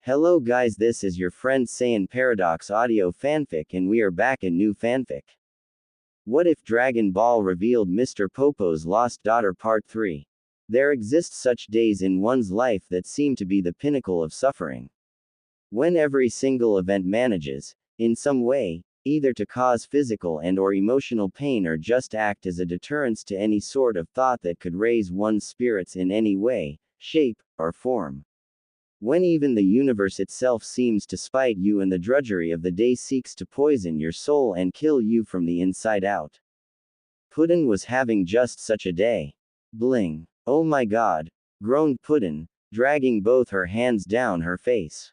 Hello guys, this is your friend Saiyan Paradox Audio Fanfic and we are back in new fanfic. What if Dragon Ball revealed Mr. Popo's lost daughter part 3? There exist such days in one's life that seem to be the pinnacle of suffering. When every single event manages, in some way, either to cause physical and or emotional pain or just act as a deterrence to any sort of thought that could raise one's spirits in any way, shape, or form. When even the universe itself seems to spite you and the drudgery of the day seeks to poison your soul and kill you from the inside out. Puddin was having just such a day. Bling. Oh my god, groaned Puddin, dragging both her hands down her face.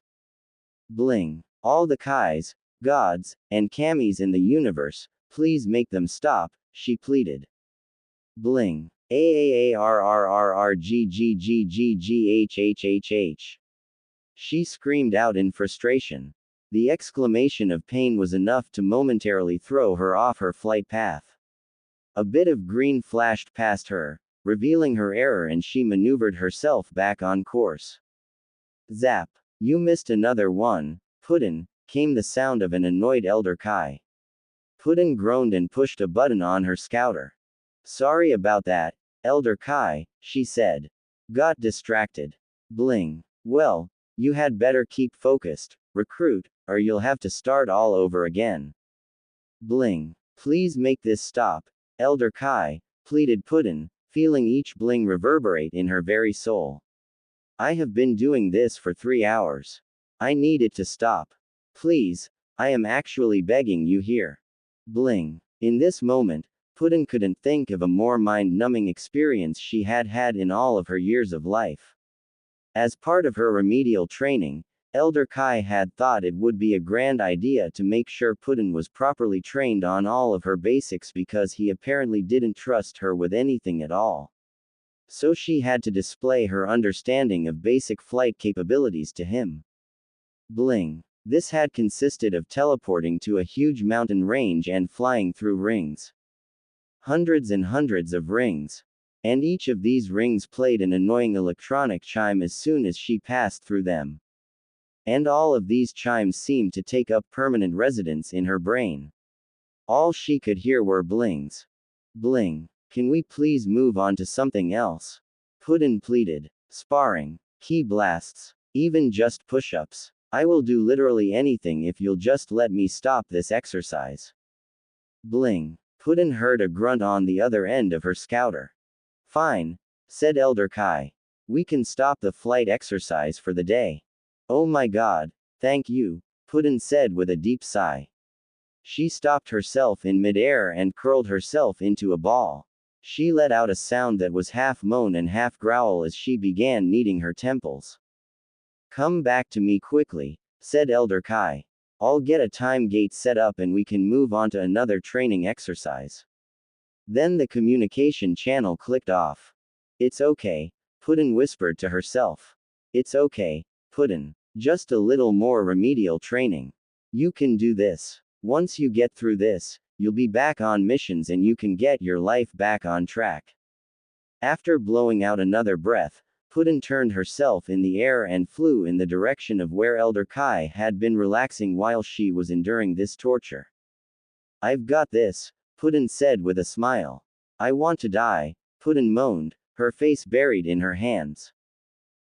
Bling. All the Kais, gods, and Kamis in the universe, please make them stop, she pleaded. Bling. AAARRRRGGGGGHHHH. She screamed out in frustration. The exclamation of pain was enough to momentarily throw her off her flight path. A bit of green flashed past her, revealing her error, and she maneuvered herself back on course. Zap. You missed another one, Puddin, came the sound of an annoyed Elder Kai. Puddin groaned and pushed a button on her scouter. Sorry about that, Elder Kai, she said. Got distracted. Bling. Well, you had better keep focused, recruit, or you'll have to start all over again. Bling. Please make this stop, Elder Kai, pleaded Puddin, feeling each bling reverberate in her very soul. I have been doing this for 3 hours. I need it to stop. Please, I am actually begging you here. Bling. In this moment, Puddin couldn't think of a more mind-numbing experience she had had in all of her years of life. As part of her remedial training, Elder Kai had thought it would be a grand idea to make sure Puddin was properly trained on all of her basics because he apparently didn't trust her with anything at all. So she had to display her understanding of basic flight capabilities to him. Bling. This had consisted of teleporting to a huge mountain range and flying through rings. Hundreds and hundreds of rings. And each of these rings played an annoying electronic chime as soon as she passed through them. And all of these chimes seemed to take up permanent residence in her brain. All she could hear were blings. Bling. Can we please move on to something else? Puddin pleaded. Sparring. Key blasts. Even just push-ups. I will do literally anything if you'll just let me stop this exercise. Bling. Puddin heard a grunt on the other end of her scouter. Fine, said Elder Kai. We can stop the flight exercise for the day. Oh my god, thank you, Puddin said with a deep sigh. She stopped herself in midair and curled herself into a ball. She let out a sound that was half moan and half growl as she began kneading her temples. Come back to me quickly, said Elder Kai. I'll get a time gate set up and we can move on to another training exercise. Then the communication channel clicked off. It's okay, Puddin whispered to herself. It's okay, Puddin. Just a little more remedial training. You can do this. Once you get through this, you'll be back on missions and you can get your life back on track. After blowing out another breath, Puddin turned herself in the air and flew in the direction of where Elder Kai had been relaxing while she was enduring this torture. I've got this, Puddin said with a smile. I want to die, Puddin moaned, her face buried in her hands.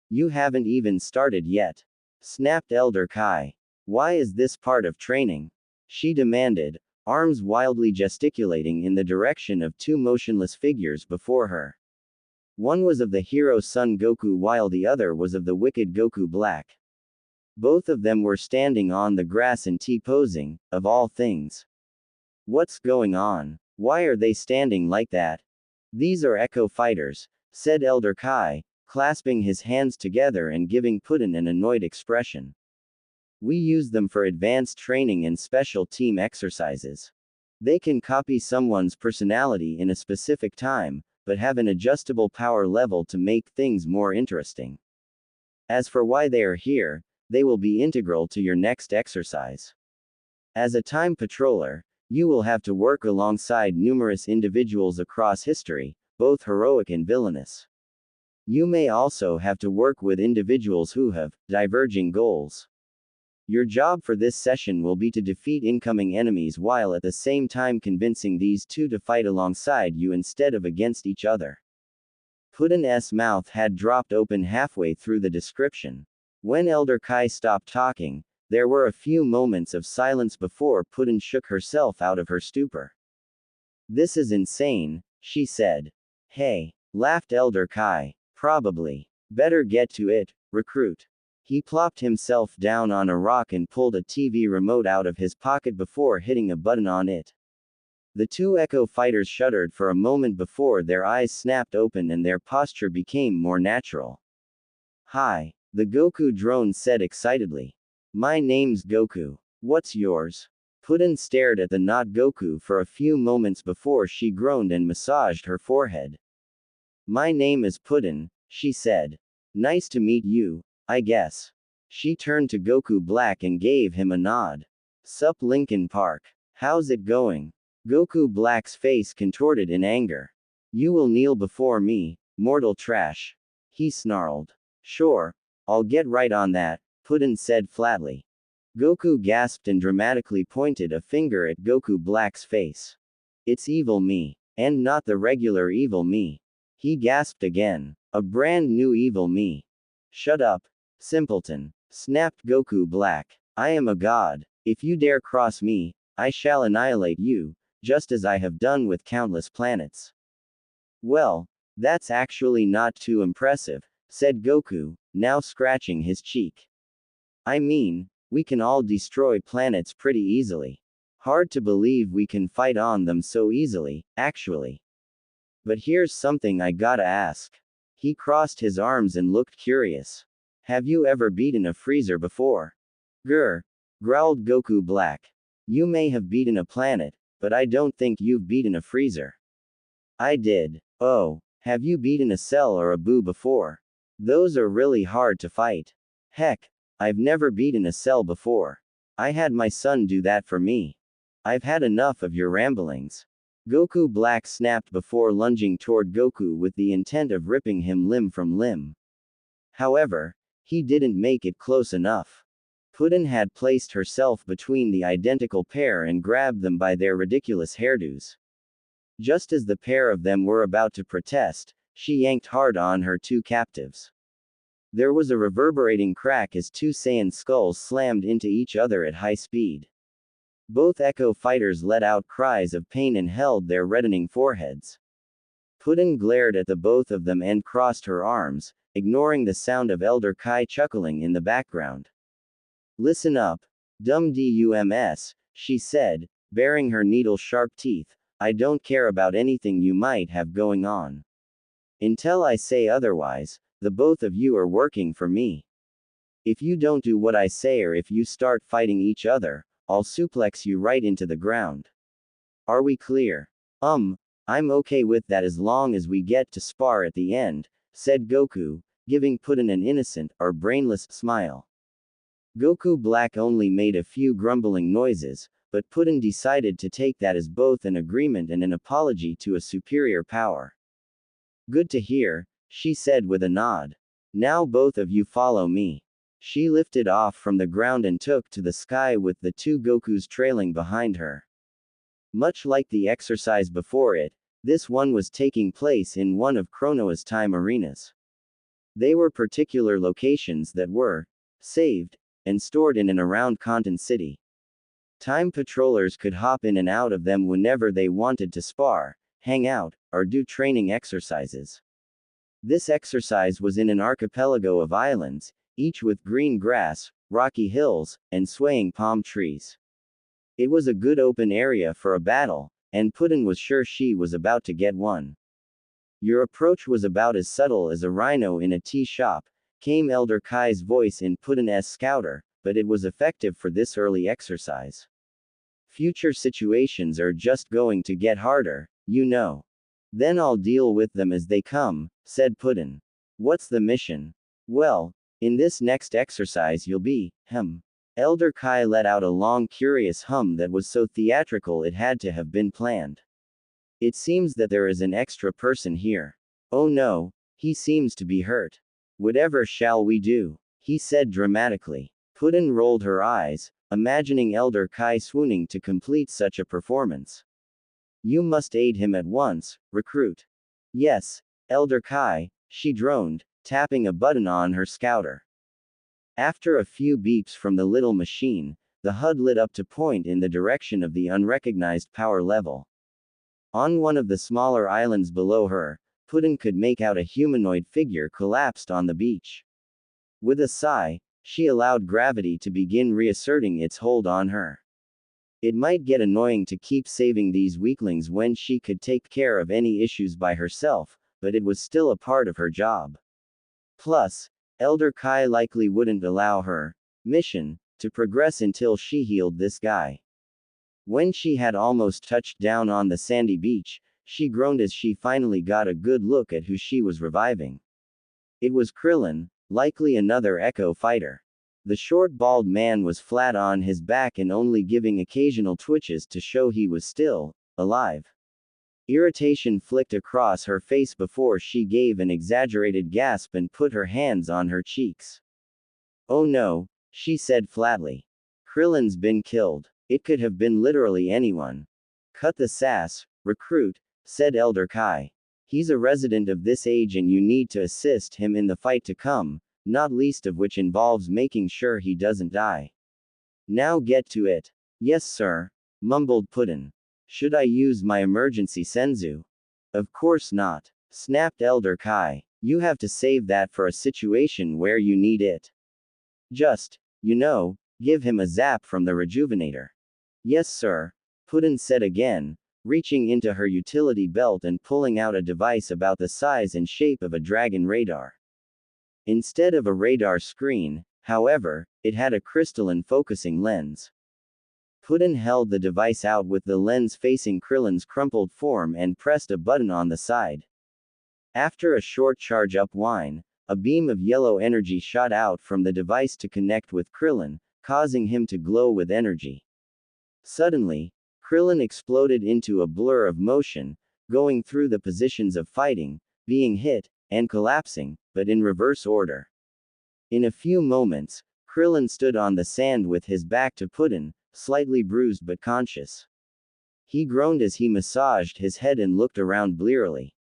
You haven't even started yet, snapped Elder Kai. Why is this part of training? She demanded, arms wildly gesticulating in the direction of two motionless figures before her. One was of the hero Son Goku while the other was of the wicked Goku Black. Both of them were standing on the grass and T-posing, of all things. What's going on? Why are they standing like that? These are Echo Fighters, said Elder Kai, clasping his hands together and giving Puddin an annoyed expression. We use them for advanced training and special team exercises. They can copy someone's personality in a specific time, but have an adjustable power level to make things more interesting. As for why they are here, they will be integral to your next exercise. As a time patroller, you will have to work alongside numerous individuals across history, both heroic and villainous. You may also have to work with individuals who have diverging goals. Your job for this session will be to defeat incoming enemies while at the same time convincing these two to fight alongside you instead of against each other. Puddin's mouth had dropped open halfway through the description. When Elder Kai stopped talking, there were a few moments of silence before Puddin shook herself out of her stupor. This is insane, she said. Hey, laughed Elder Kai. Probably. Better get to it, recruit. He plopped himself down on a rock and pulled a TV remote out of his pocket before hitting a button on it. The two Echo fighters shuddered for a moment before their eyes snapped open and their posture became more natural. Hi, the Goku drone said excitedly. My name's Goku. What's yours? Puddin stared at the not Goku for a few moments before she groaned and massaged her forehead. My name is Puddin, she said. Nice to meet you, I guess. She turned to Goku Black and gave him a nod. Sup Linkin Park. How's it going? Goku Black's face contorted in anger. You will kneel before me, mortal trash. He snarled. Sure, I'll get right on that, Puddin said flatly. Goku gasped and dramatically pointed a finger at Goku Black's face. It's evil me. And not the regular evil me. He gasped again. A brand new evil me. Shut up, simpleton, snapped Goku Black. I am a god. If you dare cross me, I shall annihilate you, just as I have done with countless planets. Well, that's actually not too impressive, said Goku, now scratching his cheek. I mean, we can all destroy planets pretty easily. Hard to believe we can fight on them so easily, actually. But here's something I gotta ask. He crossed his arms and looked curious. Have you ever beaten a freezer before? Grr, growled Goku Black. You may have beaten a planet, but I don't think you've beaten a freezer. I did. Oh, have you beaten a Cell or a Boo before? Those are really hard to fight. Heck, I've never beaten a Cell before. I had my son do that for me. I've had enough of your ramblings. Goku Black snapped before lunging toward Goku with the intent of ripping him limb from limb. However, he didn't make it close enough. Puddin had placed herself between the identical pair and grabbed them by their ridiculous hairdos. Just as the pair of them were about to protest, she yanked hard on her two captives. There was a reverberating crack as two Saiyan skulls slammed into each other at high speed. Both Echo fighters let out cries of pain and held their reddening foreheads. Puddin glared at the both of them and crossed her arms, ignoring the sound of Elder Kai chuckling in the background. Listen up, dumb dums, she said, baring her needle-sharp teeth. I don't care about anything you might have going on. Until I say otherwise, the both of you are working for me. If you don't do what I say or if you start fighting each other, I'll suplex you right into the ground. Are we clear? I'm okay with that as long as we get to spar at the end, said Goku, giving Puddin an innocent, or brainless, smile. Goku Black only made a few grumbling noises, but Puddin decided to take that as both an agreement and an apology to a superior power. Good to hear, she said with a nod. Now both of you follow me. She lifted off from the ground and took to the sky with the two Gokus trailing behind her. Much like the exercise before it, this one was taking place in one of Chronoa's time arenas. They were particular locations that were saved and stored in and around Conton City. Time patrollers could hop in and out of them whenever they wanted to spar, hang out, or do training exercises. This exercise was in an archipelago of islands, each with green grass, rocky hills, and swaying palm trees. It was a good open area for a battle, and Puddin was sure she was about to get one. Your approach was about as subtle as a rhino in a tea shop, came Elder Kai's voice in Puddin's scouter, but it was effective for this early exercise. Future situations are just going to get harder, you know. Then I'll deal with them as they come, said Puddin. What's the mission? Well, in this next exercise you'll be, Elder Kai let out a long curious hum that was so theatrical it had to have been planned. It seems that there is an extra person here. Oh no, He seems to be hurt. Whatever shall we do? He said dramatically. Puddin rolled her eyes, imagining Elder Kai swooning to complete such a performance. You must aid him at once, recruit. Yes, Elder Kai, she droned, tapping a button on her scouter. After a few beeps from the little machine, the HUD lit up to point in the direction of the unrecognized power level. On one of the smaller islands below her, Puddin could make out a humanoid figure collapsed on the beach. With a sigh, she allowed gravity to begin reasserting its hold on her. It might get annoying to keep saving these weaklings when she could take care of any issues by herself, but it was still a part of her job. Plus, Elder Kai likely wouldn't allow her mission to progress until she healed this guy. When she had almost touched down on the sandy beach, she groaned as she finally got a good look at who she was reviving. It was Krillin, likely another Echo fighter. The short bald man was flat on his back and only giving occasional twitches to show he was still alive. Irritation flicked across her face before she gave an exaggerated gasp and put her hands on her cheeks. Oh no, she said flatly. Krillin's been killed. It could have been literally anyone. Cut the sass, recruit, said Elder Kai. He's a resident of this age and you need to assist him in the fight to come, not least of which involves making sure he doesn't die. Now get to it. Yes sir, mumbled Puddin. Should I use my emergency senzu? Of course not, snapped Elder Kai. You have to save that for a situation where you need it. Just, give him a zap from the rejuvenator. Yes sir, Puddin said again, reaching into her utility belt and pulling out a device about the size and shape of a dragon radar. Instead of a radar screen, however, it had a crystalline focusing lens. Puddin held the device out with the lens facing Krillin's crumpled form and pressed a button on the side. After a short charge-up whine, a beam of yellow energy shot out from the device to connect with Krillin, causing him to glow with energy. Suddenly, Krillin exploded into a blur of motion, going through the positions of fighting, being hit, and collapsing, but in reverse order. In a few moments, Krillin stood on the sand with his back to Puddin, slightly bruised but conscious. He groaned as he massaged his head and looked around blearily.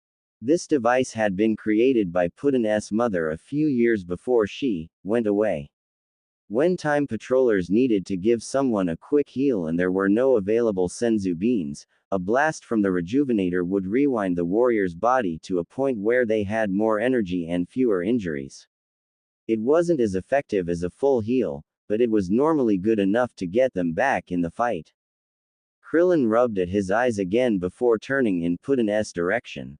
This device had been created by Puddin's mother a few years before she went away. When time patrollers needed to give someone a quick heal and there were no available senzu beans, a blast from the rejuvenator would rewind the warrior's body to a point where they had more energy and fewer injuries. It wasn't as effective as a full heal, but it was normally good enough to get them back in the fight. Krillin rubbed at his eyes again before turning in Puddin's direction.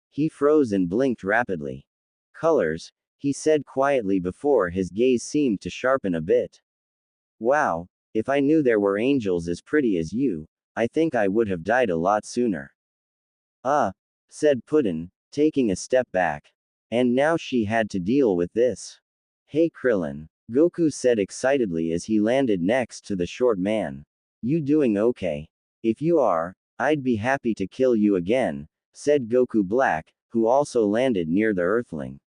He froze and blinked rapidly. Colors, he said quietly before his gaze seemed to sharpen a bit. Wow, if I knew there were angels as pretty as you, I think I would have died a lot sooner. Said Puddin, taking a step back. And now she had to deal with this. Hey Krillin, Goku said excitedly as he landed next to the short man. You doing okay? If you are, I'd be happy to kill you again, said Goku Black, who also landed near the Earthling.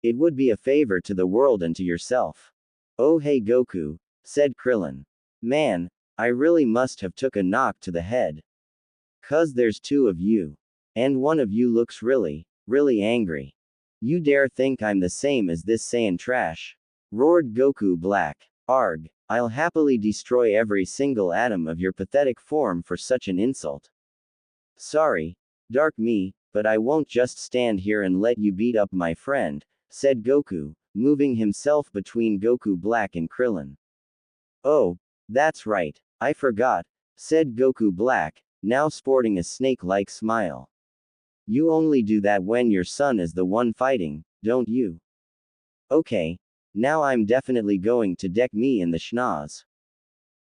It would be a favor to the world and to yourself. Oh hey Goku, said Krillin. Man, I really must have took a knock to the head. 'Cause there's two of you. And one of you looks really angry. You dare think I'm the same as this Saiyan trash? Roared Goku Black. Arg, I'll happily destroy every single atom of your pathetic form for such an insult. Sorry, Dark me, but I won't just stand here and let you beat up my friend, said Goku, moving himself between Goku Black and Krillin. Oh, that's right, I forgot, said Goku Black, now sporting a snake-like smile. You only do that when your son is the one fighting, don't you? Okay, now I'm definitely going to deck me in the schnoz.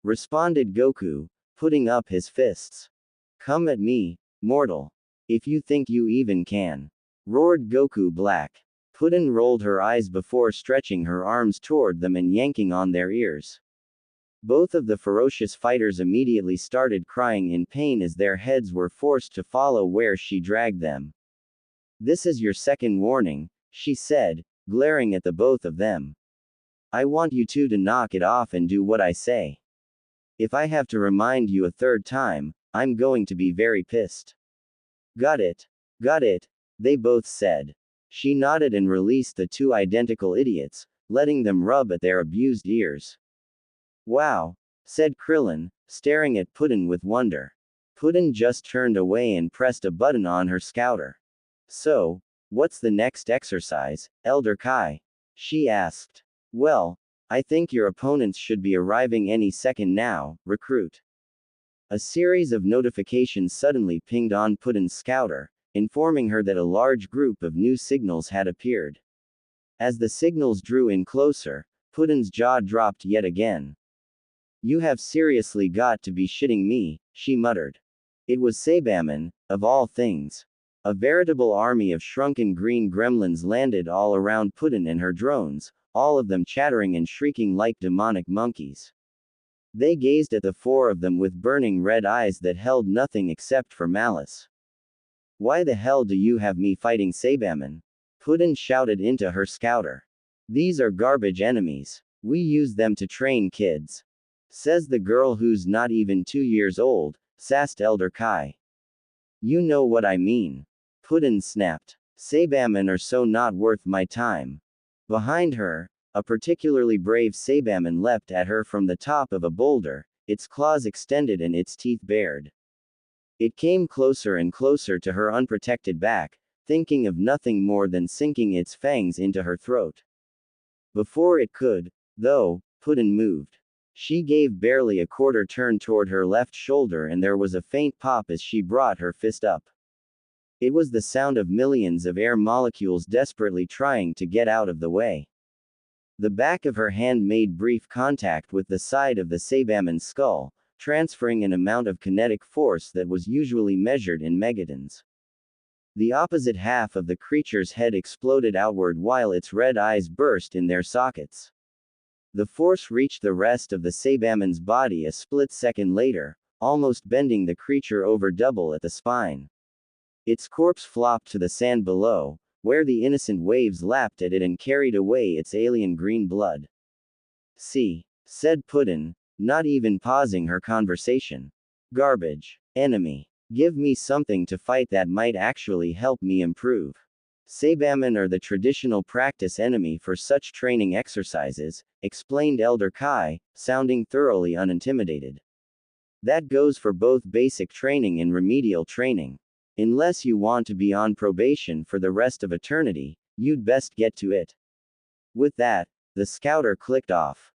Responded Goku, putting up his fists. Come at me, mortal. If you think you even can. Roared Goku Black. Puddin rolled her eyes before stretching her arms toward them and yanking on their ears. Both of the ferocious fighters immediately started crying in pain as their heads were forced to follow where she dragged them. This is your second warning, she said, glaring at the both of them. I want you two to knock it off and do what I say. If I have to remind you a third time, I'm going to be very pissed. Got it. Got it, they both said. She nodded and released the two identical idiots, letting them rub at their abused ears. Wow, said Krillin, staring at Puddin with wonder. Puddin just turned away and pressed a button on her scouter. So, what's the next exercise, Elder Kai? She asked. Well, I think your opponents should be arriving any second now, recruit. A series of notifications suddenly pinged on Puddin's scouter, informing her that a large group of new signals had appeared. As the signals drew in closer, Puddin's jaw dropped yet again. You have seriously got to be shitting me, she muttered. It was Saibaman, of all things. A veritable army of shrunken green gremlins landed all around Puddin and her drones, all of them chattering and shrieking like demonic monkeys. They gazed at the four of them with burning red eyes that held nothing except for malice. Why the hell do you have me fighting Saibaman? Puddin shouted into her scouter. These are garbage enemies. We use them to train kids. Says the girl who's not even 2 years old, sassed Elder Kai. You know what I mean. Puddin snapped. Saibaman are so not worth my time. Behind her, a particularly brave Saibaman leapt at her from the top of a boulder, its claws extended and its teeth bared. It came closer and closer to her unprotected back, thinking of nothing more than sinking its fangs into her throat. Before it could, though, Puddin moved. She gave barely a quarter turn toward her left shoulder and there was a faint pop as she brought her fist up. It was the sound of millions of air molecules desperately trying to get out of the way. The back of her hand made brief contact with the side of the Saibaman's skull, transferring an amount of kinetic force that was usually measured in megatons. The opposite half of the creature's head exploded outward while its red eyes burst in their sockets. The force reached the rest of the Saibaman's body a split second later, almost bending the creature over double at the spine. Its corpse flopped to the sand below, where the innocent waves lapped at it and carried away its alien green blood. See, said Puddin, not even pausing her conversation. Garbage. Enemy. Give me something to fight that might actually help me improve. Saibaman are the traditional practice enemy for such training exercises, explained Elder Kai, sounding thoroughly unintimidated. That goes for both basic training and remedial training. Unless you want to be on probation for the rest of eternity, you'd best get to it. With that, the scouter clicked off.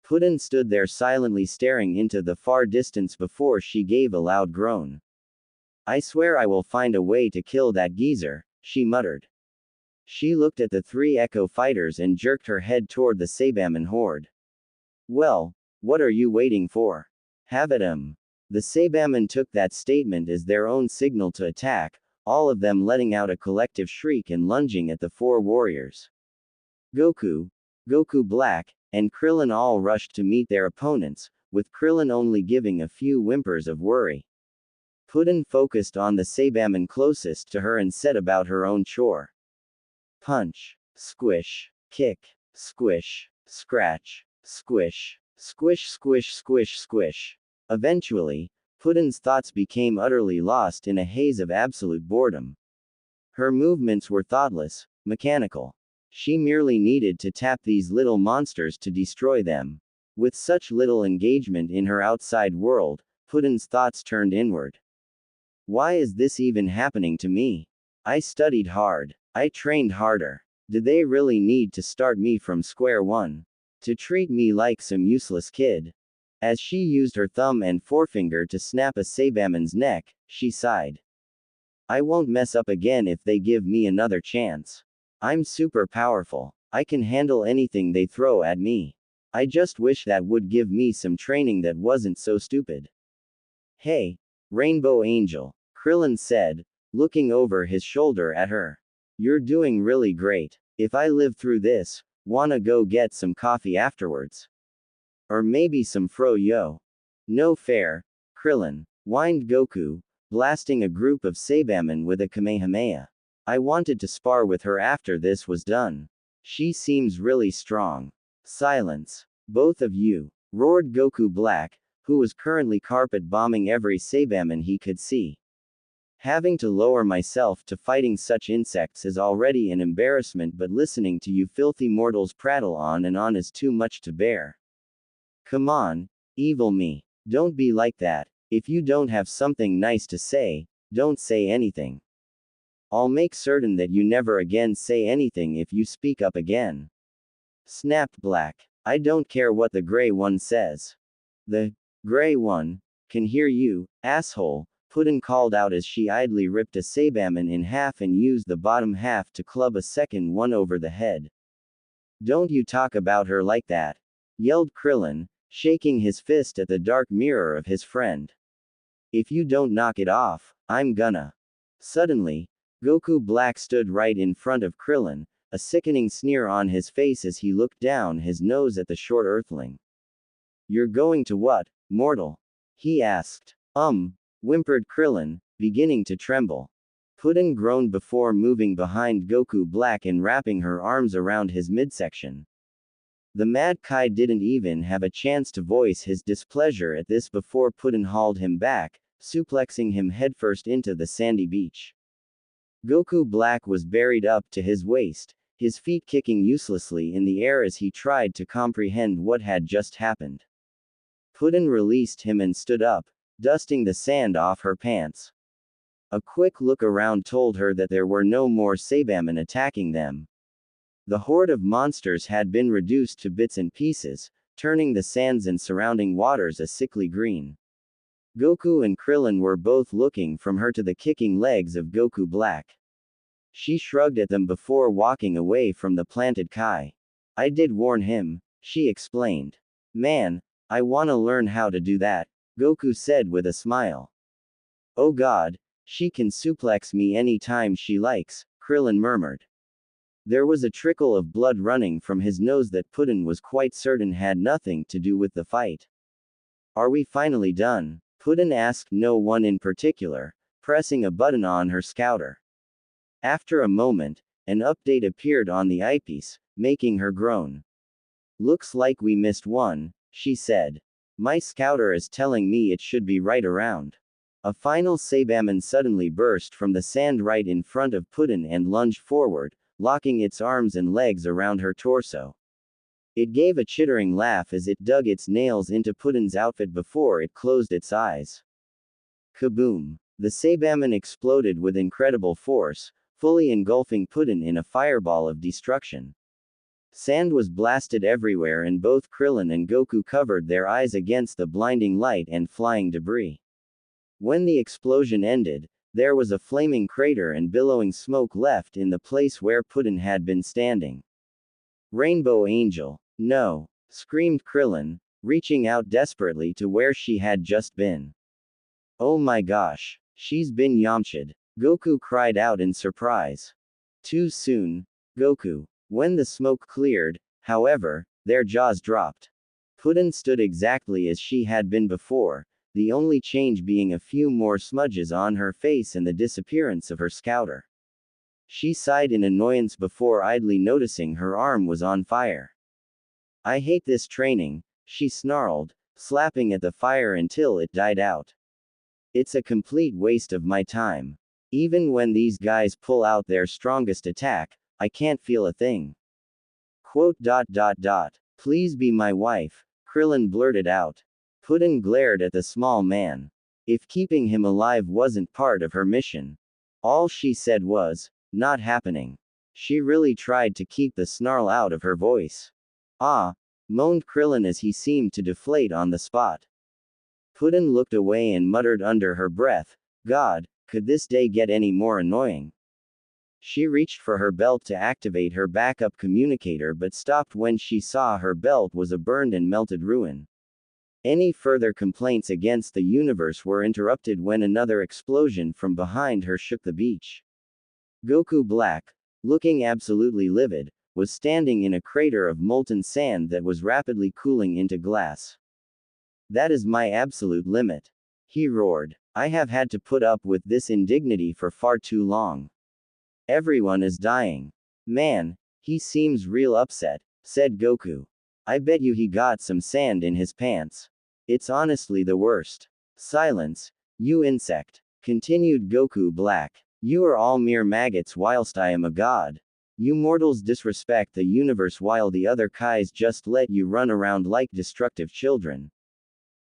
Puddin stood there silently staring into the far distance before she gave a loud groan. I swear I will find a way to kill that geezer, she muttered. She looked at the 3 Echo fighters and jerked her head toward the Saibaman horde. Well, what are you waiting for? Have at 'em. The Saibaman took that statement as their own signal to attack, all of them letting out a collective shriek and lunging at the 4 warriors. Goku, Goku Black, and Krillin all rushed to meet their opponents, with Krillin only giving a few whimpers of worry. Puddin focused on the Saibaman closest to her and set about her own chore. Punch, squish, kick, squish, scratch, squish, squish, squish, squish, squish. Eventually, Puddin's thoughts became utterly lost in a haze of absolute boredom. Her movements were thoughtless, mechanical. She merely needed to tap these little monsters to destroy them. With such little engagement in her outside world, Puddin's thoughts turned inward. Why is this even happening to me? I studied hard. I trained harder. Did they really need to start me from square one? To treat me like some useless kid? As she used her thumb and forefinger to snap a Saibaman's neck, she sighed. I won't mess up again if they give me another chance. I'm super powerful. I can handle anything they throw at me. I just wish that would give me some training that wasn't so stupid. Hey, Rainbow Angel, Krillin said, looking over his shoulder at her. You're doing really great. If I live through this, wanna go get some coffee afterwards? Or maybe some fro-yo? No fair, Krillin, whined Goku, blasting a group of Saibaman with a Kamehameha. I wanted to spar with her after this was done. She seems really strong. Silence. Both of you, roared Goku Black, who was currently carpet bombing every Saibaman he could see. Having to lower myself to fighting such insects is already an embarrassment, but listening to you filthy mortals prattle on and on is too much to bear. Come on, evil me. Don't be like that. If you don't have something nice to say, don't say anything. I'll make certain that you never again say anything if you speak up again. Snapped Black. I don't care what the Gray One says. The Gray One can hear you, asshole, Puddin called out as she idly ripped a Saibaman in half and used the bottom half to club a second one over the head. Don't you talk about her like that, yelled Krillin, shaking his fist at the dark mirror of his friend. If you don't knock it off, I'm gonna. Suddenly, Goku Black stood right in front of Krillin, a sickening sneer on his face as he looked down his nose at the short earthling. You're going to what, mortal? He asked. Whimpered Krillin, beginning to tremble. Puddin groaned before moving behind Goku Black and wrapping her arms around his midsection. The Mad Kai didn't even have a chance to voice his displeasure at this before Puddin hauled him back, suplexing him headfirst into the sandy beach. Goku Black was buried up to his waist, his feet kicking uselessly in the air as he tried to comprehend what had just happened. Puddin released him and stood up, dusting the sand off her pants. A quick look around told her that there were no more Saibaman attacking them. The horde of monsters had been reduced to bits and pieces, turning the sands and surrounding waters a sickly green. Goku and Krillin were both looking from her to the kicking legs of Goku Black. She shrugged at them before walking away from the planted Kai. I did warn him, she explained. Man, I wanna learn how to do that, Goku said with a smile. Oh god, she can suplex me anytime she likes, Krillin murmured. There was a trickle of blood running from his nose that Puddin was quite certain had nothing to do with the fight. Are we finally done? Puddin asked no one in particular, pressing a button on her scouter. After a moment, an update appeared on the eyepiece, making her groan. Looks like we missed one, she said. My scouter is telling me it should be right around. A final Saibaman suddenly burst from the sand right in front of Puddin and lunged forward, locking its arms and legs around her torso. It gave a chittering laugh as it dug its nails into Puddin's outfit before it closed its eyes. Kaboom! The Saibaman exploded with incredible force, fully engulfing Puddin in a fireball of destruction. Sand was blasted everywhere and both Krillin and Goku covered their eyes against the blinding light and flying debris. When the explosion ended, there was a flaming crater and billowing smoke left in the place where Puddin had been standing. Rainbow Angel. No! Screamed Krillin, reaching out desperately to where she had just been. Oh my gosh! She's been Yamcha'd! Goku cried out in surprise. Too soon, Goku. When the smoke cleared, however, their jaws dropped. Puddin stood exactly as she had been before, the only change being a few more smudges on her face and the disappearance of her scouter. She sighed in annoyance before idly noticing her arm was on fire. I hate this training, she snarled, slapping at the fire until it died out. It's a complete waste of my time. Even when these guys pull out their strongest attack, I can't feel a thing. Quote. Please be my wife, Krillin blurted out. Puddin glared at the small man. If keeping him alive wasn't part of her mission. All she said was, not happening. She really tried to keep the snarl out of her voice. Ah, moaned Krillin as he seemed to deflate on the spot. Puddin looked away and muttered under her breath, God, could this day get any more annoying? She reached for her belt to activate her backup communicator but stopped when she saw her belt was a burned and melted ruin. Any further complaints against the universe were interrupted when another explosion from behind her shook the beach. Goku Black, looking absolutely livid, was standing in a crater of molten sand that was rapidly cooling into glass. That is my absolute limit. He roared. I have had to put up with this indignity for far too long. Everyone is dying. Man, he seems real upset, said Goku. I bet you he got some sand in his pants. It's honestly the worst. Silence, you insect, continued Goku Black. You are all mere maggots whilst I am a god. You mortals disrespect the universe while the other Kais just let you run around like destructive children.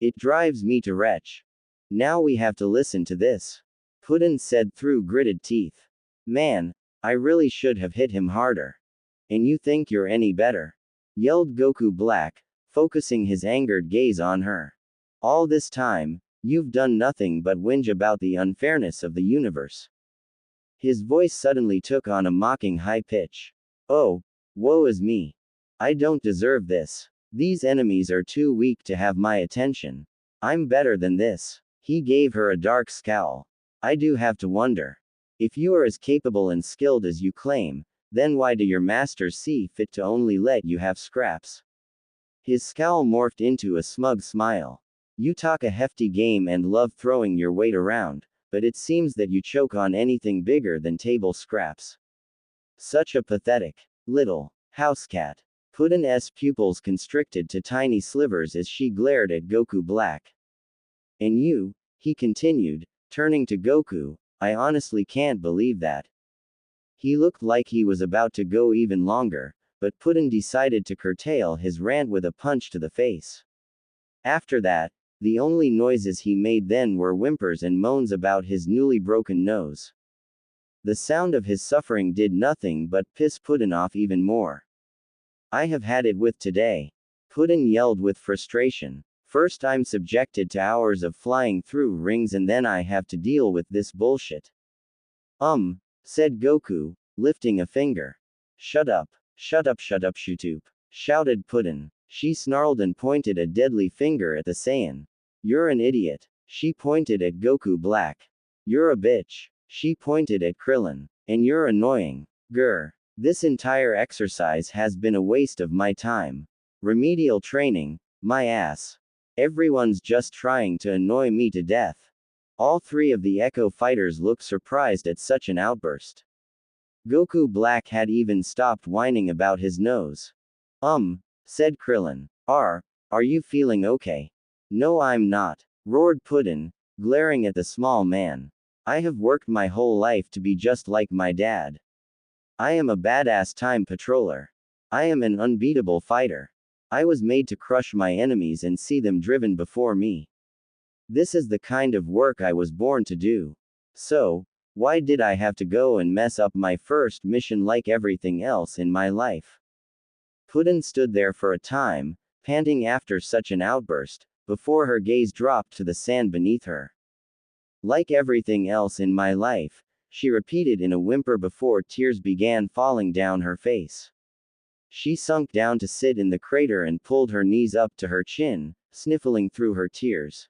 It drives me to retch. Now we have to listen to this. Puddin said through gritted teeth. Man, I really should have hit him harder. And you think you're any better? Yelled Goku Black, focusing his angered gaze on her. All this time, you've done nothing but whinge about the unfairness of the universe. His voice suddenly took on a mocking high pitch. Oh, woe is me. I don't deserve this. These enemies are too weak to have my attention. I'm better than this. He gave her a dark scowl. I do have to wonder. If you are as capable and skilled as you claim, then why do your masters see fit to only let you have scraps? His scowl morphed into a smug smile. You talk a hefty game and love throwing your weight around, but it seems that you choke on anything bigger than table scraps. Such a pathetic little house cat. Puddin's pupils constricted to tiny slivers as she glared at Goku Black. And you, he continued, turning to Goku, I honestly can't believe that. He looked like he was about to go even longer, but Puddin decided to curtail his rant with a punch to the face. After that, the only noises he made then were whimpers and moans about his newly broken nose. The sound of his suffering did nothing but piss Puddin off even more. I have had it with today. Puddin yelled with frustration. First I'm subjected to hours of flying through rings and then I have to deal with this bullshit. Said Goku, lifting a finger. Shut up, Shutup, shouted Puddin. She snarled and pointed a deadly finger at the Saiyan. You're an idiot. She pointed at Goku Black. You're a bitch. She pointed at Krillin. And you're annoying. Grr. This entire exercise has been a waste of my time. Remedial training, my ass. Everyone's just trying to annoy me to death. All three of the Echo fighters looked surprised at such an outburst. Goku Black had even stopped whining about his nose. Said Krillin. Are you feeling okay? No, I'm not, roared Puddin, glaring at the small man. I have worked my whole life to be just like my dad. I am a badass time patroller. I am an unbeatable fighter. I was made to crush my enemies and see them driven before me. This is the kind of work I was born to do. So, why did I have to go and mess up my first mission like everything else in my life? Puddin stood there for a time, panting after such an outburst, before her gaze dropped to the sand beneath her. Like everything else in my life, she repeated in a whimper before tears began falling down her face. She sunk down to sit in the crater and pulled her knees up to her chin, sniffling through her tears.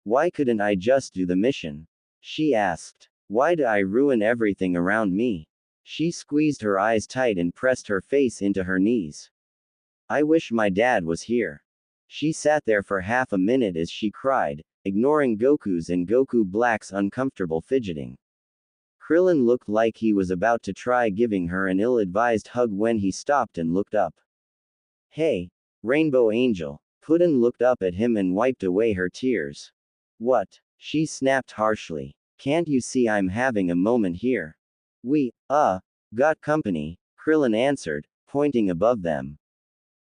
Why couldn't I just do the mission? She asked. Why do I ruin everything around me? She squeezed her eyes tight and pressed her face into her knees. I wish my dad was here. She sat there for half a minute as she cried, ignoring Goku's and Goku Black's uncomfortable fidgeting. Krillin looked like he was about to try giving her an ill-advised hug when he stopped and looked up. Hey, Rainbow Angel. Puddin looked up at him and wiped away her tears. What? She snapped harshly. Can't you see I'm having a moment here? We, got company, Krillin answered, pointing above them.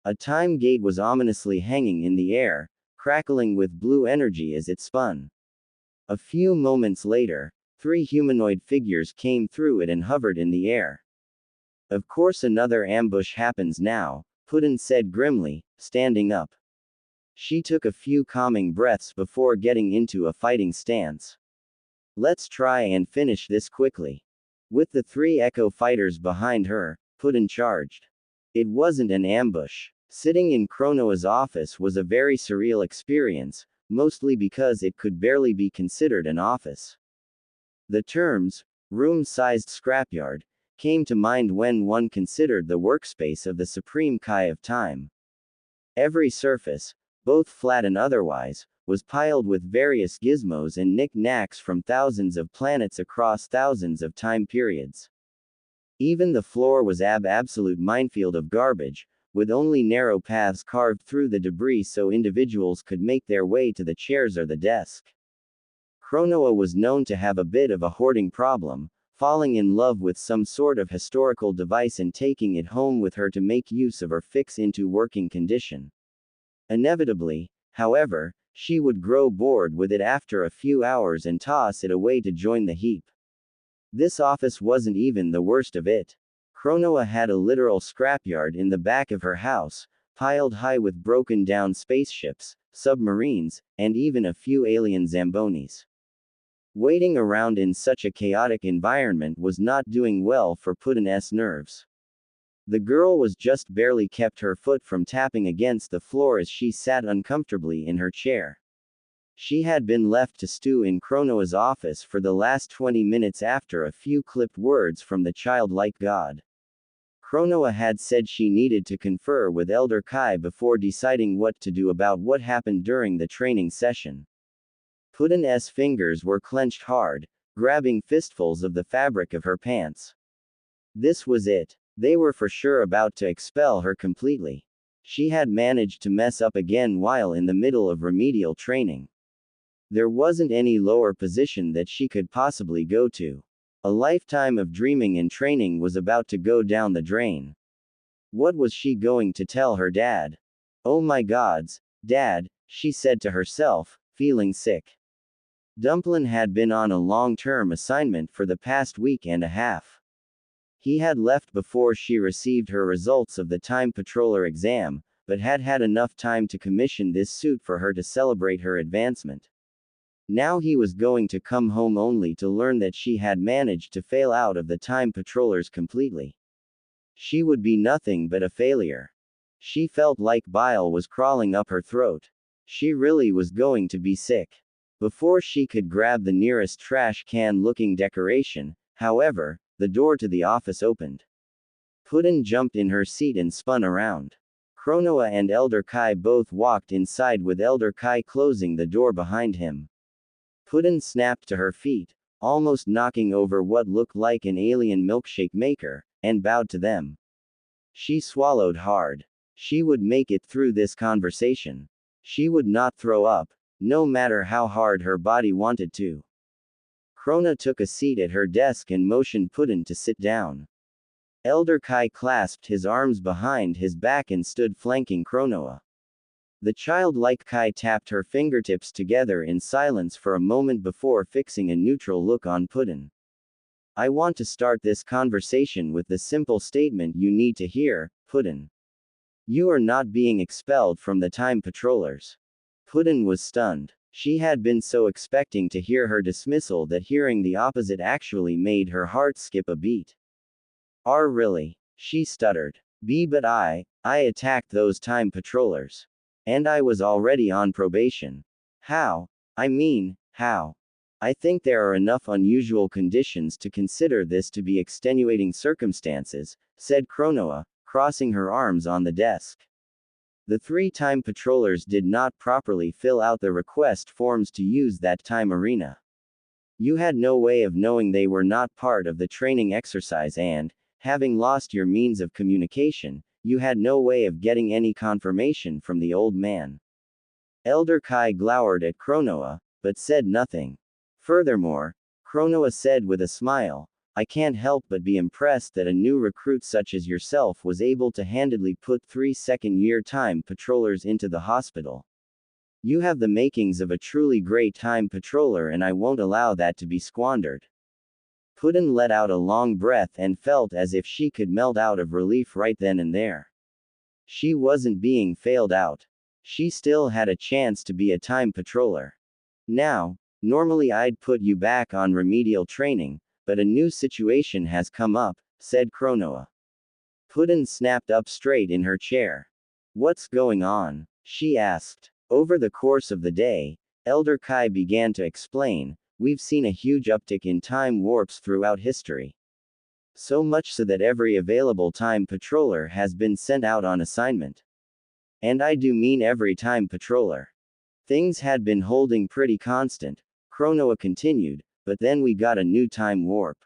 A time gate was ominously hanging in the air, crackling with blue energy as it spun. A few moments later, 3 humanoid figures came through it and hovered in the air. Of course another ambush happens now, Puddin said grimly, standing up. She took a few calming breaths before getting into a fighting stance. Let's try and finish this quickly. With the 3 Echo fighters behind her, Puddin charged. It wasn't an ambush. Sitting in Chronoa's office was a very surreal experience, mostly because it could barely be considered an office. The terms, room-sized scrapyard, came to mind when one considered the workspace of the Supreme Kai of Time. Every surface, both flat and otherwise, was piled with various gizmos and knick-knacks from thousands of planets across thousands of time periods. Even the floor was absolute minefield of garbage, with only narrow paths carved through the debris so individuals could make their way to the chairs or the desk. Kronoa was known to have a bit of a hoarding problem, falling in love with some sort of historical device and taking it home with her to make use of or fix into working condition. Inevitably, however, she would grow bored with it after a few hours and toss it away to join the heap. This office wasn't even the worst of it. Kronoa had a literal scrapyard in the back of her house, piled high with broken down spaceships, submarines, and even a few alien Zambonis. Waiting around in such a chaotic environment was not doing well for Puddin's nerves. The girl was just barely kept her foot from tapping against the floor as she sat uncomfortably in her chair. She had been left to stew in Kronoa's office for the last 20 minutes after a few clipped words from the childlike god. Kronoa had said she needed to confer with Elder Kai before deciding what to do about what happened during the training session. Puddin's fingers were clenched hard, grabbing fistfuls of the fabric of her pants. This was it. They were for sure about to expel her completely. She had managed to mess up again while in the middle of remedial training. There wasn't any lower position that she could possibly go to. A lifetime of dreaming and training was about to go down the drain. What was she going to tell her dad? Oh my gods, Dad, she said to herself, feeling sick. Dumplin had been on a long-term assignment for the past week and a half. He had left before she received her results of the Time Patroller exam, but had had enough time to commission this suit for her to celebrate her advancement. Now he was going to come home only to learn that she had managed to fail out of the Time Patrollers completely. She would be nothing but a failure. She felt like bile was crawling up her throat. She really was going to be sick. Before she could grab the nearest trash can-looking decoration, however, the door to the office opened. Puddin jumped in her seat and spun around. Kronoa and Elder Kai both walked inside with Elder Kai closing the door behind him. Puddin snapped to her feet, almost knocking over what looked like an alien milkshake maker, and bowed to them. She swallowed hard. She would make it through this conversation. She would not throw up, no matter how hard her body wanted to. Krona took a seat at her desk and motioned Puddin to sit down. Elder Kai clasped his arms behind his back and stood flanking Kronoa. The childlike Kai tapped her fingertips together in silence for a moment before fixing a neutral look on Puddin. I want to start this conversation with the simple statement you need to hear, Puddin. You are not being expelled from the Time Patrollers. Puddin was stunned. She had been so expecting to hear her dismissal that hearing the opposite actually made her heart skip a beat. Really? She stuttered. But I attacked those Time Patrollers. And I was already on probation. How? How? I think there are enough unusual conditions to consider this to be extenuating circumstances, said Kronoa, crossing her arms on the desk. The 3 Time Patrollers did not properly fill out the request forms to use that time arena. You had no way of knowing they were not part of the training exercise and, having lost your means of communication, you had no way of getting any confirmation from the old man. Elder Kai glowered at Kronoa, but said nothing. Furthermore, Kronoa said with a smile, I can't help but be impressed that a new recruit such as yourself was able to handedly put 3 second-year Time Patrollers into the hospital. You have the makings of a truly great Time Patroller and I won't allow that to be squandered. Puddin let out a long breath and felt as if she could melt out of relief right then and there. She wasn't being failed out. She still had a chance to be a Time Patroller. Now, normally I'd put you back on remedial training, but a new situation has come up, said Kronoa. Puddin snapped up straight in her chair. What's going on? She asked. Over the course of the day, Elder Kai began to explain, we've seen a huge uptick in time warps throughout history. So much so that every available Time Patroller has been sent out on assignment. And I do mean every Time Patroller. Things had been holding pretty constant, Kronoa continued, but then we got a new time warp.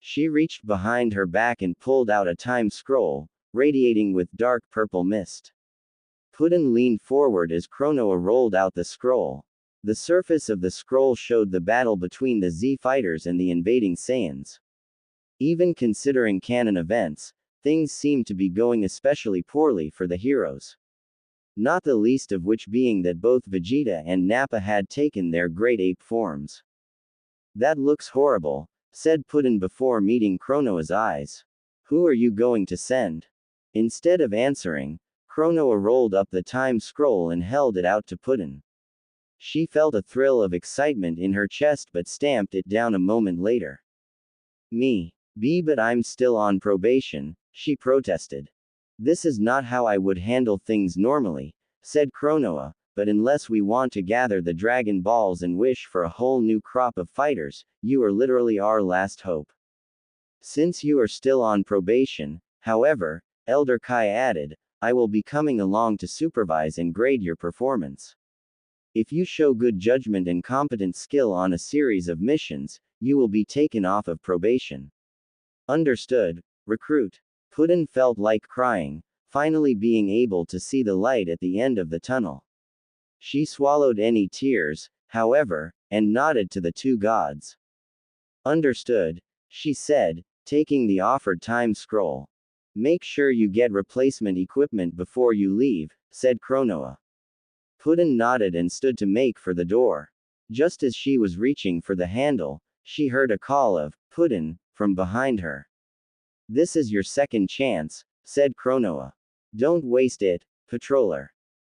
She reached behind her back and pulled out a time scroll, radiating with dark purple mist. Puddin leaned forward as Chronoa rolled out the scroll. The surface of the scroll showed the battle between the Z fighters and the invading Saiyans. Even considering canon events, things seemed to be going especially poorly for the heroes. Not the least of which being that both Vegeta and Nappa had taken their great ape forms. That looks horrible, said Puddin before meeting Chronoa's eyes. Who are you going to send? Instead of answering, Chronoa rolled up the time scroll and held it out to Puddin. She felt a thrill of excitement in her chest but stamped it down a moment later. Me. But I'm still on probation, she protested. This is not how I would handle things normally, said Chronoa, but unless we want to gather the Dragon Balls and wish for a whole new crop of fighters, you are literally our last hope. Since you are still on probation, however, Elder Kai added, I will be coming along to supervise and grade your performance. If you show good judgment and competent skill on a series of missions, you will be taken off of probation. Understood, recruit. Puddin felt like crying, finally being able to see the light at the end of the tunnel. She swallowed any tears, however, and nodded to the two gods. Understood, she said, taking the offered time scroll. Make sure you get replacement equipment before you leave, said Chronoa. Puddin nodded and stood to make for the door. Just as she was reaching for the handle, she heard a call of, Puddin, from behind her. This is your second chance, said Chronoa. Don't waste it, patroller.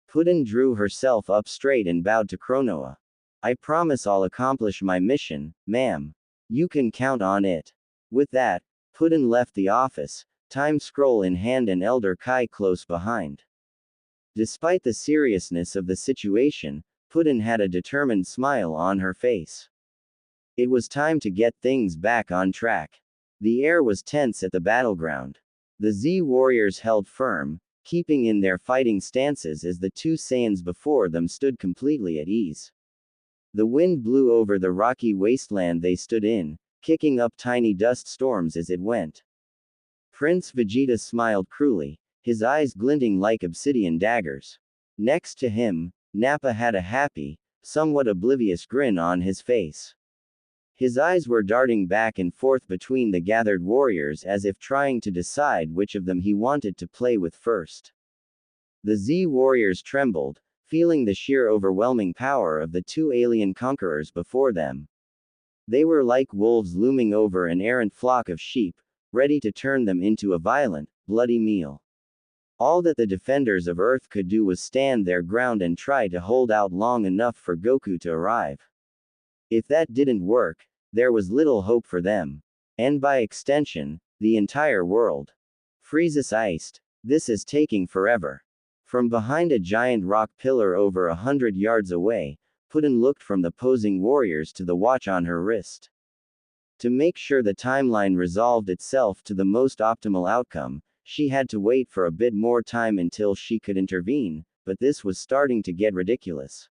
Puddin drew herself up straight and bowed to Chronoa. I promise I'll accomplish my mission, ma'am. You can count on it. With that, Puddin left the office, time scroll in hand and Elder Kai close behind. Despite the seriousness of the situation, Puddin had a determined smile on her face. It was time to get things back on track. The air was tense at the battleground. The Z warriors held firm, keeping in their fighting stances as the two Saiyans before them stood completely at ease. The wind blew over the rocky wasteland they stood in, kicking up tiny dust storms as it went. Prince Vegeta smiled cruelly, his eyes glinting like obsidian daggers. Next to him, Nappa had a happy, somewhat oblivious grin on his face. His eyes were darting back and forth between the gathered warriors as if trying to decide which of them he wanted to play with first. The Z warriors trembled, feeling the sheer overwhelming power of the two alien conquerors before them. They were like wolves looming over an errant flock of sheep, ready to turn them into a violent, bloody meal. All that the defenders of Earth could do was stand their ground and try to hold out long enough for Goku to arrive. If that didn't work, there was little hope for them. And by extension, the entire world. Frieza's iced. This is taking forever. From behind a giant rock pillar over 100 yards away, Puddin looked from the posing warriors to the watch on her wrist. To make sure the timeline resolved itself to the most optimal outcome, she had to wait for a bit more time until she could intervene, but this was starting to get ridiculous.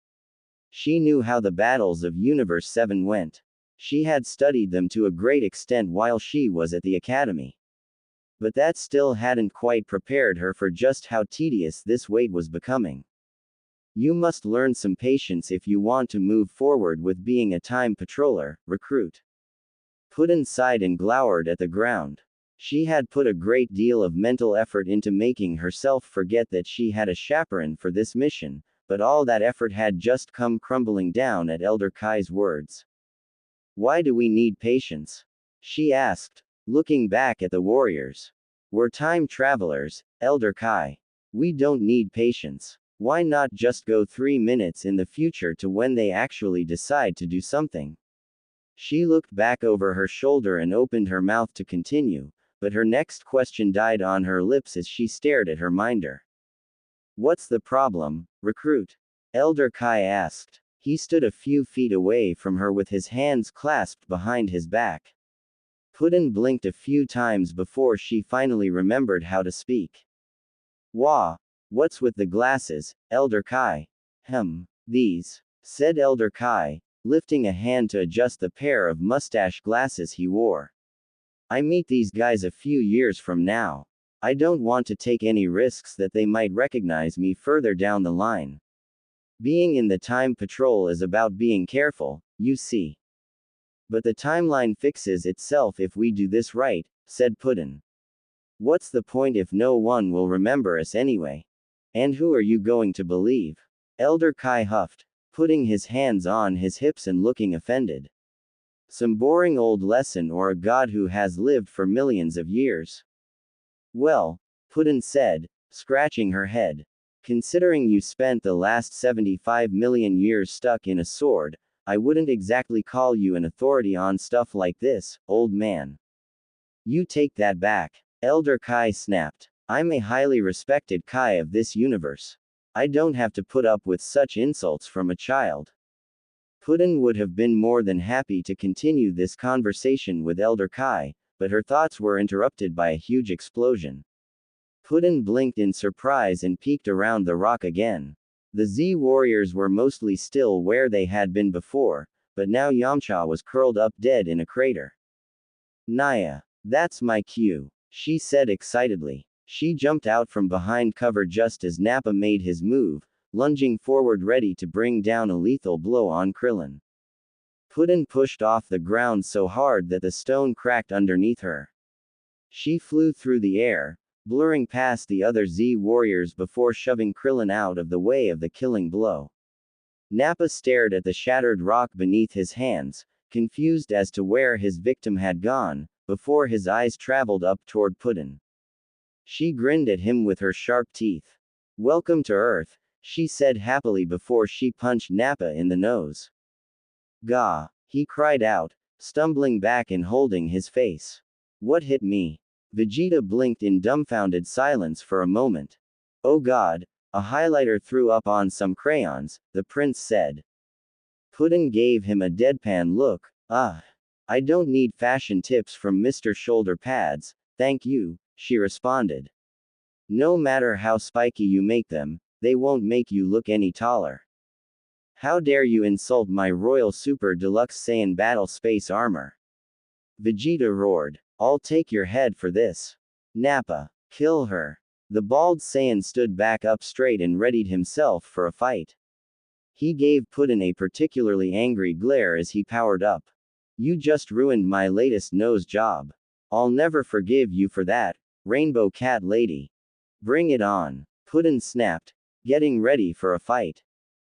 She knew how the battles of Universe 7 went. She had studied them to a great extent while she was at the academy. But that still hadn't quite prepared her for just how tedious this wait was becoming. You must learn some patience if you want to move forward with being a time patroller, recruit. Puddin sighed and glowered at the ground. She had put a great deal of mental effort into making herself forget that she had a chaperone for this mission, but all that effort had just come crumbling down at Elder Kai's words. Why do we need patience? She asked, looking back at the warriors. We're time travelers, Elder Kai. We don't need patience. Why not just go 3 minutes in the future to when they actually decide to do something? She looked back over her shoulder and opened her mouth to continue, but her next question died on her lips as she stared at her minder. What's the problem, recruit? Elder Kai asked. He stood a few feet away from her with his hands clasped behind his back. Puddin blinked a few times before she finally remembered how to speak. Wah! What's with the glasses, Elder Kai? These, said Elder Kai, lifting a hand to adjust the pair of mustache glasses he wore. I meet these guys a few years from now. I don't want to take any risks that they might recognize me further down the line. Being in the Time Patrol is about being careful, you see. But the timeline fixes itself if we do this right, said Puddin'. What's the point if no one will remember us anyway? And who are you going to believe? Elder Kai huffed, putting his hands on his hips and looking offended. Some boring old lesson or a god who has lived for millions of years? Well, Puddin' said, scratching her head. Considering you spent the last 75 million years stuck in a sword, I wouldn't exactly call you an authority on stuff like this, old man. You take that back. Elder Kai snapped. I'm a highly respected Kai of this universe. I don't have to put up with such insults from a child. Puddin' would have been more than happy to continue this conversation with Elder Kai, but her thoughts were interrupted by a huge explosion. Puddin' blinked in surprise and peeked around the rock again. The Z warriors were mostly still where they had been before, but now Yamcha was curled up dead in a crater. Naya, that's my cue, she said excitedly. She jumped out from behind cover just as Nappa made his move, lunging forward ready to bring down a lethal blow on Krillin. Puddin' pushed off the ground so hard that the stone cracked underneath her. She flew through the air, blurring past the other Z warriors before shoving Krillin out of the way of the killing blow. Nappa stared at the shattered rock beneath his hands, confused as to where his victim had gone, before his eyes traveled up toward Puddin'. She grinned at him with her sharp teeth. Welcome to Earth, she said happily before she punched Nappa in the nose. Gah! He cried out, stumbling back and holding his face. What hit me? Vegeta blinked in dumbfounded silence for a moment. Oh God, a highlighter threw up on some crayons, the prince said. Puddin' gave him a deadpan look. I don't need fashion tips from Mr. Shoulder Pads, thank you, she responded. No matter how spiky you make them, they won't make you look any taller. How dare you insult my Royal Super Deluxe Saiyan Battle Space Armor? Vegeta roared. I'll take your head for this. Nappa, kill her. The bald Saiyan stood back up straight and readied himself for a fight. He gave Puddin' a particularly angry glare as he powered up. You just ruined my latest nose job. I'll never forgive you for that, Rainbow Cat Lady. Bring it on. Puddin' snapped, getting ready for a fight.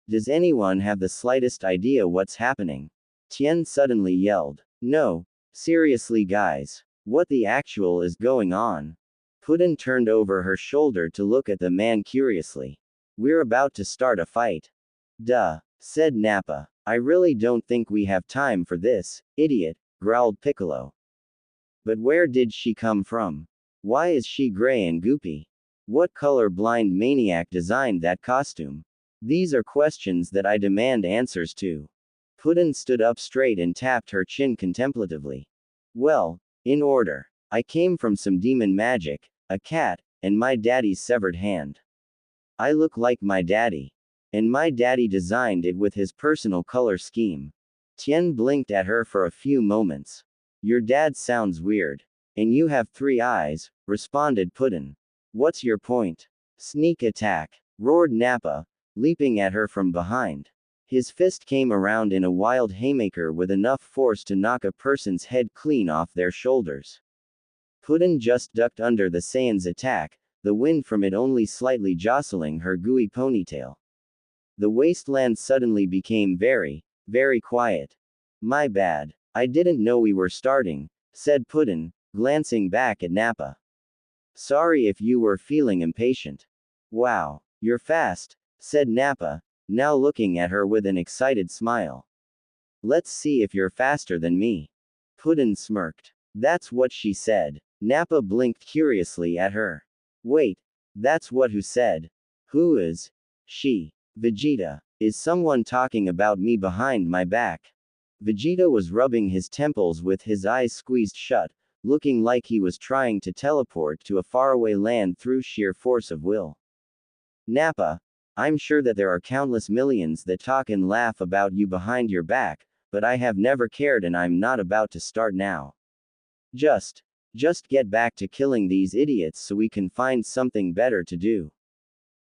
Does anyone have the slightest idea what's happening? Tien suddenly yelled. No, seriously guys. What the actual is going on? Puddin' turned over her shoulder to look at the man curiously. We're about to start a fight. Duh, said Nappa. I really don't think we have time for this, idiot, growled Piccolo. But where did she come from? Why is she gray and goopy? What color-blind maniac designed that costume? These are questions that I demand answers to. Puddin' stood up straight and tapped her chin contemplatively. Well, in order. I came from some demon magic, a cat, and my daddy's severed hand. I look like my daddy. And my daddy designed it with his personal color scheme. Tien blinked at her for a few moments. Your dad sounds weird. And you have 3 eyes, responded Puddin'. What's your point? Sneak attack, roared Nappa, leaping at her from behind. His fist came around in a wild haymaker with enough force to knock a person's head clean off their shoulders. Puddin' just ducked under the Saiyan's attack, the wind from it only slightly jostling her gooey ponytail. The wasteland suddenly became very, very quiet. My bad. I didn't know we were starting, said Puddin', glancing back at Nappa. Sorry if you were feeling impatient. Wow, you're fast, said Nappa, now looking at her with an excited smile. Let's see if you're faster than me. Puddin' smirked. That's what she said. Nappa blinked curiously at her. Wait, that's what who said? Who is she? Vegeta. Is someone talking about me behind my back? Vegeta was rubbing his temples with his eyes squeezed shut, looking like he was trying to teleport to a faraway land through sheer force of will. Nappa, I'm sure that there are countless millions that talk and laugh about you behind your back, but I have never cared and I'm not about to start now. Just Just get back to killing these idiots so we can find something better to do.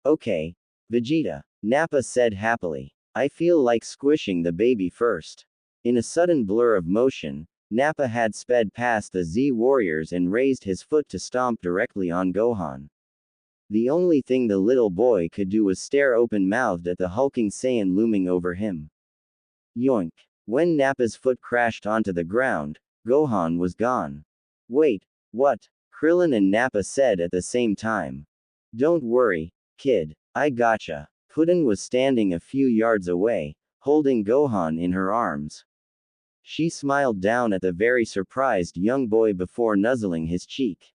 Okay, Vegeta, Nappa said happily. I feel like squishing the baby first. In a sudden blur of motion, Nappa had sped past the Z warriors and raised his foot to stomp directly on Gohan. The only thing the little boy could do was stare open-mouthed at the hulking Saiyan looming over him. Yoink. When Nappa's foot crashed onto the ground, Gohan was gone. Wait, what? Krillin and Nappa said at the same time. Don't worry, kid, I gotcha. Puddin was standing a few yards away, holding Gohan in her arms. She smiled down at the very surprised young boy before nuzzling his cheek.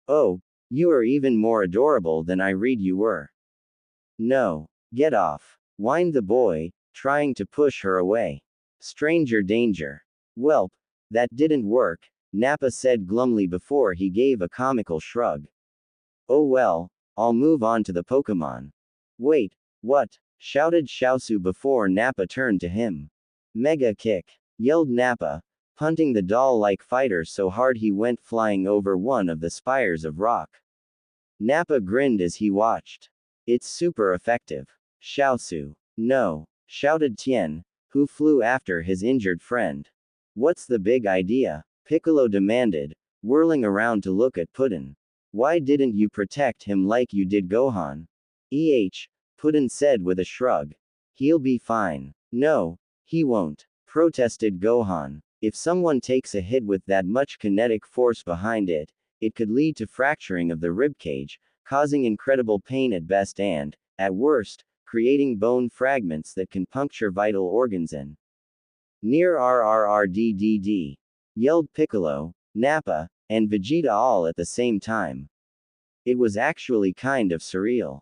Oh, you are even more adorable than I read you were. No, get off, whined the boy, trying to push her away. Stranger danger. Welp, that didn't work, Nappa said glumly before he gave a comical shrug. Oh well, I'll move on to the Pokemon. Wait, what? Shouted Xiaosu before Nappa turned to him. Mega kick, yelled Nappa, punting the doll-like fighter so hard he went flying over one of the spires of rock. Nappa grinned as he watched. It's super effective. Xiaosu. No, shouted Tien, who flew after his injured friend. What's the big idea? Piccolo demanded, whirling around to look at Puddin. Why didn't you protect him like you did Gohan? Puddin said with a shrug. He'll be fine. No, he won't, protested Gohan. If someone takes a hit with that much kinetic force behind it, it could lead to fracturing of the ribcage, causing incredible pain at best and, at worst, creating bone fragments that can puncture vital organs and near RRRDDD, yelled Piccolo, Nappa, and Vegeta all at the same time. It was actually kind of surreal.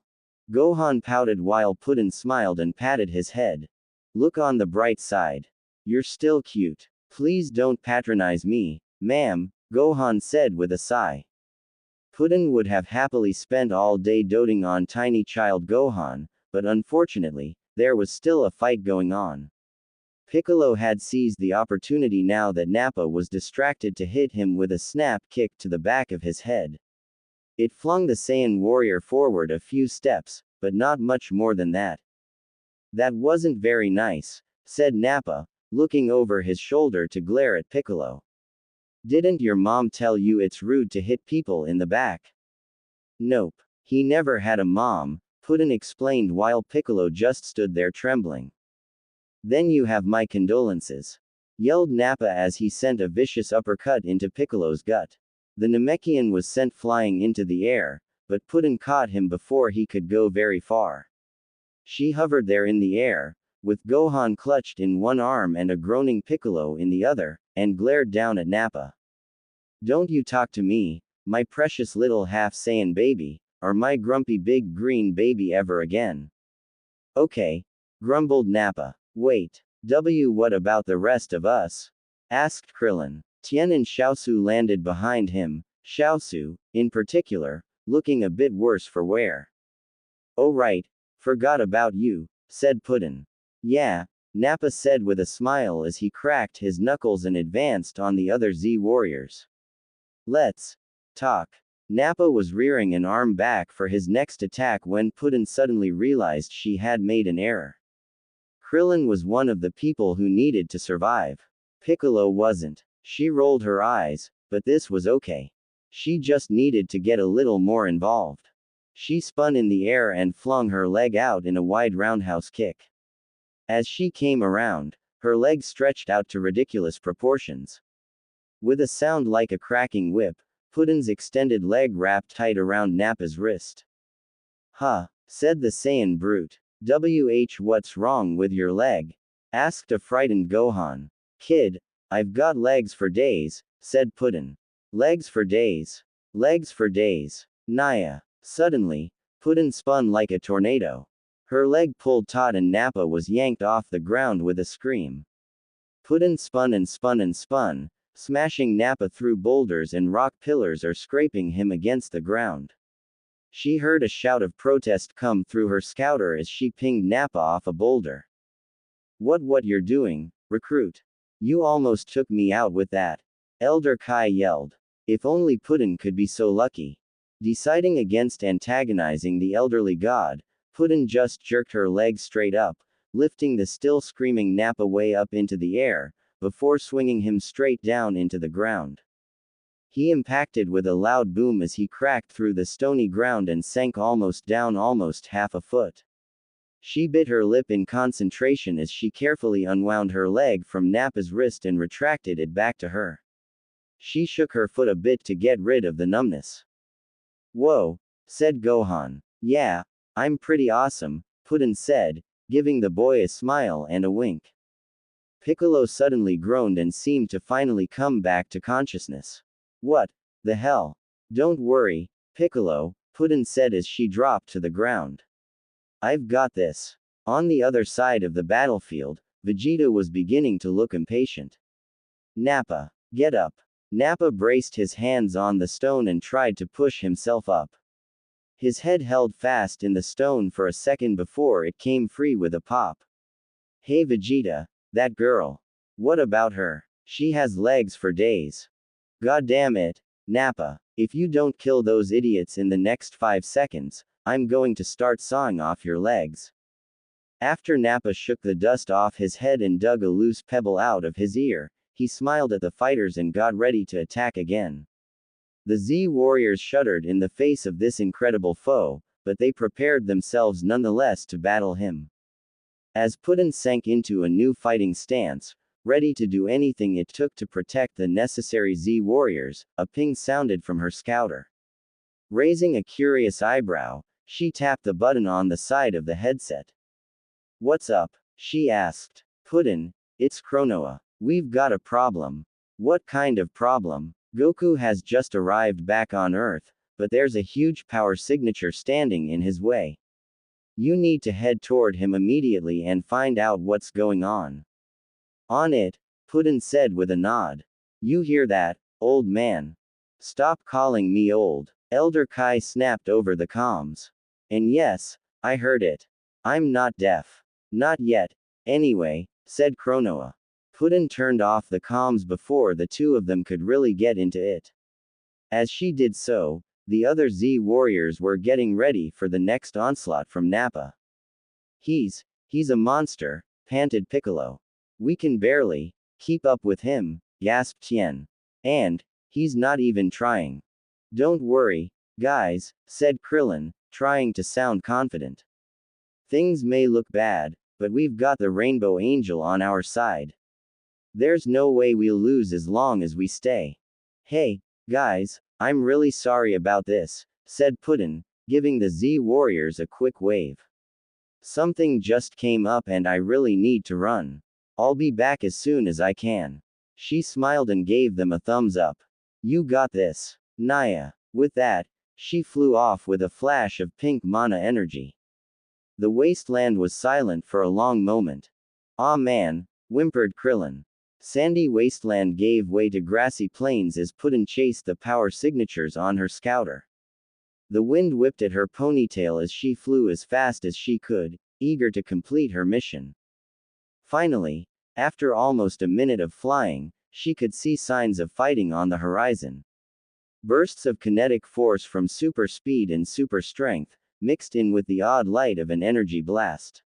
Gohan pouted while Puddin smiled and patted his head. Look on the bright side. You're still cute. Please don't patronize me, ma'am, Gohan said with a sigh. Puddin would have happily spent all day doting on tiny child Gohan, but unfortunately, there was still a fight going on. Piccolo had seized the opportunity now that Nappa was distracted to hit him with a snap kick to the back of his head. It flung the Saiyan warrior forward a few steps, but not much more than that. That wasn't very nice, said Nappa, looking over his shoulder to glare at Piccolo. Didn't your mom tell you it's rude to hit people in the back? Nope. He never had a mom, Puddin explained while Piccolo just stood there trembling. Then you have my condolences, yelled Nappa as he sent a vicious uppercut into Piccolo's gut. The Namekian was sent flying into the air, but Puddin caught him before he could go very far. She hovered there in the air, with Gohan clutched in one arm and a groaning Piccolo in the other, and glared down at Nappa. Don't you talk to me, my precious little half-Saiyan baby, or my grumpy big green baby ever again. Okay, grumbled Nappa. Wait, what about the rest of us? Asked Krillin. Tien and Xiaosu landed behind him, Xiaosu, in particular, looking a bit worse for wear. Oh right, forgot about you, said Puddin. Yeah, Nappa said with a smile as he cracked his knuckles and advanced on the other Z warriors. Let's talk. Nappa was rearing an arm back for his next attack when Puddin suddenly realized she had made an error. Krillin was one of the people who needed to survive. Piccolo wasn't. She rolled her eyes, but this was okay. She just needed to get a little more involved. She spun in the air and flung her leg out in a wide roundhouse kick. As she came around, her leg stretched out to ridiculous proportions. With a sound like a cracking whip, Puddin's extended leg wrapped tight around Nappa's wrist. Huh, said the Saiyan brute. What's wrong with your leg? Asked a frightened Gohan. Kid, I've got legs for days, said Puddin. Legs for days. Legs for days. Naya. Suddenly, Puddin spun like a tornado. Her leg pulled taut and Nappa was yanked off the ground with a scream. Puddin spun and spun and spun, smashing Nappa through boulders and rock pillars or scraping him against the ground. She heard a shout of protest come through her scouter as she pinged Nappa off a boulder. What you're doing, recruit? You almost took me out with that. Elder Kai yelled. If only Puddin could be so lucky. Deciding against antagonizing the elderly god, Puddin just jerked her leg straight up, lifting the still screaming Nappa way up into the air, before swinging him straight down into the ground. He impacted with a loud boom as he cracked through the stony ground and sank almost down almost half a foot. She bit her lip in concentration as she carefully unwound her leg from Nappa's wrist and retracted it back to her. She shook her foot a bit to get rid of the numbness. "Whoa," said Gohan. "Yeah, I'm pretty awesome," Puddin said, giving the boy a smile and a wink. Piccolo suddenly groaned and seemed to finally come back to consciousness. "What the hell?" "Don't worry, Piccolo," Puddin said as she dropped to the ground. "I've got this." On the other side of the battlefield, Vegeta was beginning to look impatient. "Nappa, get up." Nappa braced his hands on the stone and tried to push himself up. His head held fast in the stone for a second before it came free with a pop. "Hey Vegeta, that girl. What about her? She has legs for days." "God damn it, Nappa. If you don't kill those idiots in the next 5 seconds, I'm going to start sawing off your legs." After Nappa shook the dust off his head and dug a loose pebble out of his ear, he smiled at the fighters and got ready to attack again. The Z warriors shuddered in the face of this incredible foe, but they prepared themselves nonetheless to battle him. As Puddin sank into a new fighting stance, ready to do anything it took to protect the necessary Z warriors, a ping sounded from her scouter. Raising a curious eyebrow, she tapped the button on the side of the headset. "What's up?" she asked. "Puddin, it's Chronoa. We've got a problem." "What kind of problem?" "Goku has just arrived back on Earth, but there's a huge power signature standing in his way. You need to head toward him immediately and find out what's going on." "On it," Puddin said with a nod. "You hear that, old man? Stop calling me old." Elder Kai snapped over the comms. "And yes, I heard it. I'm not deaf." "Not yet, anyway," said Chronoa. Puddin turned off the comms before the two of them could really get into it. As she did so, the other Z warriors were getting ready for the next onslaught from Nappa. He's a monster," panted Piccolo. "We can barely keep up with him," gasped Tien. "And he's not even trying." "Don't worry, guys," said Krillin, trying to sound confident. "Things may look bad, but we've got the Rainbow Angel on our side. There's no way we'll lose as long as we stay." "Hey, guys, I'm really sorry about this," said Puddin, giving the Z warriors a quick wave. "Something just came up and I really need to run. I'll be back as soon as I can." She smiled and gave them a thumbs up. "You got this, Naya." With that, she flew off with a flash of pink mana energy. The wasteland was silent for a long moment. "Aw man," whimpered Krillin. Sandy wasteland gave way to grassy plains as Puddin chased the power signatures on her scouter. The wind whipped at her ponytail as she flew as fast as she could, eager to complete her mission. Finally, after almost a minute of flying, she could see signs of fighting on the horizon. Bursts of kinetic force from super speed and super strength, mixed in with the odd light of an energy blast.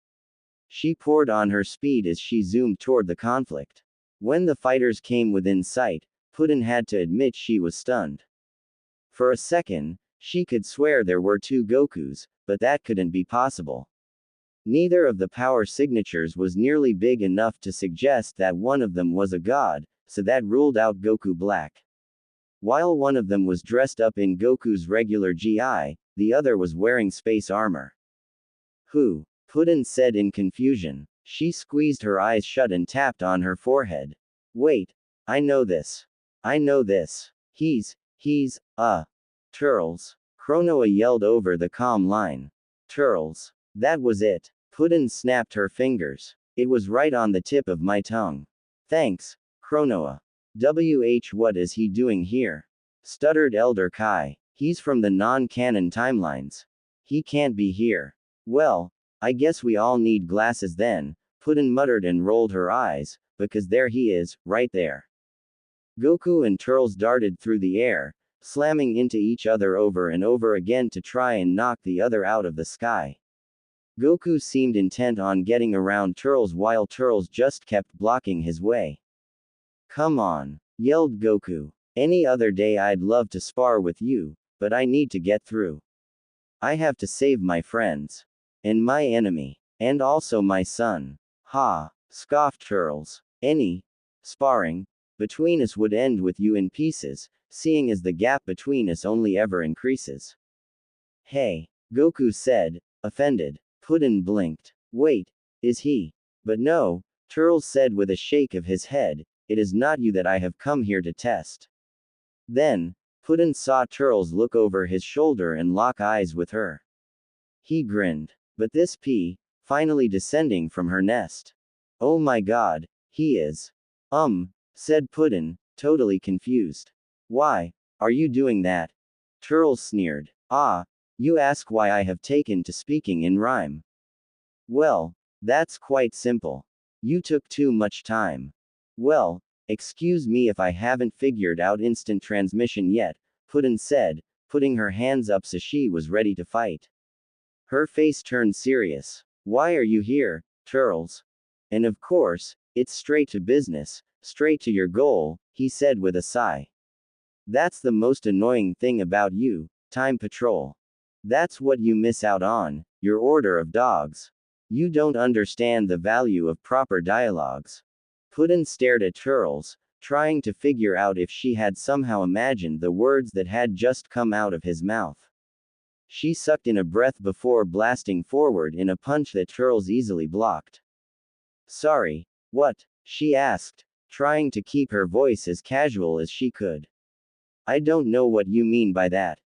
She poured on her speed as she zoomed toward the conflict. When the fighters came within sight, Puddin had to admit she was stunned. For a second, she could swear there were two Gokus, but that couldn't be possible. Neither of the power signatures was nearly big enough to suggest that one of them was a god, so that ruled out Goku Black. While one of them was dressed up in Goku's regular GI, the other was wearing space armor. "Who?" Puddin said in confusion. She squeezed her eyes shut and tapped on her forehead. "Wait. I know this. I know this. He's, Turles." Chronoa yelled over the comm line. "Turles. That was it." Puddin snapped her fingers. "It was right on the tip of my tongue. Thanks, Chronoa." What is he doing here?" stuttered Elder Kai. "He's from the non-canon timelines. He can't be here." "Well, I guess we all need glasses then," Puddin muttered and rolled her eyes, "because there he is, right there." Goku and Turles darted through the air, slamming into each other over and over again to try and knock the other out of the sky. Goku seemed intent on getting around Turles while Turles just kept blocking his way. "Come on," yelled Goku. "Any other day I'd love to spar with you, but I need to get through. I have to save my friends. And my enemy. And also my son." "Ha," scoffed Turles. "Any sparring between us would end with you in pieces, seeing as the gap between us only ever increases." "Hey," Goku said, offended. Puddin blinked. "Wait, is he?" "But no," Turles said with a shake of his head, "it is not you that I have come here to test." Then, Puddin saw Turles look over his shoulder and lock eyes with her. He grinned. But this pea, finally descending from her nest. "Oh my god, he is." Said Puddin, totally confused. "Why are you doing that?" Turles sneered. "Ah, you ask why I have taken to speaking in rhyme. Well, that's quite simple. You took too much time. Well, excuse me if I haven't figured out instant transmission yet," Puddin said, putting her hands up so she was ready to fight. Her face turned serious. "Why are you here, Turles?" "And of course, it's straight to business, straight to your goal," he said with a sigh. "That's the most annoying thing about you, Time Patrol. That's what you miss out on, your order of dogs. You don't understand the value of proper dialogues." Puddin stared at Turles, trying to figure out if she had somehow imagined the words that had just come out of his mouth. She sucked in a breath before blasting forward in a punch that Turles easily blocked. "Sorry, what?" she asked, trying to keep her voice as casual as she could. "I don't know what you mean by that.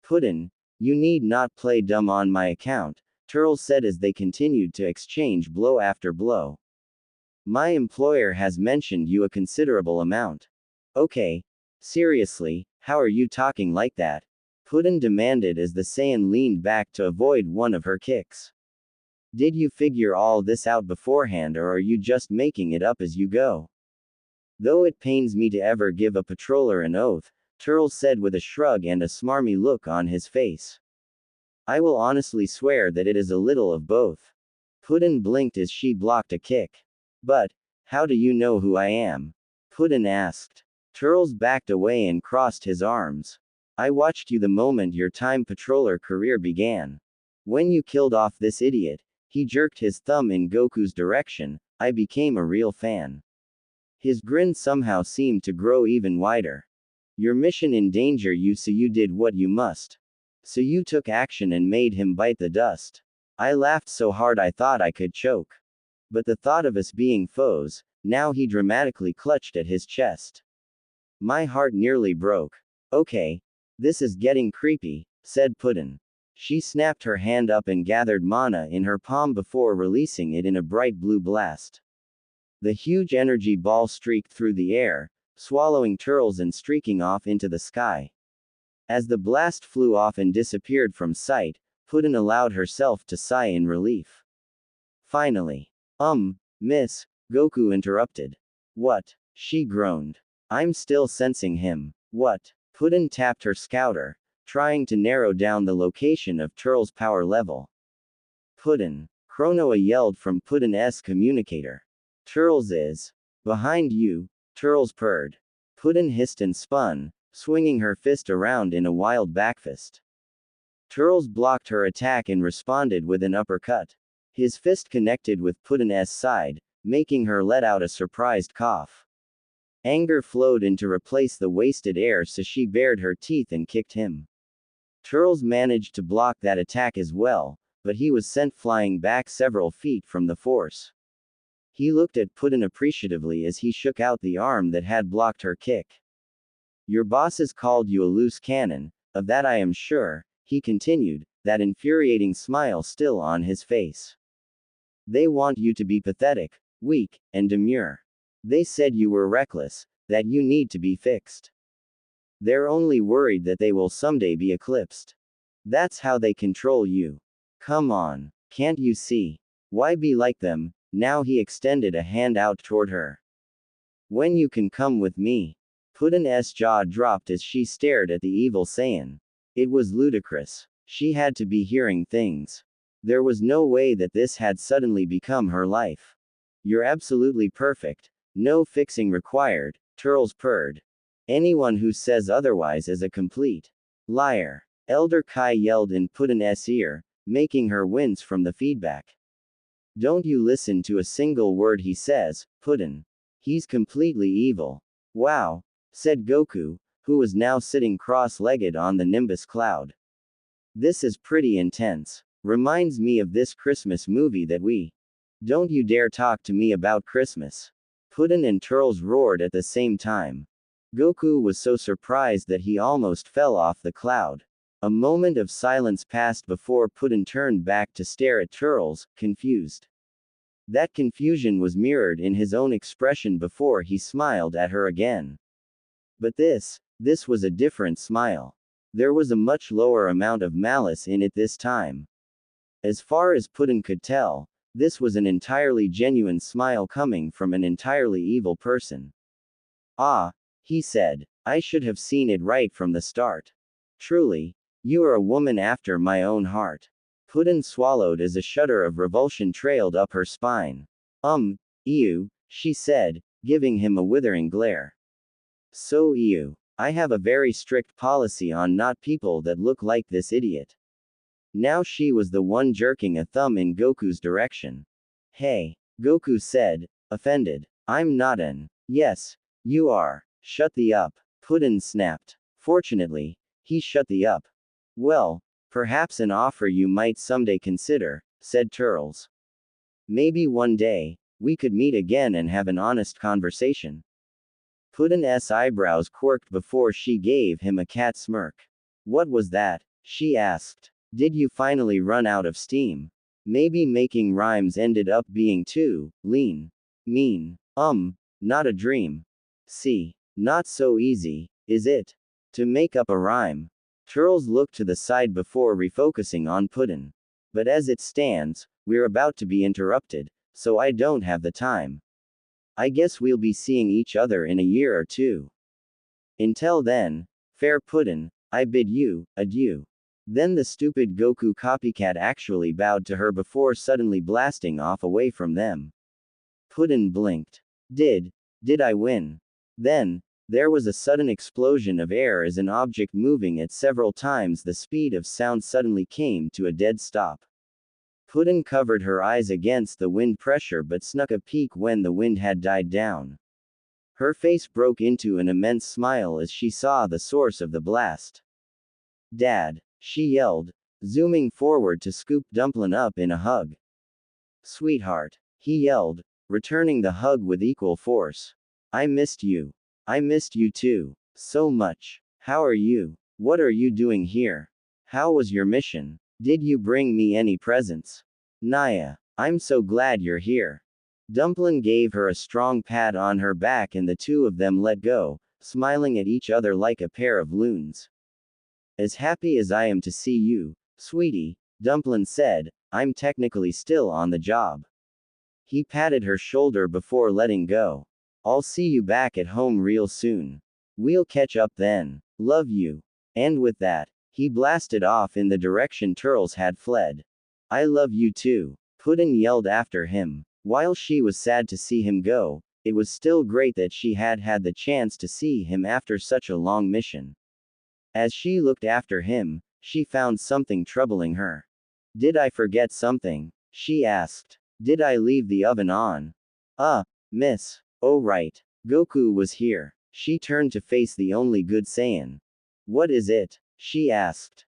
Puddin, you need not play dumb on my account," Turles said as they continued to exchange blow after blow. "My employer has mentioned you a considerable amount." "Okay. Seriously, how are you talking like that?" Puddin demanded as the Saiyan leaned back to avoid one of her kicks. "Did you figure all this out beforehand or are you just making it up as you go?" "Though it pains me to ever give a patroller an oath," Turles said with a shrug and a smarmy look on his face. "I will honestly swear that it is a little of both." Puddin blinked as she blocked a kick. "But, how do you know who I am?" Puddin asked. Turles backed away and crossed his arms. "I watched you the moment your Time Patroller career began. When you killed off this idiot," he jerked his thumb in Goku's direction, "I became a real fan." His grin somehow seemed to grow even wider. "Your mission endangered you so you did what you must. So you took action and made him bite the dust. I laughed so hard I thought I could choke. But the thought of us being foes," now he dramatically clutched at his chest. "My heart nearly broke." "Okay. This is getting creepy," said Puddin. She snapped her hand up and gathered mana in her palm before releasing it in a bright blue blast. The huge energy ball streaked through the air, swallowing Turles and streaking off into the sky. As the blast flew off and disappeared from sight, Puddin allowed herself to sigh in relief. Finally. Miss," Goku interrupted. "What?" she groaned. "I'm still sensing him." "What?" Puddin tapped her scouter, trying to narrow down the location of Turles' power level. "Puddin." Chronoa yelled from Puddin's communicator. "Turles is behind you," Turles purred. Puddin hissed and spun, swinging her fist around in a wild backfist. Turles blocked her attack and responded with an uppercut. His fist connected with Puddin's side, making her let out a surprised cough. Anger flowed in to replace the wasted air so she bared her teeth and kicked him. Turles managed to block that attack as well, but he was sent flying back several feet from the force. He looked at Puddin appreciatively as he shook out the arm that had blocked her kick. "Your bosses called you a loose cannon, of that I am sure," he continued, that infuriating smile still on his face. "They want you to be pathetic, weak, and demure. They said you were reckless, that you need to be fixed. They're only worried that they will someday be eclipsed. That's how they control you. Come on, can't you see? Why be like them?" Now he extended a hand out toward her. "When you can come with me." Puddin's jaw dropped as she stared at the evil Saiyan. It was ludicrous. She had to be hearing things. There was no way that this had suddenly become her life. You're absolutely perfect. No fixing required, Turles purred. Anyone who says otherwise is a complete liar. Elder Kai yelled in Puddin's ear, making her wince from the feedback. Don't you listen to a single word he says, Puddin. He's completely evil. Wow, said Goku, who was now sitting cross-legged on the Nimbus cloud. This is pretty intense. Reminds me of this Christmas movie that we. Don't you dare talk to me about Christmas. Puddin and Turles roared at the same time. Goku was so surprised that he almost fell off the cloud. A moment of silence passed before Puddin turned back to stare at Turles, confused. That confusion was mirrored in his own expression before he smiled at her again. But this was a different smile. There was a much lower amount of malice in it this time. As far as Puddin could tell, this was an entirely genuine smile coming from an entirely evil person. Ah, he said, I should have seen it right from the start. Truly, you are a woman after my own heart. Puddin swallowed as a shudder of revulsion trailed up her spine. Ew, she said, giving him a withering glare. So ew. I have a very strict policy on not people that look like this idiot. Now she was the one jerking a thumb in Goku's direction. Hey, Goku said, offended. I'm not an. Yes, you are. Shut the up. Puddin snapped. Fortunately, he shut the up. Well, perhaps an offer you might someday consider, said Turles. Maybe one day, we could meet again and have an honest conversation. Puddin's eyebrows quirked before she gave him a cat smirk. What was that? She asked. Did you finally run out of steam? Maybe making rhymes ended up being too lean. Mean. Not a dream. See. Not so easy, is it? To make up a rhyme. Turles looked to the side before refocusing on Puddin. But as it stands, we're about to be interrupted, so I don't have the time. I guess we'll be seeing each other in a year or two. Until then, fair Puddin, I bid you adieu. Then the stupid Goku copycat actually bowed to her before suddenly blasting off away from them. Puddin blinked. Did I win? Then, there was a sudden explosion of air as an object moving at several times the speed of sound suddenly came to a dead stop. Puddin covered her eyes against the wind pressure but snuck a peek when the wind had died down. Her face broke into an immense smile as she saw the source of the blast. Dad, she yelled, zooming forward to scoop Dumplin' up in a hug. Sweetheart, he yelled, returning the hug with equal force. I missed you. I missed you too, so much. How are you? What are you doing here? How was your mission? Did you bring me any presents? Naya, I'm so glad you're here. Dumplin' gave her a strong pat on her back and the two of them let go, smiling at each other like a pair of loons. As happy as I am to see you, sweetie, Dumplin' said, I'm technically still on the job. He patted her shoulder before letting go. I'll see you back at home real soon. We'll catch up then. Love you. And with that, he blasted off in the direction Turles had fled. I love you too, Puddin yelled after him. While she was sad to see him go, it was still great that she had had the chance to see him after such a long mission. As she looked after him, she found something troubling her. Did I forget something? She asked. Did I leave the oven on? Miss. Oh right. Goku was here. She turned to face the only good Saiyan. What is it? She asked.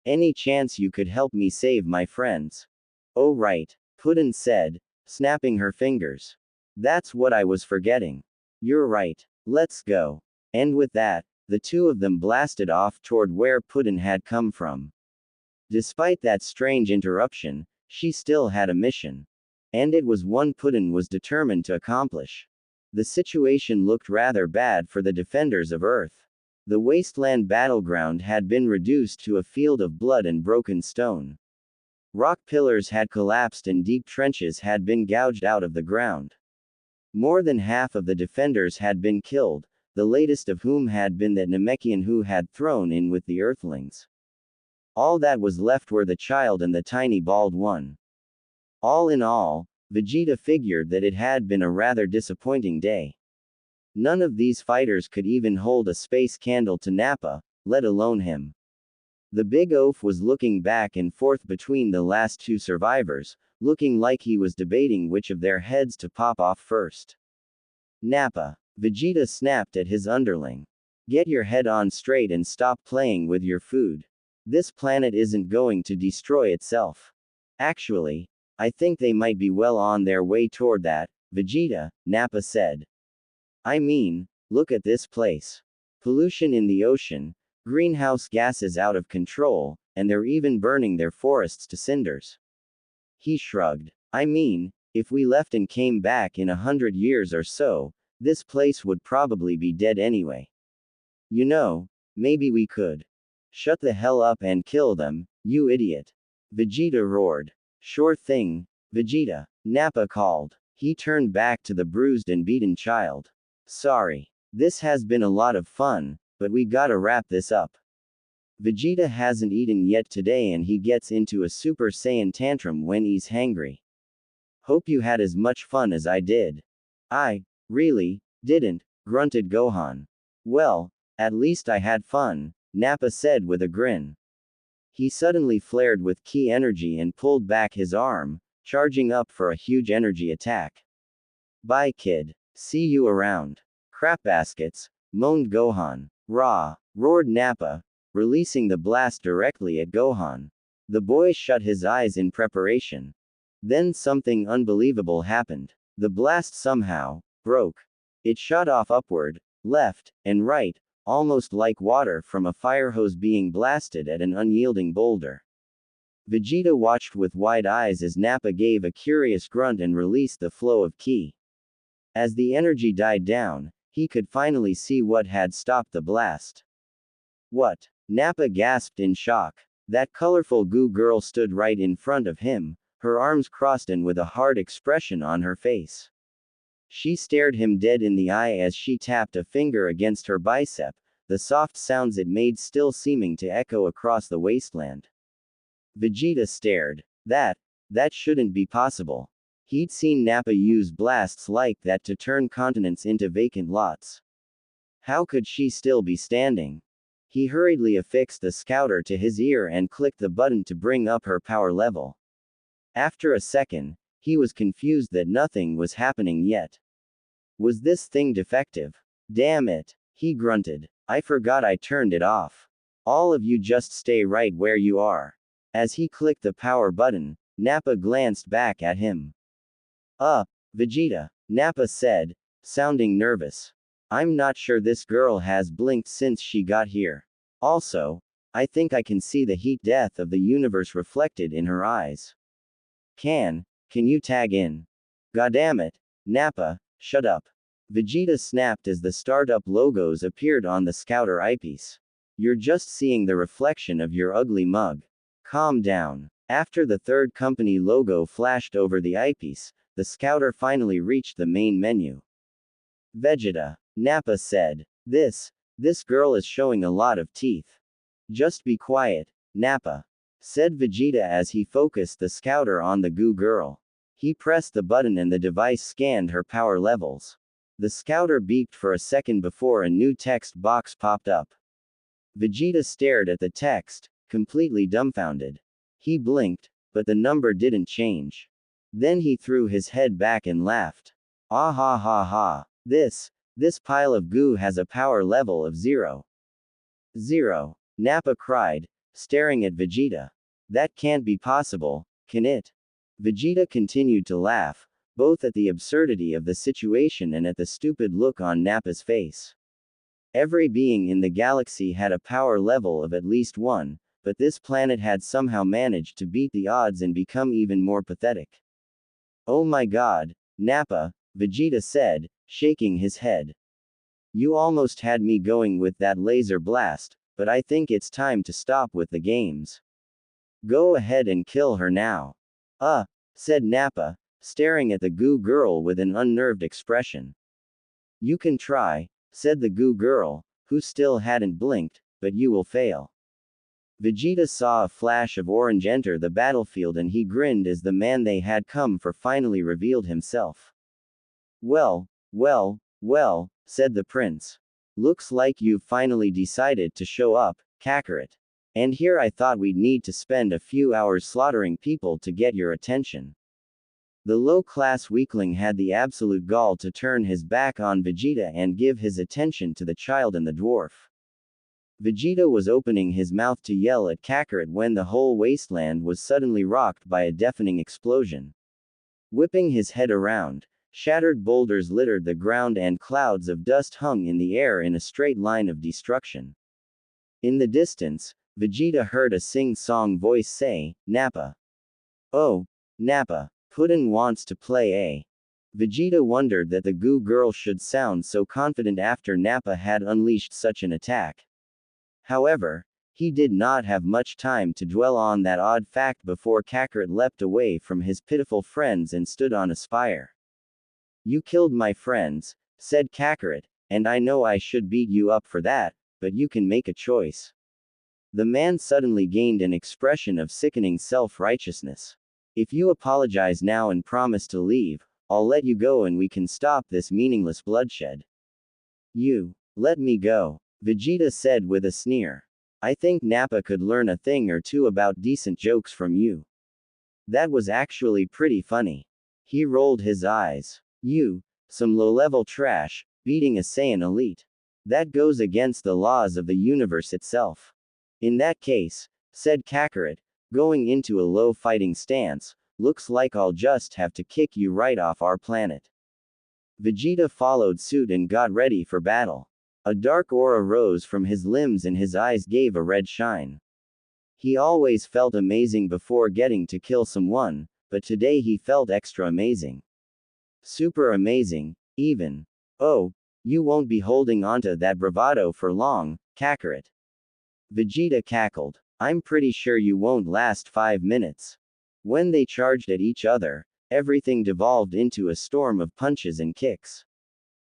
Any chance you could help me save my friends? Oh right. Puddin said, snapping her fingers. That's what I was forgetting. You're right. Let's go. And with that, the two of them blasted off toward where Puddin had come from. Despite that strange interruption, she still had a mission. And it was one Puddin was determined to accomplish. The situation looked rather bad for the defenders of Earth. The wasteland battleground had been reduced to a field of blood and broken stone. Rock pillars had collapsed and deep trenches had been gouged out of the ground. More than half of the defenders had been killed, the latest of whom had been that Namekian who had thrown in with the Earthlings. All that was left were the child and the tiny bald one. All in all, Vegeta figured that it had been a rather disappointing day. None of these fighters could even hold a space candle to Nappa, let alone him. The big oaf was looking back and forth between the last two survivors, looking like he was debating which of their heads to pop off first. Nappa. Vegeta snapped at his underling. Get your head on straight and stop playing with your food. This planet isn't going to destroy itself. Actually, I think they might be well on their way toward that, Vegeta, Nappa said. I mean, look at this place. Pollution in the ocean, greenhouse gases out of control, and they're even burning their forests to cinders. He shrugged. I mean, if we left and came back in 100 years or so, this place would probably be dead anyway. You know, maybe we could. Shut the hell up and kill them, you idiot. Vegeta roared. Sure thing, Vegeta, Nappa called. He turned back to the bruised and beaten child. Sorry. This has been a lot of fun, but we gotta wrap this up. Vegeta hasn't eaten yet today and he gets into a Super Saiyan tantrum when he's hangry. Hope you had as much fun as I did. I, really, didn't, grunted Gohan. Well, at least I had fun, Nappa said with a grin. He suddenly flared with ki energy and pulled back his arm, charging up for a huge energy attack. Bye kid. See you around. Crap baskets, moaned Gohan. Rah! Roared Nappa, releasing the blast directly at Gohan. The boy shut his eyes in preparation. Then something unbelievable happened. The blast somehow broke. It shot off upward, left, and right, almost like water from a fire hose being blasted at an unyielding boulder. Vegeta watched with wide eyes as Nappa gave a curious grunt and released the flow of ki. As the energy died down, he could finally see what had stopped the blast. What? Nappa gasped in shock. That colorful goo girl stood right in front of him, her arms crossed and with a hard expression on her face. She stared him dead in the eye as she tapped a finger against her bicep, the soft sounds it made still seeming to echo across the wasteland. Vegeta stared. That shouldn't be possible. He'd seen Nappa use blasts like that to turn continents into vacant lots. How could she still be standing? He hurriedly affixed the scouter to his ear and clicked the button to bring up her power level. After a second, he was confused that nothing was happening yet. Was this thing defective? Damn it, he grunted. I forgot I turned it off. All of you just stay right where you are. As he clicked the power button, Nappa glanced back at him. Vegeta, Nappa said, sounding nervous. I'm not sure this girl has blinked since she got here. Also, I think I can see the heat death of the universe reflected in her eyes. Can you tag in? Goddammit, Nappa, shut up. Vegeta snapped as the startup logos appeared on the scouter eyepiece. You're just seeing the reflection of your ugly mug. Calm down. After the third company logo flashed over the eyepiece, the scouter finally reached the main menu. Vegeta, Nappa said. This girl is showing a lot of teeth. Just be quiet, Nappa, said Vegeta as he focused the scouter on the goo girl. He pressed the button and the device scanned her power levels. The scouter beeped for a second before a new text box popped up. Vegeta stared at the text, completely dumbfounded. He blinked, but the number didn't change. Then he threw his head back and laughed. Ah ha ha ha. This pile of goo has a power level of 0. 0. Nappa cried, staring at Vegeta. That can't be possible, can it? Vegeta continued to laugh, both at the absurdity of the situation and at the stupid look on Nappa's face. Every being in the galaxy had a power level of at least 1, but this planet had somehow managed to beat the odds and become even more pathetic. Oh my god, Nappa, Vegeta said, shaking his head. You almost had me going with that laser blast, but I think it's time to stop with the games. Go ahead and kill her now. Said Nappa, staring at the goo girl with an unnerved expression. You can try, said the goo girl, who still hadn't blinked, but you will fail. Vegeta saw a flash of orange enter the battlefield and he grinned as the man they had come for finally revealed himself. Well, said the prince. Looks like you've finally decided to show up, Kakarot. And here I thought we'd need to spend a few hours slaughtering people to get your attention. The low-class weakling had the absolute gall to turn his back on Vegeta and give his attention to the child and the dwarf. Vegeta was opening his mouth to yell at Kakarot when the whole wasteland was suddenly rocked by a deafening explosion. Whipping his head around, shattered boulders littered the ground and clouds of dust hung in the air in a straight line of destruction. In the distance, Vegeta heard a sing-song voice say, Nappa. Oh, Nappa, Puddin wants to play eh? Vegeta wondered that the goo girl should sound so confident after Nappa had unleashed such an attack. However, he did not have much time to dwell on that odd fact before Kakarot leapt away from his pitiful friends and stood on a spire. You killed my friends, said Kakarot, and I know I should beat you up for that, but you can make a choice. The man suddenly gained an expression of sickening self-righteousness. If you apologize now and promise to leave, I'll let you go and we can stop this meaningless bloodshed. You, let me go, Vegeta said with a sneer. I think Nappa could learn a thing or two about decent jokes from you. That was actually pretty funny. He rolled his eyes. You, some low-level trash, beating a Saiyan elite. That goes against the laws of the universe itself. In that case, said Kakarot, going into a low fighting stance, looks like I'll just have to kick you right off our planet. Vegeta followed suit and got ready for battle. A dark aura rose from his limbs and his eyes gave a red shine. He always felt amazing before getting to kill someone, but today he felt extra amazing. Super amazing, even. Oh, you won't be holding onto that bravado for long, Kakarot. Vegeta cackled. I'm pretty sure you won't last 5 minutes. When they charged at each other, everything devolved into a storm of punches and kicks.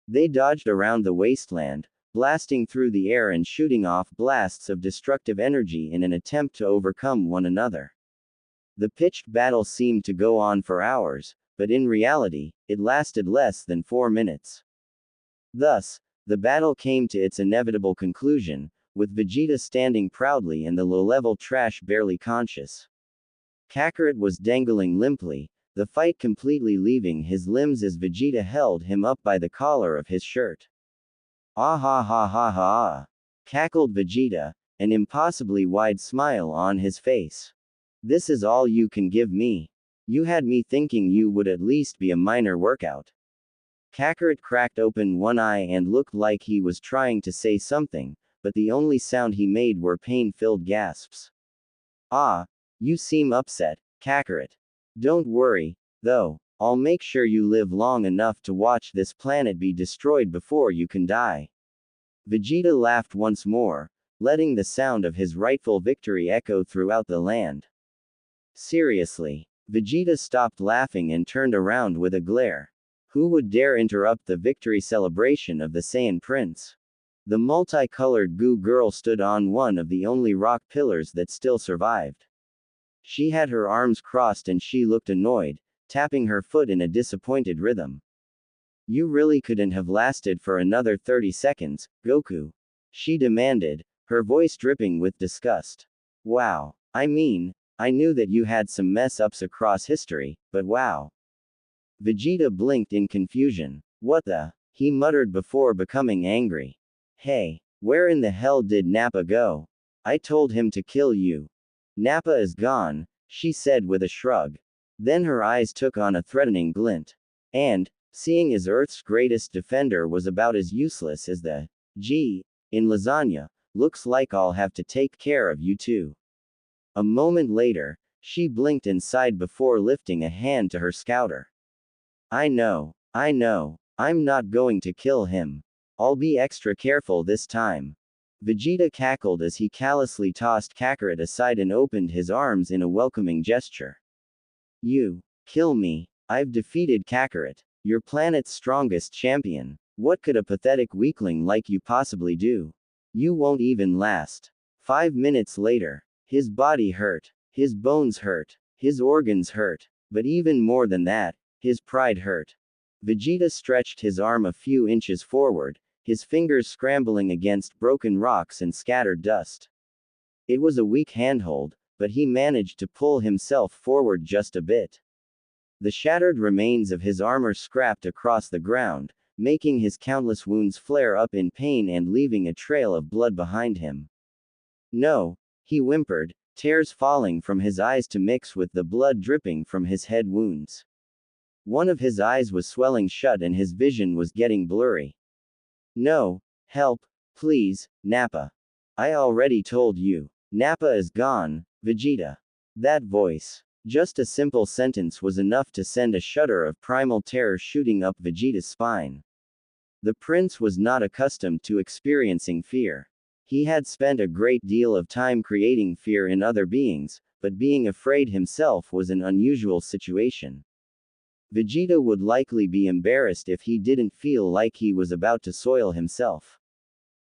They dodged around the wasteland, blasting through the air and shooting off blasts of destructive energy in an attempt to overcome one another. The pitched battle seemed to go on for hours, but in reality, it lasted less than 4 minutes. Thus, the battle came to its inevitable conclusion, with Vegeta standing proudly and the low-level trash barely conscious. Kakarot was dangling limply, the fight completely leaving his limbs as Vegeta held him up by the collar of his shirt. Ah ha ha ha ha, cackled Vegeta, an impossibly wide smile on his face. This is all you can give me? You had me thinking you would at least be a minor workout. Kakarot cracked open one eye and looked like he was trying to say something, but the only sound he made were pain-filled gasps. Ah, you seem upset, Kakarot. Don't worry, though, I'll make sure you live long enough to watch this planet be destroyed before you can die. Vegeta laughed once more, letting the sound of his rightful victory echo throughout the land. Seriously, Vegeta stopped laughing and turned around with a glare. Who would dare interrupt the victory celebration of the Saiyan Prince? The multicolored goo girl stood on one of the only rock pillars that still survived. She had her arms crossed and she looked annoyed, tapping her foot in a disappointed rhythm. You really couldn't have lasted for another 30 seconds, Goku. She demanded, her voice dripping with disgust. Wow. I mean, I knew that you had some mess-ups across history, but wow. Vegeta blinked in confusion. What the? He muttered before becoming angry. Hey, where in the hell did Nappa go? I told him to kill you. Nappa is gone, she said with a shrug. Then her eyes took on a threatening glint. And, seeing as Earth's greatest defender was about as useless as the G in lasagna, looks like I'll have to take care of you too. A moment later, she blinked and sighed before lifting a hand to her scouter. I know, I'm not going to kill him. I'll be extra careful this time. Vegeta cackled as he callously tossed Kakarot aside and opened his arms in a welcoming gesture. You kill me. I've defeated Kakarot, your planet's strongest champion. What could a pathetic weakling like you possibly do? You won't even last. 5 minutes later, his body hurt, his bones hurt, his organs hurt, but even more than that, his pride hurt. Vegeta stretched his arm a few inches forward, his fingers scrambling against broken rocks and scattered dust. It was a weak handhold, but he managed to pull himself forward just a bit. The shattered remains of his armor scrapped across the ground, making his countless wounds flare up in pain and leaving a trail of blood behind him. No, he whimpered, tears falling from his eyes to mix with the blood dripping from his head wounds. One of his eyes was swelling shut and his vision was getting blurry. No, help, please, Nappa. I already told you. Nappa is gone, Vegeta. That voice. Just a simple sentence was enough to send a shudder of primal terror shooting up Vegeta's spine. The prince was not accustomed to experiencing fear. He had spent a great deal of time creating fear in other beings, but being afraid himself was an unusual situation. Vegeta would likely be embarrassed if he didn't feel like he was about to soil himself.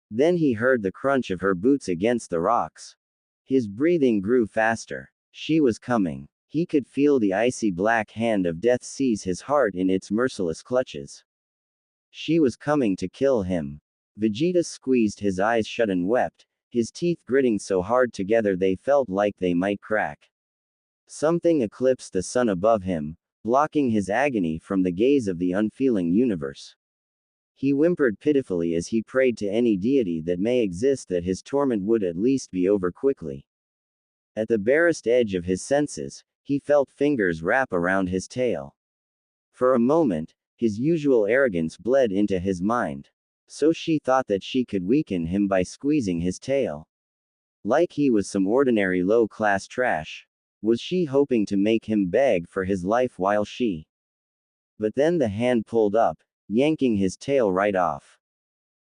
Then he heard the crunch of her boots against the rocks. His breathing grew faster. She was coming. He could feel the icy black hand of death seize his heart in its merciless clutches. She was coming to kill him. Vegeta squeezed his eyes shut and wept, his teeth gritting so hard together they felt like they might crack. Something eclipsed the sun above him, blocking his agony from the gaze of the unfeeling universe. He whimpered pitifully as he prayed to any deity that may exist that his torment would at least be over quickly. At the barest edge of his senses, he felt fingers wrap around his tail. For a moment, his usual arrogance bled into his mind. So she thought that she could weaken him by squeezing his tail. Like he was some ordinary low-class trash. Was she hoping to make him beg for his life while she... But then the hand pulled up, yanking his tail right off.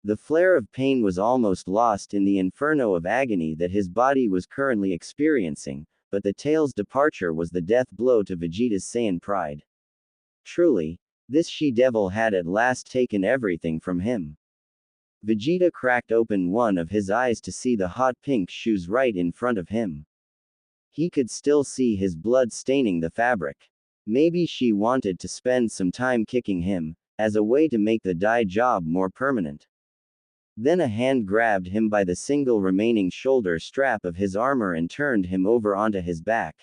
The flare of pain was almost lost in the inferno of agony that his body was currently experiencing, but the tail's departure was the death blow to Vegeta's Saiyan pride. Truly, this she-devil had at last taken everything from him. Vegeta cracked open one of his eyes to see the hot pink shoes right in front of him. He could still see his blood staining the fabric. Maybe she wanted to spend some time kicking him, as a way to make the dye job more permanent. Then a hand grabbed him by the single remaining shoulder strap of his armor and turned him over onto his back.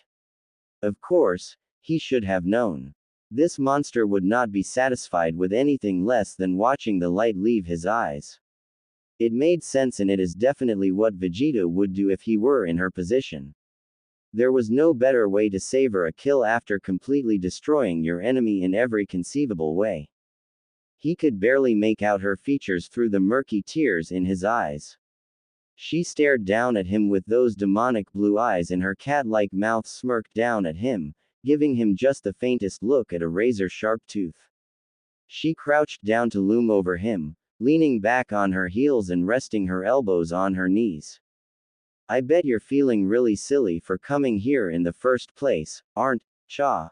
Of course, he should have known. This monster would not be satisfied with anything less than watching the light leave his eyes. It made sense, and it is definitely what Vegeta would do if he were in her position. There was no better way to savor a kill after completely destroying your enemy in every conceivable way. He could barely make out her features through the murky tears in his eyes. She stared down at him with those demonic blue eyes, and her cat-like mouth smirked down at him, giving him just the faintest look at a razor-sharp tooth. She crouched down to loom over him, leaning back on her heels and resting her elbows on her knees. I bet you're feeling really silly for coming here in the first place, aren't ya?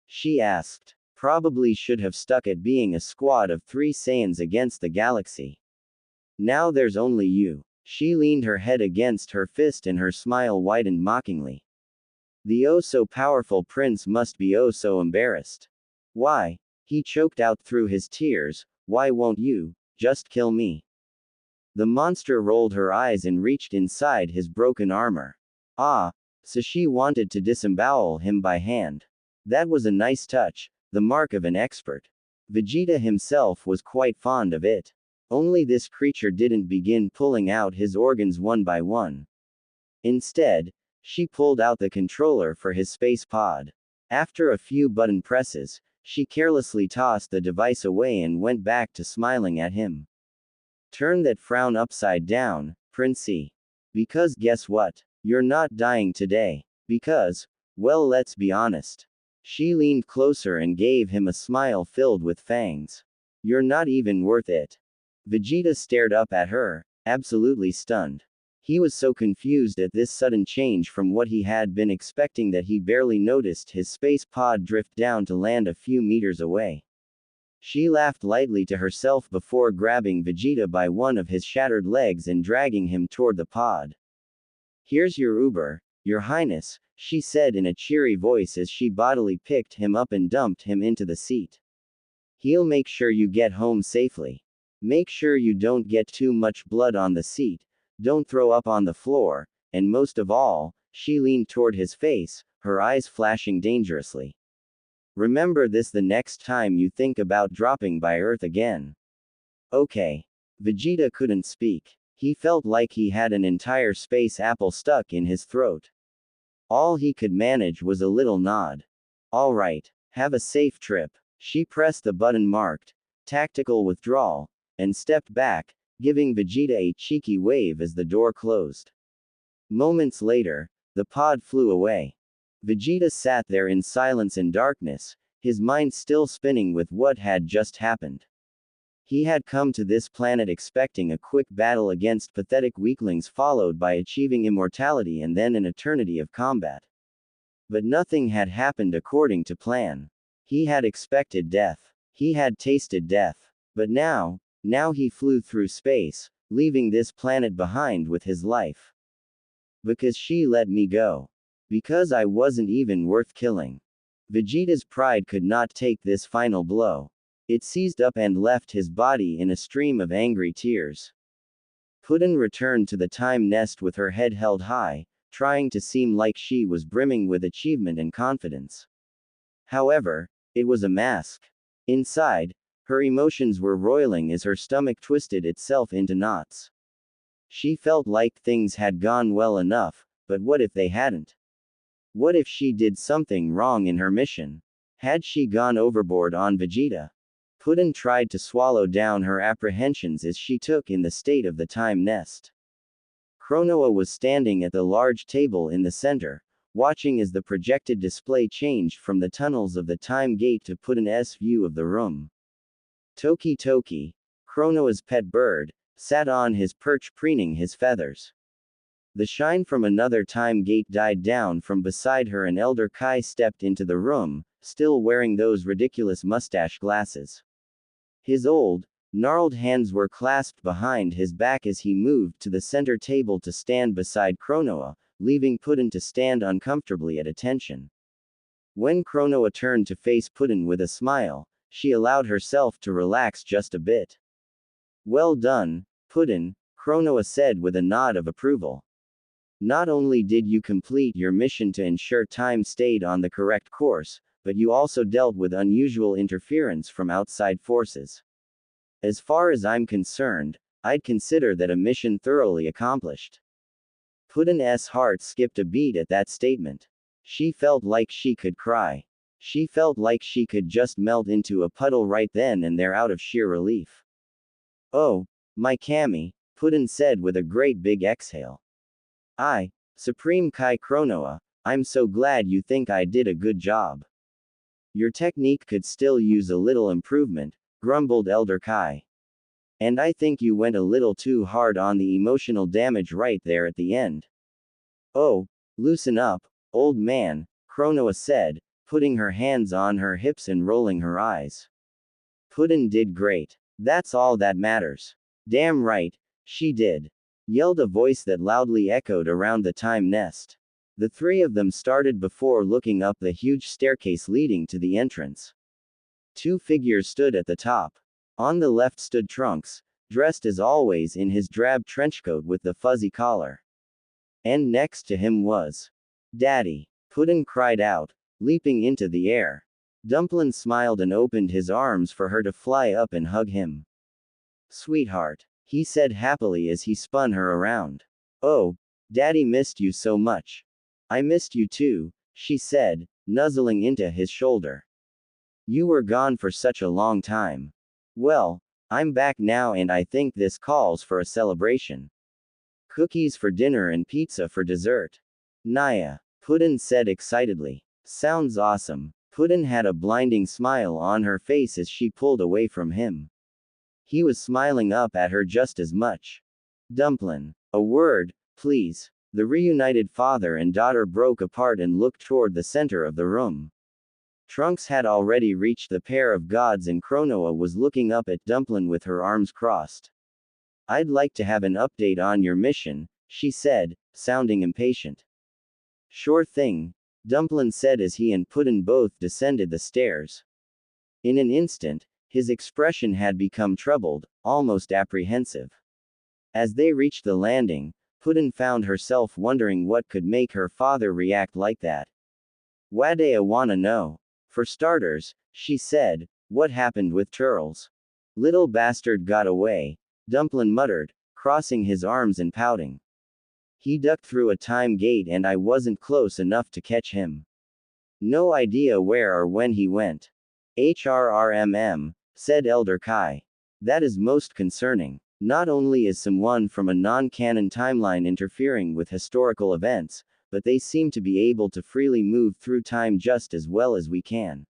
She asked. Probably should have stuck at being a squad of 3 Saiyans against the galaxy. Now there's only you. She leaned her head against her fist and her smile widened mockingly. The oh-so-powerful prince must be oh-so embarrassed. Why? He choked out through his tears, why won't you just kill me? The monster rolled her eyes and reached inside his broken armor. Ah, so she wanted to disembowel him by hand. That was a nice touch. The mark of an expert. Vegeta himself was quite fond of it. Only this creature didn't begin pulling out his organs one by one. Instead, she pulled out the controller for his space pod. After a few button presses, she carelessly tossed the device away and went back to smiling at him. Turn that frown upside down, Princey. Because guess what? You're not dying today. Because, well, let's be honest. She leaned closer and gave him a smile filled with fangs. You're not even worth it. Vegeta stared up at her, absolutely stunned. He was so confused at this sudden change from what he had been expecting that he barely noticed his space pod drift down to land a few meters away. She laughed lightly to herself before grabbing Vegeta by one of his shattered legs and dragging him toward the pod. Here's your Uber, Your Highness, she said in a cheery voice as she bodily picked him up and dumped him into the seat. He'll make sure you get home safely. Make sure you don't get too much blood on the seat, don't throw up on the floor, and most of all, she leaned toward his face, her eyes flashing dangerously. Remember this the next time you think about dropping by Earth again. Okay. Vegeta couldn't speak. He felt like he had an entire space apple stuck in his throat. All he could manage was a little nod. All right. Have a safe trip. She pressed the button marked Tactical Withdrawal, and stepped back, giving Vegeta a cheeky wave as the door closed. Moments later, the pod flew away. Vegeta sat there in silence and darkness, his mind still spinning with what had just happened. He had come to this planet expecting a quick battle against pathetic weaklings followed by achieving immortality and then an eternity of combat. But nothing had happened according to plan. He had expected death. He had tasted death. But now he flew through space, leaving this planet behind with his life. Because she let me go. Because I wasn't even worth killing. Vegeta's pride could not take this final blow. It seized up and left his body in a stream of angry tears. Puddin returned to the time nest with her head held high, trying to seem like she was brimming with achievement and confidence. However, it was a mask. Inside, her emotions were roiling as her stomach twisted itself into knots. She felt like things had gone well enough, but what if they hadn't? What if she did something wrong in her mission? Had she gone overboard on Vegeta? Puddin tried to swallow down her apprehensions as she took in the state of the time nest. Kronoa was standing at the large table in the center, watching as the projected display changed from the tunnels of the time gate to Puddin's view of the room. Toki Toki, Kronoa's pet bird, sat on his perch preening his feathers. The shine from another time gate died down from beside her and Elder Kai stepped into the room, still wearing those ridiculous mustache glasses. His old, gnarled hands were clasped behind his back as he moved to the center table to stand beside Kronoa, leaving Puddin to stand uncomfortably at attention. When Kronoa turned to face Puddin with a smile, she allowed herself to relax just a bit. Well done, Puddin, Kronoa said with a nod of approval. Not only did you complete your mission to ensure time stayed on the correct course, but you also dealt with unusual interference from outside forces. As far as I'm concerned, I'd consider that a mission thoroughly accomplished. Puddin's heart skipped a beat at that statement. She felt like she could cry. She felt like she could just melt into a puddle right then and there out of sheer relief. Oh, my Kami, Puddin said with a great big exhale. Supreme Kai Kronoa, I'm so glad you think I did a good job. Your technique could still use a little improvement, grumbled Elder Kai. And I think you went a little too hard on the emotional damage right there at the end. Oh, loosen up, old man, Kronoa said, putting her hands on her hips and rolling her eyes. Puddin did great. That's all that matters. Damn right, she did. Yelled a voice that loudly echoed around the time nest. The three of them started before looking up the huge staircase leading to the entrance. Two figures stood at the top. On the left stood Trunks, dressed as always in his drab trenchcoat with the fuzzy collar. And next to him was Daddy. Puddin cried out, leaping into the air. Dumplin smiled and opened his arms for her to fly up and hug him. Sweetheart, he said happily as he spun her around. Oh, Daddy missed you so much. I missed you too, she said, nuzzling into his shoulder. You were gone for such a long time. Well, I'm back now and I think this calls for a celebration. Cookies for dinner and pizza for dessert. Naya, Puddin said excitedly. Sounds awesome. Puddin had a blinding smile on her face as she pulled away from him. He was smiling up at her just as much. Dumplin, a word, please. The reunited father and daughter broke apart and looked toward the center of the room. Trunks had already reached the pair of gods and Chronoa was looking up at Dumplin with her arms crossed. I'd like to have an update on your mission, she said, sounding impatient. Sure thing, Dumplin said as he and Puddin both descended the stairs. In an instant, his expression had become troubled, almost apprehensive. As they reached the landing, Puddin found herself wondering what could make her father react like that. Wadea wanna know. For starters, she said, what happened with Turles? Little bastard got away, Dumplin muttered, crossing his arms and pouting. He ducked through a time gate and I wasn't close enough to catch him. No idea where or when he went. HRRMM, said Elder Kai. That is most concerning. Not only is someone from a non-canon timeline interfering with historical events, but they seem to be able to freely move through time just as well as we can.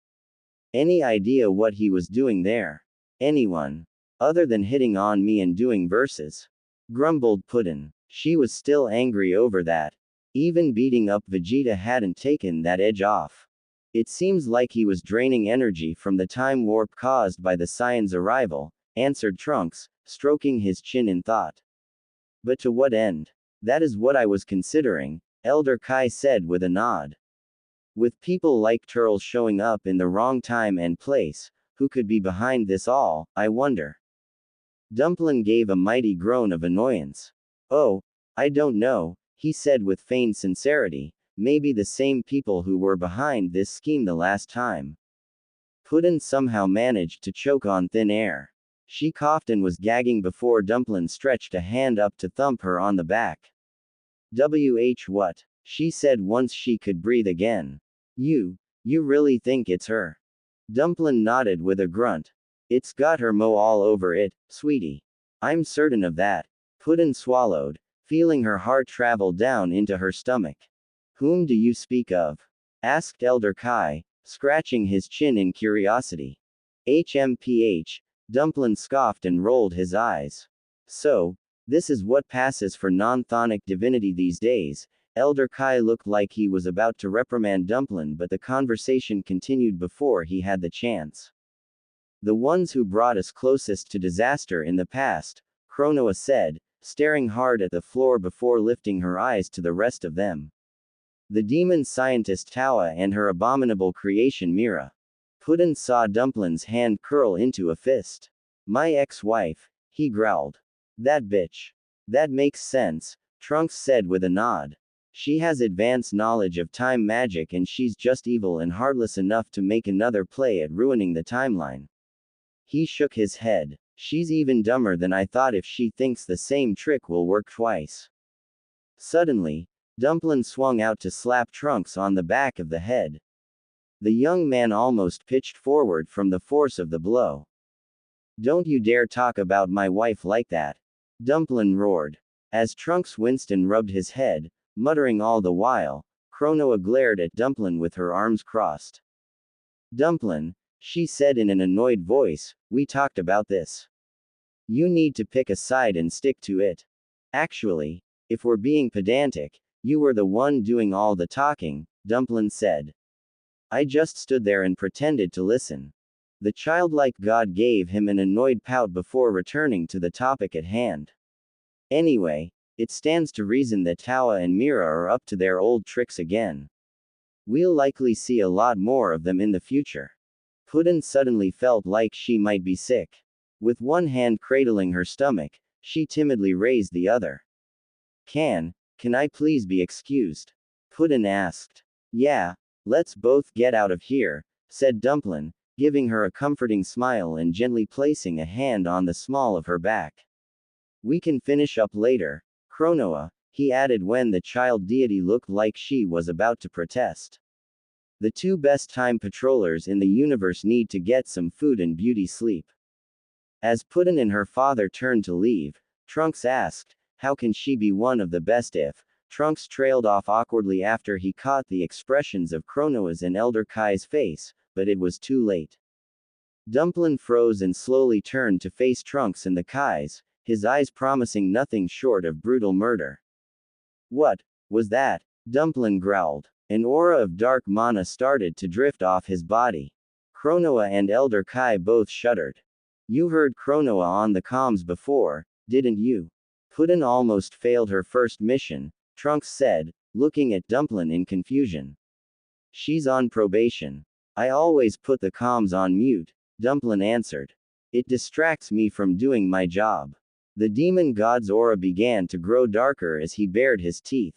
Any idea what he was doing there? Anyone? Other than hitting on me and doing verses? Grumbled Puddin. She was still angry over that. Even beating up Vegeta hadn't taken that edge off. It seems like he was draining energy from the time warp caused by the Saiyan's arrival, answered Trunks, stroking his chin in thought. But to what end? That is what I was considering, Elder Kai said with a nod. With people like Turles showing up in the wrong time and place, who could be behind this all, I wonder. Dumplin gave a mighty groan of annoyance. Oh, I don't know, he said with feigned sincerity, maybe the same people who were behind this scheme the last time. Puddin somehow managed to choke on thin air. She coughed and was gagging before Dumplin stretched a hand up to thump her on the back. What? She said once she could breathe again. You really think it's her? Dumplin nodded with a grunt. It's got her mo all over it, sweetie. I'm certain of that. Puddin swallowed, feeling her heart travel down into her stomach. Whom do you speak of? Asked Elder Kai, scratching his chin in curiosity. HMPH, Dumplin scoffed and rolled his eyes. So, this is what passes for non-thonic divinity these days. Elder Kai looked like he was about to reprimand Dumplin, but the conversation continued before he had the chance. The ones who brought us closest to disaster in the past, Chronoa said, staring hard at the floor before lifting her eyes to the rest of them. The demon scientist Tawa and her abominable creation Mira. Puddin saw Dumplin's hand curl into a fist. My ex-wife, he growled. That bitch. That makes sense, Trunks said with a nod. She has advanced knowledge of time magic and she's just evil and heartless enough to make another play at ruining the timeline. He shook his head. She's even dumber than I thought if she thinks the same trick will work twice. Suddenly, Dumplin swung out to slap Trunks on the back of the head. The young man almost pitched forward from the force of the blow. Don't you dare talk about my wife like that, Dumplin roared. As Trunks winced and rubbed his head, muttering all the while, Chronoa glared at Dumplin with her arms crossed. Dumplin, she said in an annoyed voice, we talked about this. You need to pick a side and stick to it. Actually, if we're being pedantic, you were the one doing all the talking, Dumplin said. I just stood there and pretended to listen. The childlike god gave him an annoyed pout before returning to the topic at hand. Anyway, it stands to reason that Tawa and Mira are up to their old tricks again. We'll likely see a lot more of them in the future. Puddin suddenly felt like she might be sick. With one hand cradling her stomach, she timidly raised the other. Can I please be excused? Puddin asked. Yeah, let's both get out of here, said Dumplin, giving her a comforting smile and gently placing a hand on the small of her back. We can finish up later, Chronoa, he added when the child deity looked like she was about to protest. The two best time patrollers in the universe need to get some food and beauty sleep. As Puddin and her father turned to leave, Trunks asked, how can she be one of the best if? Trunks trailed off awkwardly after he caught the expressions of Chronoa's and Elder Kai's face, but it was too late. Dumplin froze and slowly turned to face Trunks and the Kais, his eyes promising nothing short of brutal murder. What was that? Dumplin growled. An aura of dark mana started to drift off his body. Chronoa and Elder Kai both shuddered. You heard Chronoa on the comms before, didn't you? Puddin almost failed her first mission, Trunks said, looking at Dumplin in confusion. She's on probation. I always put the comms on mute, Dumplin answered. It distracts me from doing my job. The demon god's aura began to grow darker as he bared his teeth.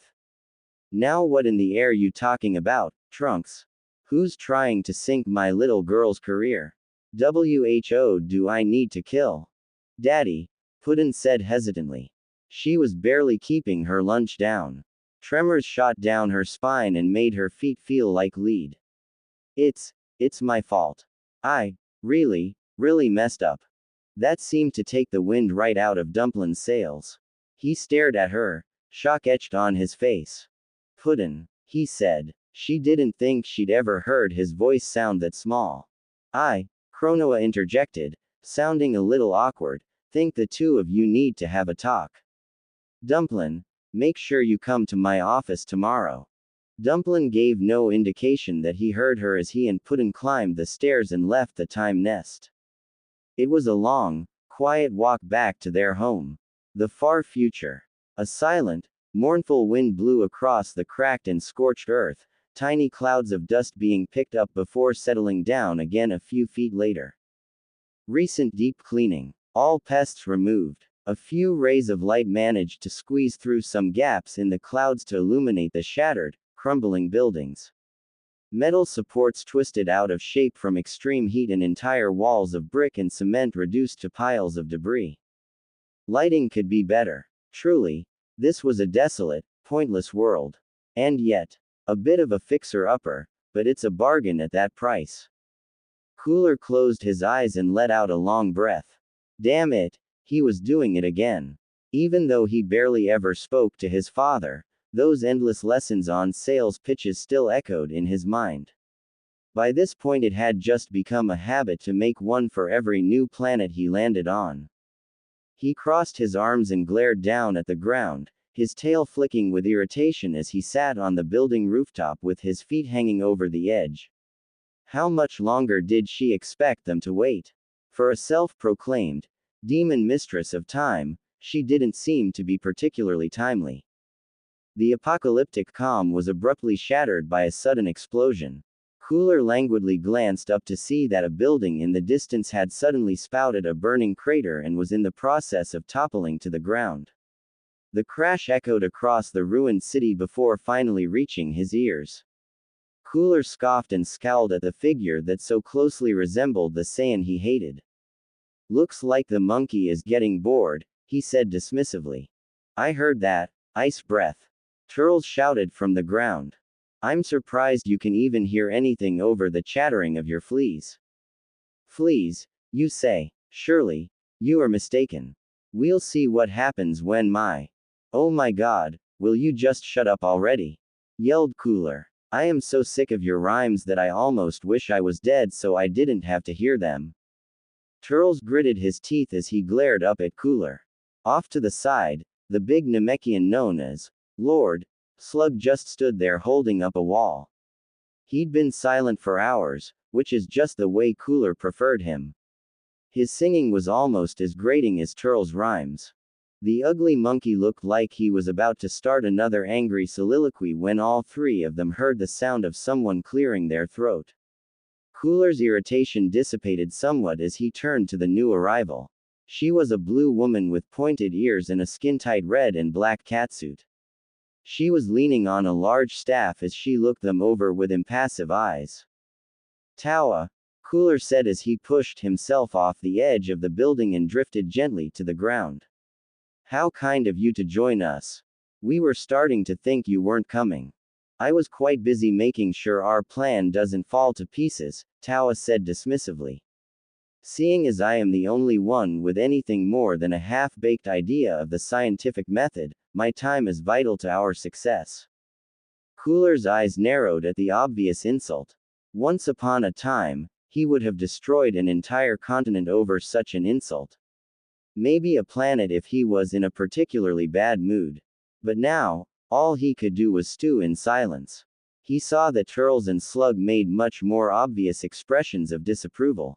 Now what in the air you talking about, Trunks? Who's trying to sink my little girl's career? Who do I need to kill? Daddy, Puddin said hesitantly. She was barely keeping her lunch down. Tremors shot down her spine and made her feet feel like lead. It's my fault. I really messed up. That seemed to take the wind right out of Dumplin's sails. He stared at her, shock etched on his face. Puddin, he said. She didn't think she'd ever heard his voice sound that small. Chronoa interjected, sounding a little awkward, think the two of you need to have a talk. Dumplin, make sure you come to my office tomorrow. Dumplin gave no indication that he heard her as he and Puddin climbed the stairs and left the time nest. It was a long, quiet walk back to their home. The far future. A silent, mournful wind blew across the cracked and scorched earth, tiny clouds of dust being picked up before settling down again a few feet later. Recent deep cleaning. All pests removed. A few rays of light managed to squeeze through some gaps in the clouds to illuminate the shattered, crumbling buildings. Metal supports twisted out of shape from extreme heat and entire walls of brick and cement reduced to piles of debris. Lighting could be better. Truly, this was a desolate, pointless world. And yet, a bit of a fixer-upper, but it's a bargain at that price. Cooler closed his eyes and let out a long breath. Damn it, he was doing it again. Even though he barely ever spoke to his father, those endless lessons on sales pitches still echoed in his mind. By this point it had just become a habit to make one for every new planet he landed on. He crossed his arms and glared down at the ground, his tail flicking with irritation as he sat on the building rooftop with his feet hanging over the edge. How much longer did she expect them to wait? For a self-proclaimed demon mistress of time, she didn't seem to be particularly timely. The apocalyptic calm was abruptly shattered by a sudden explosion. Cooler languidly glanced up to see that a building in the distance had suddenly spouted a burning crater and was in the process of toppling to the ground. The crash echoed across the ruined city before finally reaching his ears. Cooler scoffed and scowled at the figure that so closely resembled the Saiyan he hated. Looks like the monkey is getting bored, he said dismissively. I heard that. Ice breath. Turles shouted from the ground. I'm surprised you can even hear anything over the chattering of your fleas. Fleas, you say? Surely, you are mistaken. We'll see what happens when Oh my god, will you just shut up already? Yelled Cooler. I am so sick of your rhymes that I almost wish I was dead so I didn't have to hear them. Turles gritted his teeth as he glared up at Cooler. Off to the side, the big Namekian known as Lord Slug just stood there holding up a wall. He'd been silent for hours, which is just the way Cooler preferred him. His singing was almost as grating as Turles' rhymes. The ugly monkey looked like he was about to start another angry soliloquy when all three of them heard the sound of someone clearing their throat. Cooler's irritation dissipated somewhat as he turned to the new arrival. She was a blue woman with pointed ears and a skin-tight red and black catsuit. She was leaning on a large staff as she looked them over with impassive eyes. Tawa, Cooler said as he pushed himself off the edge of the building and drifted gently to the ground. How kind of you to join us. We were starting to think you weren't coming. I was quite busy making sure our plan doesn't fall to pieces, Tawa said dismissively. Seeing as I am the only one with anything more than a half-baked idea of the scientific method, my time is vital to our success. Cooler's eyes narrowed at the obvious insult. Once upon a time, he would have destroyed an entire continent over such an insult. Maybe a planet if he was in a particularly bad mood. But now, all he could do was stew in silence. He saw that Turles and Slug made much more obvious expressions of disapproval.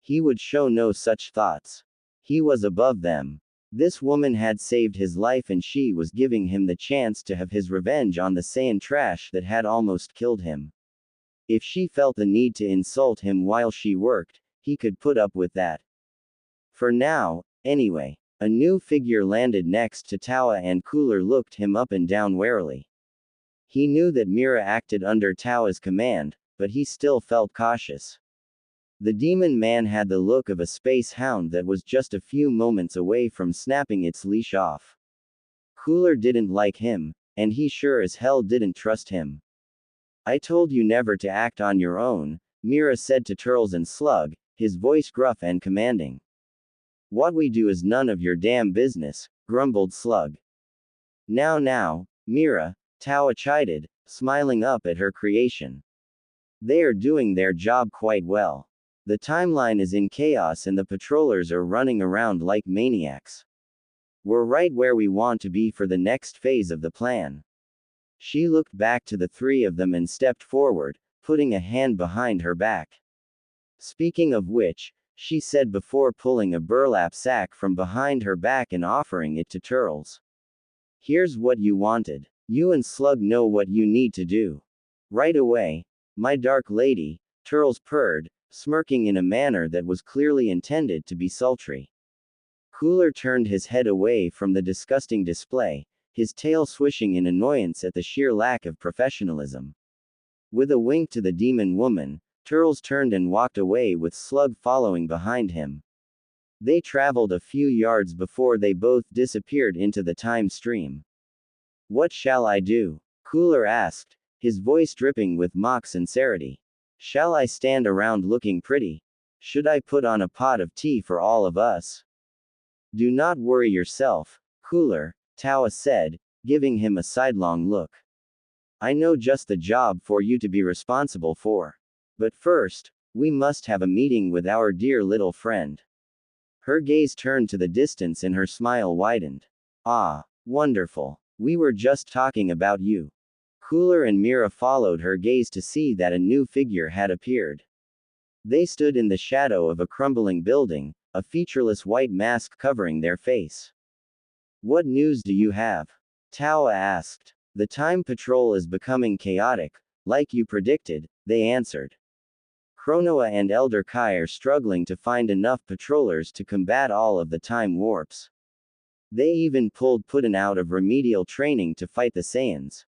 He would show no such thoughts. He was above them. This woman had saved his life and she was giving him the chance to have his revenge on the Saiyan trash that had almost killed him. If she felt the need to insult him while she worked, he could put up with that. For now, anyway. A new figure landed next to Tawa and Cooler looked him up and down warily. He knew that Mira acted under Tawa's command, but he still felt cautious. The demon man had the look of a space hound that was just a few moments away from snapping its leash off. Cooler didn't like him, and he sure as hell didn't trust him. I told you never to act on your own, Mira said to Turles and Slug, his voice gruff and commanding. What we do is none of your damn business, grumbled Slug. Now, Mira, Tawa chided, smiling up at her creation. They are doing their job quite well. The timeline is in chaos and the patrollers are running around like maniacs. We're right where we want to be for the next phase of the plan. She looked back to the three of them and stepped forward, putting a hand behind her back. Speaking of which, she said before pulling a burlap sack from behind her back and offering it to Turles. Here's what you wanted. You and Slug know what you need to do. Right away, my dark lady, Turles purred, smirking in a manner that was clearly intended to be sultry. Cooler turned his head away from the disgusting display, his tail swishing in annoyance at the sheer lack of professionalism. With a wink to the demon woman, Turles turned and walked away with Slug following behind him. They traveled a few yards before they both disappeared into the time stream. What shall I do? Cooler asked, his voice dripping with mock sincerity. Shall I stand around looking pretty? Should I put on a pot of tea for all of us? Do not worry yourself, Cooler, Tawa said, giving him a sidelong look. I know just the job for you to be responsible for. But first, we must have a meeting with our dear little friend. Her gaze turned to the distance and her smile widened. Ah, wonderful. We were just talking about you. Cooler and Mira followed her gaze to see that a new figure had appeared. They stood in the shadow of a crumbling building, a featureless white mask covering their face. What news do you have? Tawa asked. The time patrol is becoming chaotic, like you predicted, they answered. Chronoa and Elder Kai are struggling to find enough patrollers to combat all of the time warps. They even pulled Putin out of remedial training to fight the Saiyans.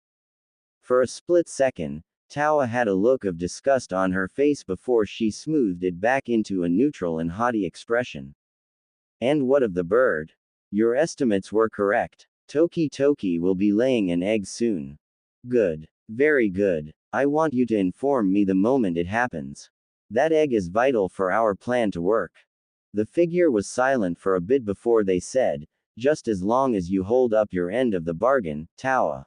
For a split second, Tawa had a look of disgust on her face before she smoothed it back into a neutral and haughty expression. And what of the bird? Your estimates were correct. Toki will be laying an egg soon. Good. Very good. I want you to inform me the moment it happens. That egg is vital for our plan to work. The figure was silent for a bit before they said, just as long as you hold up your end of the bargain, Tawa.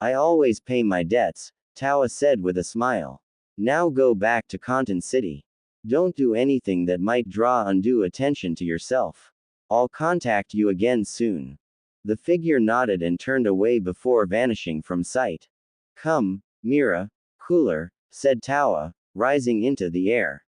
I always pay my debts, Tawa said with a smile. Now go back to Conton City. Don't do anything that might draw undue attention to yourself. I'll contact you again soon. The figure nodded and turned away before vanishing from sight. Come, Mira, Cooler, said Tawa, rising into the air.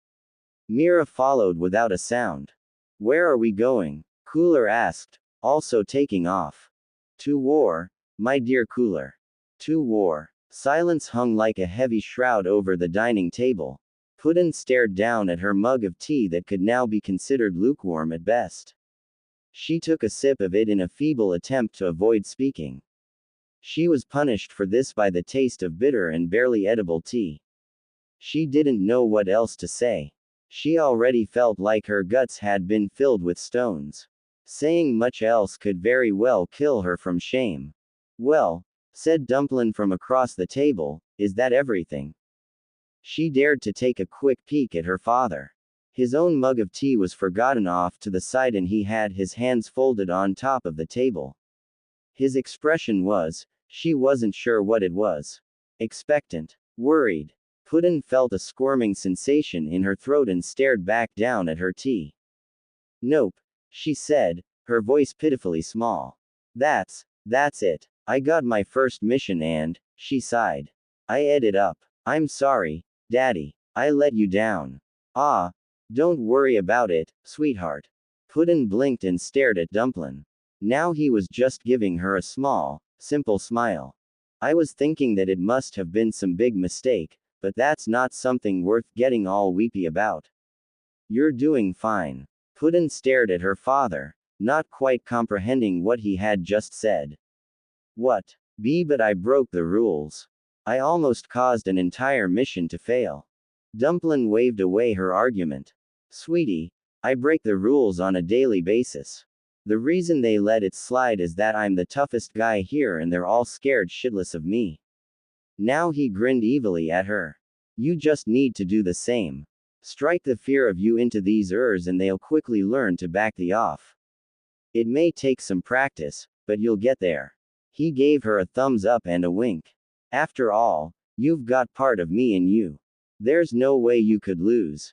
Mira followed without a sound. Where are we going? Cooler asked, also taking off. To war, my dear Cooler. To war. Silence hung like a heavy shroud over the dining table. Puddin stared down at her mug of tea that could now be considered lukewarm at best. She took a sip of it in a feeble attempt to avoid speaking. She was punished for this by the taste of bitter and barely edible tea. She didn't know what else to say. She already felt like her guts had been filled with stones. Saying much else could very well kill her from shame. Well, said Dumplin from across the table, is that everything? She dared to take a quick peek at her father. His own mug of tea was forgotten off to the side and he had his hands folded on top of the table. His expression was, she wasn't sure what it was. Expectant. Worried. Puddin felt a squirming sensation in her throat and stared back down at her tea. Nope, she said, her voice pitifully small. That's it. I got my first mission and, she sighed. I ate it up. I'm sorry, Daddy. I let you down. Ah, don't worry about it, sweetheart. Puddin blinked and stared at Dumplin. Now he was just giving her a small, simple smile. I was thinking that it must have been some big mistake, but that's not something worth getting all weepy about. You're doing fine. Puddin stared at her father, not quite comprehending what he had just said. What? But I broke the rules. I almost caused an entire mission to fail. Dumplin waved away her argument. Sweetie, I break the rules on a daily basis. The reason they let it slide is that I'm the toughest guy here and they're all scared shitless of me. Now he grinned evilly at her. You just need to do the same. Strike the fear of you into these ers and they'll quickly learn to back the off. It may take some practice, but you'll get there. He gave her a thumbs up and a wink. After all, you've got part of me in you. There's no way you could lose.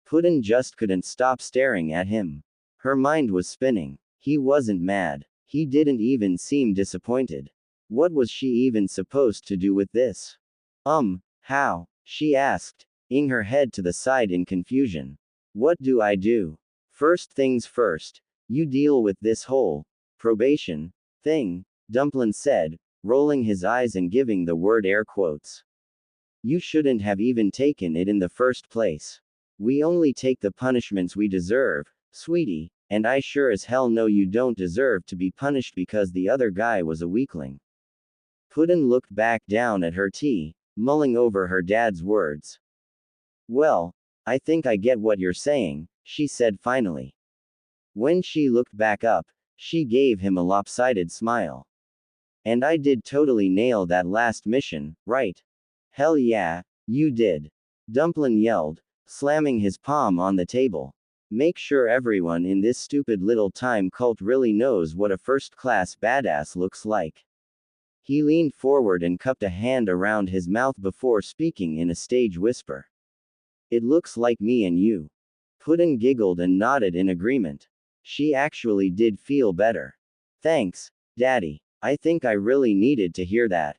Puddin just couldn't stop staring at him. Her mind was spinning. He wasn't mad. He didn't even seem disappointed. What was she even supposed to do with this? How? She asked, ing her head to the side in confusion. What do I do? First things first, you deal with this whole probation thing, Dumplin said, rolling his eyes and giving the word air quotes. You shouldn't have even taken it in the first place. We only take the punishments we deserve, sweetie, and I sure as hell know you don't deserve to be punished because the other guy was a weakling. Puddin looked back down at her tea, mulling over her dad's words. Well, I think I get what you're saying, she said finally. When she looked back up, she gave him a lopsided smile. And I did totally nail that last mission, right? Hell yeah, you did. Dumplin yelled, slamming his palm on the table. Make sure everyone in this stupid little time cult really knows what a first-class badass looks like. He leaned forward and cupped a hand around his mouth before speaking in a stage whisper. It looks like me and you. Puddin giggled and nodded in agreement. She actually did feel better. Thanks, Daddy. I think I really needed to hear that.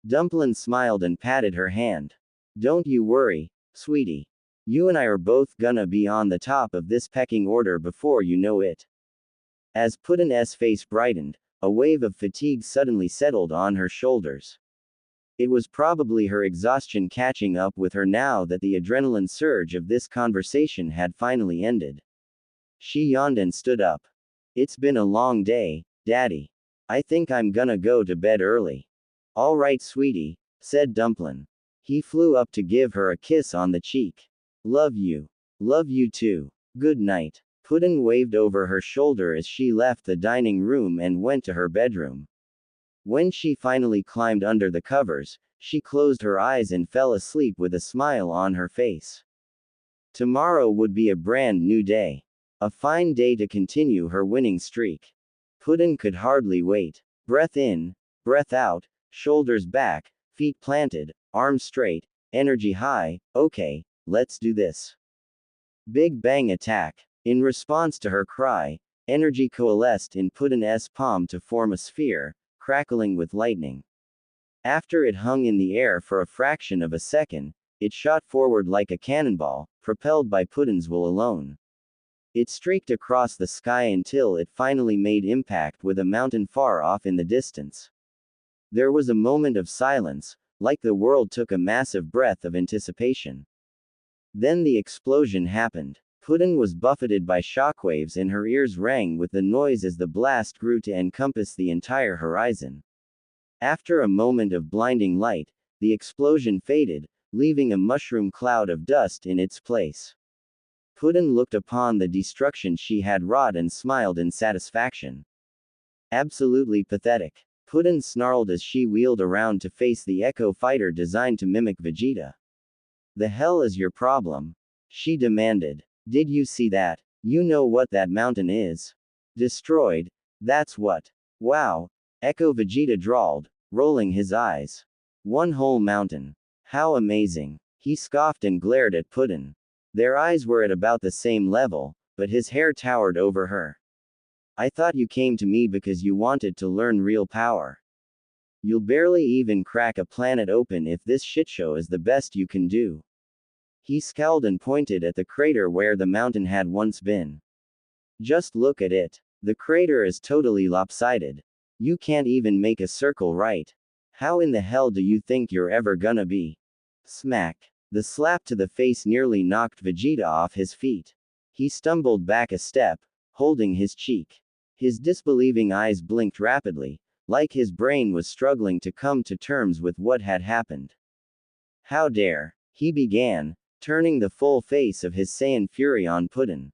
Dumplin smiled and patted her hand. Don't you worry, sweetie. You and I are both gonna be on the top of this pecking order before you know it. As Puddin's face brightened, a wave of fatigue suddenly settled on her shoulders. It was probably her exhaustion catching up with her now that the adrenaline surge of this conversation had finally ended. She yawned and stood up. It's been a long day, Daddy. I think I'm gonna go to bed early. All right, sweetie, said Dumplin. He flew up to give her a kiss on the cheek. Love you. Love you too. Good night. Puddin waved over her shoulder as she left the dining room and went to her bedroom. When she finally climbed under the covers, she closed her eyes and fell asleep with a smile on her face. Tomorrow would be a brand new day. A fine day to continue her winning streak. Puddin could hardly wait. Breath in, breath out, shoulders back, feet planted, arms straight, energy high. Okay, let's do this. Big bang attack. In response to her cry, energy coalesced in Puddin's palm to form a sphere, crackling with lightning. After it hung in the air for a fraction of a second, it shot forward like a cannonball, propelled by Puddin's will alone. It streaked across the sky until it finally made impact with a mountain far off in the distance. There was a moment of silence, like the world took a massive breath of anticipation. Then the explosion happened. Puddin was buffeted by shockwaves and her ears rang with the noise as the blast grew to encompass the entire horizon. After a moment of blinding light, the explosion faded, leaving a mushroom cloud of dust in its place. Puddin looked upon the destruction she had wrought and smiled in satisfaction. Absolutely pathetic. Puddin snarled as she wheeled around to face the Echo Fighter designed to mimic Vegeta. The hell is your problem? She demanded. Did you see that? You know what that mountain is? Destroyed. That's what. Wow. Echo Vegeta drawled, rolling his eyes. One whole mountain. How amazing. He scoffed and glared at Puddin. Their eyes were at about the same level, but his hair towered over her. I thought you came to me because you wanted to learn real power. You'll barely even crack a planet open if this shitshow is the best you can do. He scowled and pointed at the crater where the mountain had once been. Just look at it. The crater is totally lopsided. You can't even make a circle right. How in the hell do you think you're ever gonna be? Smack. The slap to the face nearly knocked Vegeta off his feet. He stumbled back a step, holding his cheek. His disbelieving eyes blinked rapidly, like his brain was struggling to come to terms with what had happened. How dare, he began, turning the full face of his Saiyan fury on Puddin.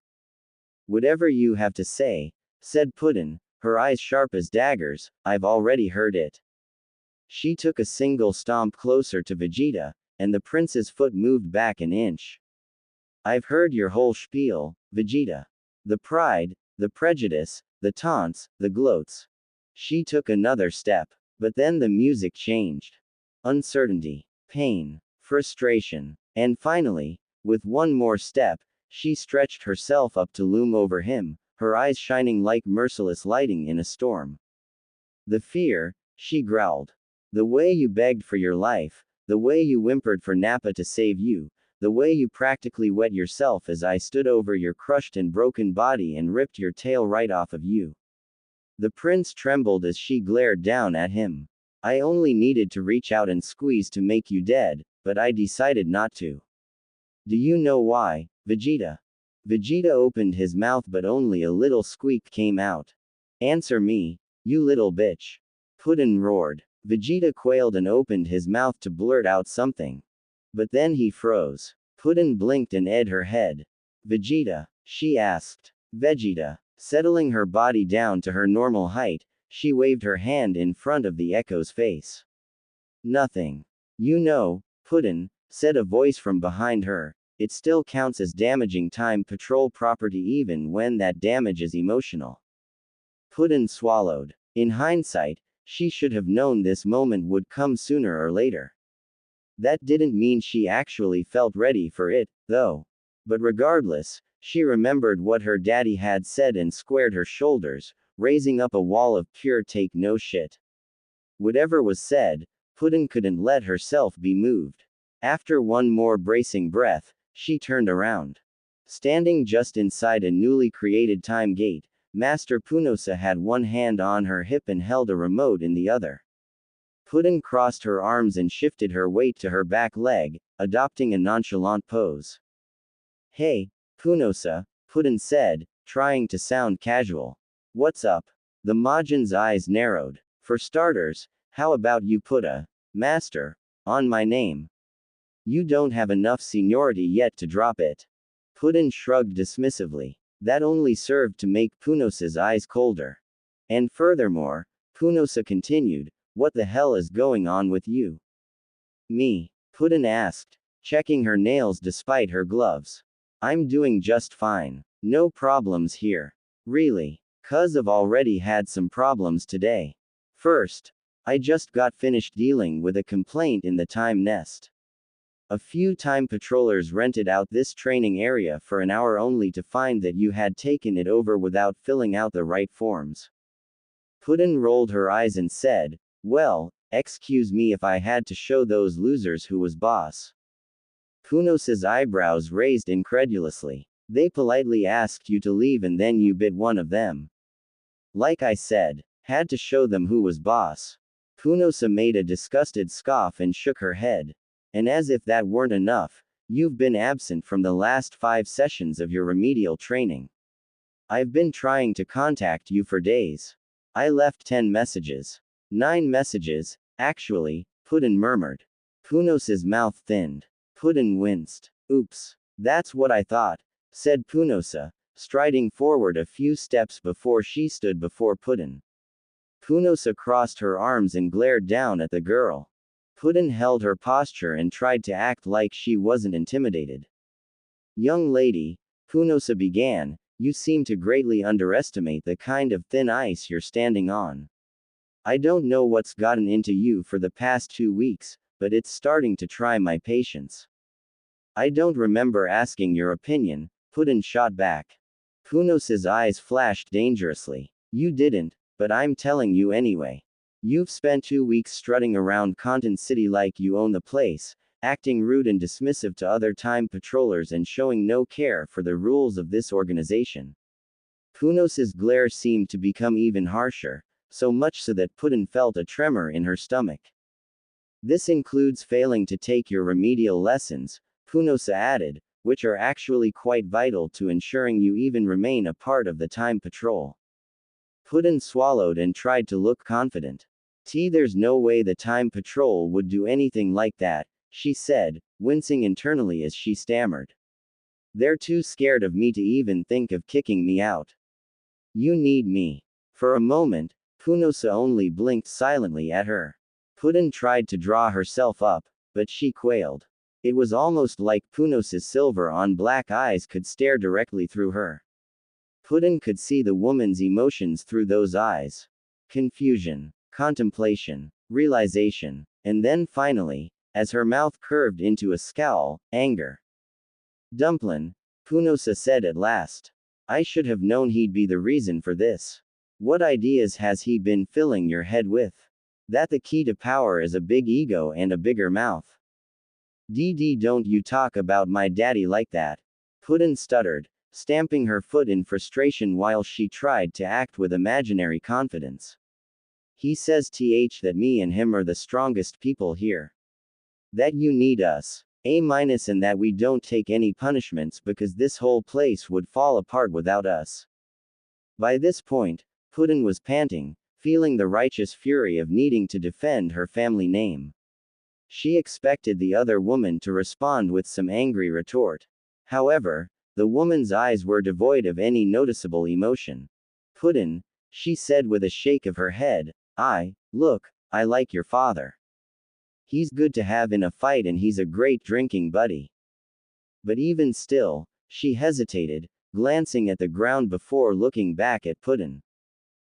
Whatever you have to say, said Puddin, her eyes sharp as daggers, I've already heard it. She took a single stomp closer to Vegeta, and the prince's foot moved back an inch. I've heard your whole spiel, Vegeta. The pride, the prejudice, the taunts, the gloats. She took another step, but then the music changed. Uncertainty, pain, frustration, and finally, with one more step, she stretched herself up to loom over him, her eyes shining like merciless lighting in a storm. The fear, she growled. The way you begged for your life, the way you whimpered for Nappa to save you, the way you practically wet yourself as I stood over your crushed and broken body and ripped your tail right off of you. The prince trembled as she glared down at him. I only needed to reach out and squeeze to make you dead, but I decided not to. Do you know why, Vegeta? Vegeta opened his mouth but only a little squeak came out. Answer me, you little bitch. Puddin roared. Vegeta quailed and opened his mouth to blurt out something. But then he froze. Puddin blinked and edged her head. Vegeta, she asked. Vegeta, settling her body down to her normal height, she waved her hand in front of the Echo's face. Nothing. You know, Puddin, said a voice from behind her, it still counts as damaging time patrol property even when that damage is emotional. Puddin swallowed. In hindsight, she should have known this moment would come sooner or later. That didn't mean she actually felt ready for it, though. But regardless, she remembered what her daddy had said and squared her shoulders, raising up a wall of pure take no shit. Whatever was said, Puddin couldn't let herself be moved. After one more bracing breath, she turned around. Standing just inside a newly created time gate, Master Punosa had one hand on her hip and held a remote in the other. Puddin crossed her arms and shifted her weight to her back leg, adopting a nonchalant pose. Hey, Punosa, Puddin said, trying to sound casual. What's up? The Majin's eyes narrowed. For starters, how about you put a master on my name? You don't have enough seniority yet to drop it. Puddin shrugged dismissively. That only served to make Punosa's eyes colder. And furthermore, Punosa continued, what the hell is going on with you? Me? Puddin asked, checking her nails despite her gloves. I'm doing just fine. No problems here. Really. 'Cause I've already had some problems today. First, I just got finished dealing with a complaint in the time nest. A few time patrollers rented out this training area for an hour only to find that you had taken it over without filling out the right forms. Puddin rolled her eyes and said, well, excuse me if I had to show those losers who was boss. Punosa's eyebrows raised incredulously. They politely asked you to leave and then you bit one of them. Like I said, had to show them who was boss. Punosa made a disgusted scoff and shook her head. And as if that weren't enough, you've been absent from the last 5 sessions of your remedial training. I've been trying to contact you for days. I left 10 messages. 9 messages, actually, Puddin murmured. Punosa's mouth thinned. Puddin winced. Oops. That's what I thought, said Punosa, striding forward a few steps before she stood before Puddin. Punosa crossed her arms and glared down at the girl. Puddin held her posture and tried to act like she wasn't intimidated. Young lady, Punosa began, you seem to greatly underestimate the kind of thin ice you're standing on. I don't know what's gotten into you for the past 2 weeks, but it's starting to try my patience. I don't remember asking your opinion, Puddin shot back. Punosa's eyes flashed dangerously. You didn't, but I'm telling you anyway. You've spent 2 weeks strutting around Content City like you own the place, acting rude and dismissive to other time patrollers and showing no care for the rules of this organization. Punos's glare seemed to become even harsher, so much so that Puddin felt a tremor in her stomach. This includes failing to take your remedial lessons, Punosa added, which are actually quite vital to ensuring you even remain a part of the time patrol. Puddin swallowed and tried to look confident. There's no way the time patrol would do anything like that, she said, wincing internally as she stammered. They're too scared of me to even think of kicking me out. You need me. For a moment, Punosa only blinked silently at her. Puddin tried to draw herself up, but she quailed. It was almost like Punosa's silver-on-black eyes could stare directly through her. Puddin could see the woman's emotions through those eyes. Confusion, contemplation, realization, and then finally, as her mouth curved into a scowl, anger. Dumplin', Punosa said at last. I should have known he'd be the reason for this. What ideas has he been filling your head with? That the key to power is a big ego and a bigger mouth. Don't you talk about my daddy like that. Puddin stuttered, stamping her foot in frustration while she tried to act with imaginary confidence. He says that me and him are the strongest people here. That you need us. And that we don't take any punishments because this whole place would fall apart without us. By this point, Puddin was panting, feeling the righteous fury of needing to defend her family name. She expected the other woman to respond with some angry retort. However, the woman's eyes were devoid of any noticeable emotion. Puddin, she said with a shake of her head, I like your father. He's good to have in a fight and he's a great drinking buddy. But even still, she hesitated, glancing at the ground before looking back at Puddin.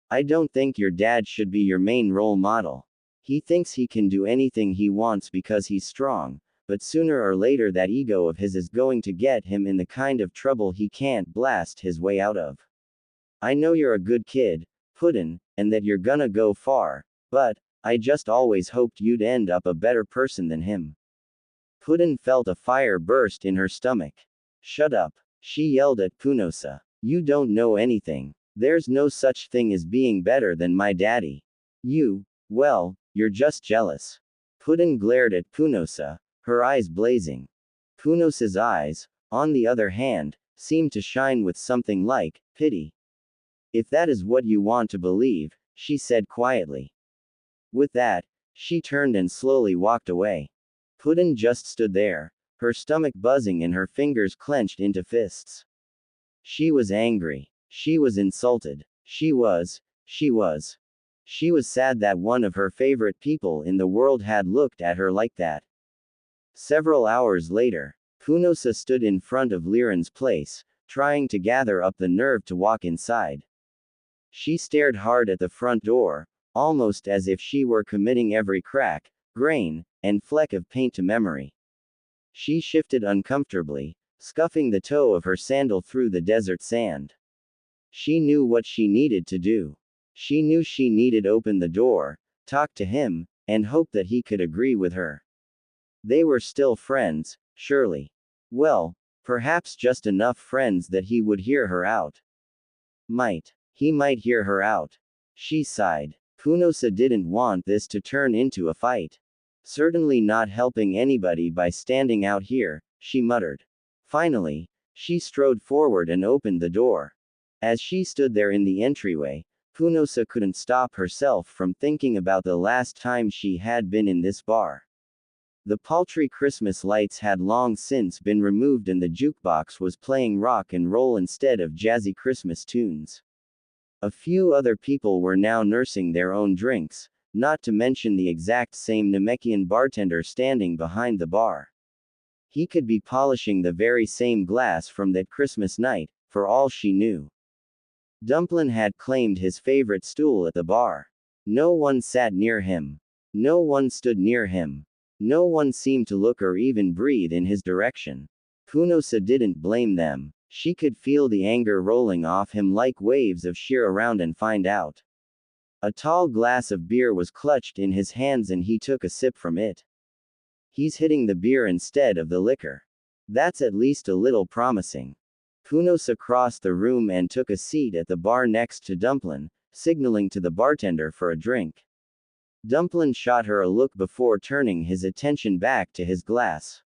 I don't think your dad should be your main role model. He thinks he can do anything he wants because he's strong, but sooner or later that ego of his is going to get him in the kind of trouble he can't blast his way out of. I know you're a good kid, Puddin, and that you're gonna go far, but I just always hoped you'd end up a better person than him. Puddin felt a fire burst in her stomach. Shut up, she yelled at Punosa. You don't know anything. There's no such thing as being better than my daddy. You're just jealous. Puddin glared at Punosa, her eyes blazing. Punosa's eyes, on the other hand, seemed to shine with something like pity. If that is what you want to believe, she said quietly. With that, she turned and slowly walked away. Puddin just stood there, her stomach buzzing and her fingers clenched into fists. She was angry. She was insulted. She was sad that one of her favorite people in the world had looked at her like that. Several hours later, Punosa stood in front of Liran's place, trying to gather up the nerve to walk inside. She stared hard at the front door, almost as if she were committing every crack, grain, and fleck of paint to memory. She shifted uncomfortably, scuffing the toe of her sandal through the desert sand. She knew what she needed to do. She knew she needed to open the door, talk to him, and hope that he could agree with her. They were still friends, surely. Well, perhaps just enough friends that he would hear her out. He might hear her out. She sighed. Punosa didn't want this to turn into a fight. Certainly not helping anybody by standing out here, she muttered. Finally, she strode forward and opened the door. As she stood there in the entryway, Punosa couldn't stop herself from thinking about the last time she had been in this bar. The paltry Christmas lights had long since been removed and the jukebox was playing rock and roll instead of jazzy Christmas tunes. A few other people were now nursing their own drinks, not to mention the exact same Namekian bartender standing behind the bar. He could be polishing the very same glass from that Christmas night, for all she knew. Dumplin had claimed his favorite stool at the bar. No one sat near him. No one stood near him. No one seemed to look or even breathe in his direction. Punosa didn't blame them. She could feel the anger rolling off him like waves of sheer around and find out. A tall glass of beer was clutched in his hands and he took a sip from it. He's hitting the beer instead of the liquor. That's at least a little promising. Punosa crossed the room and took a seat at the bar next to Dumplin, signaling to the bartender for a drink. Dumplin shot her a look before turning his attention back to his glass.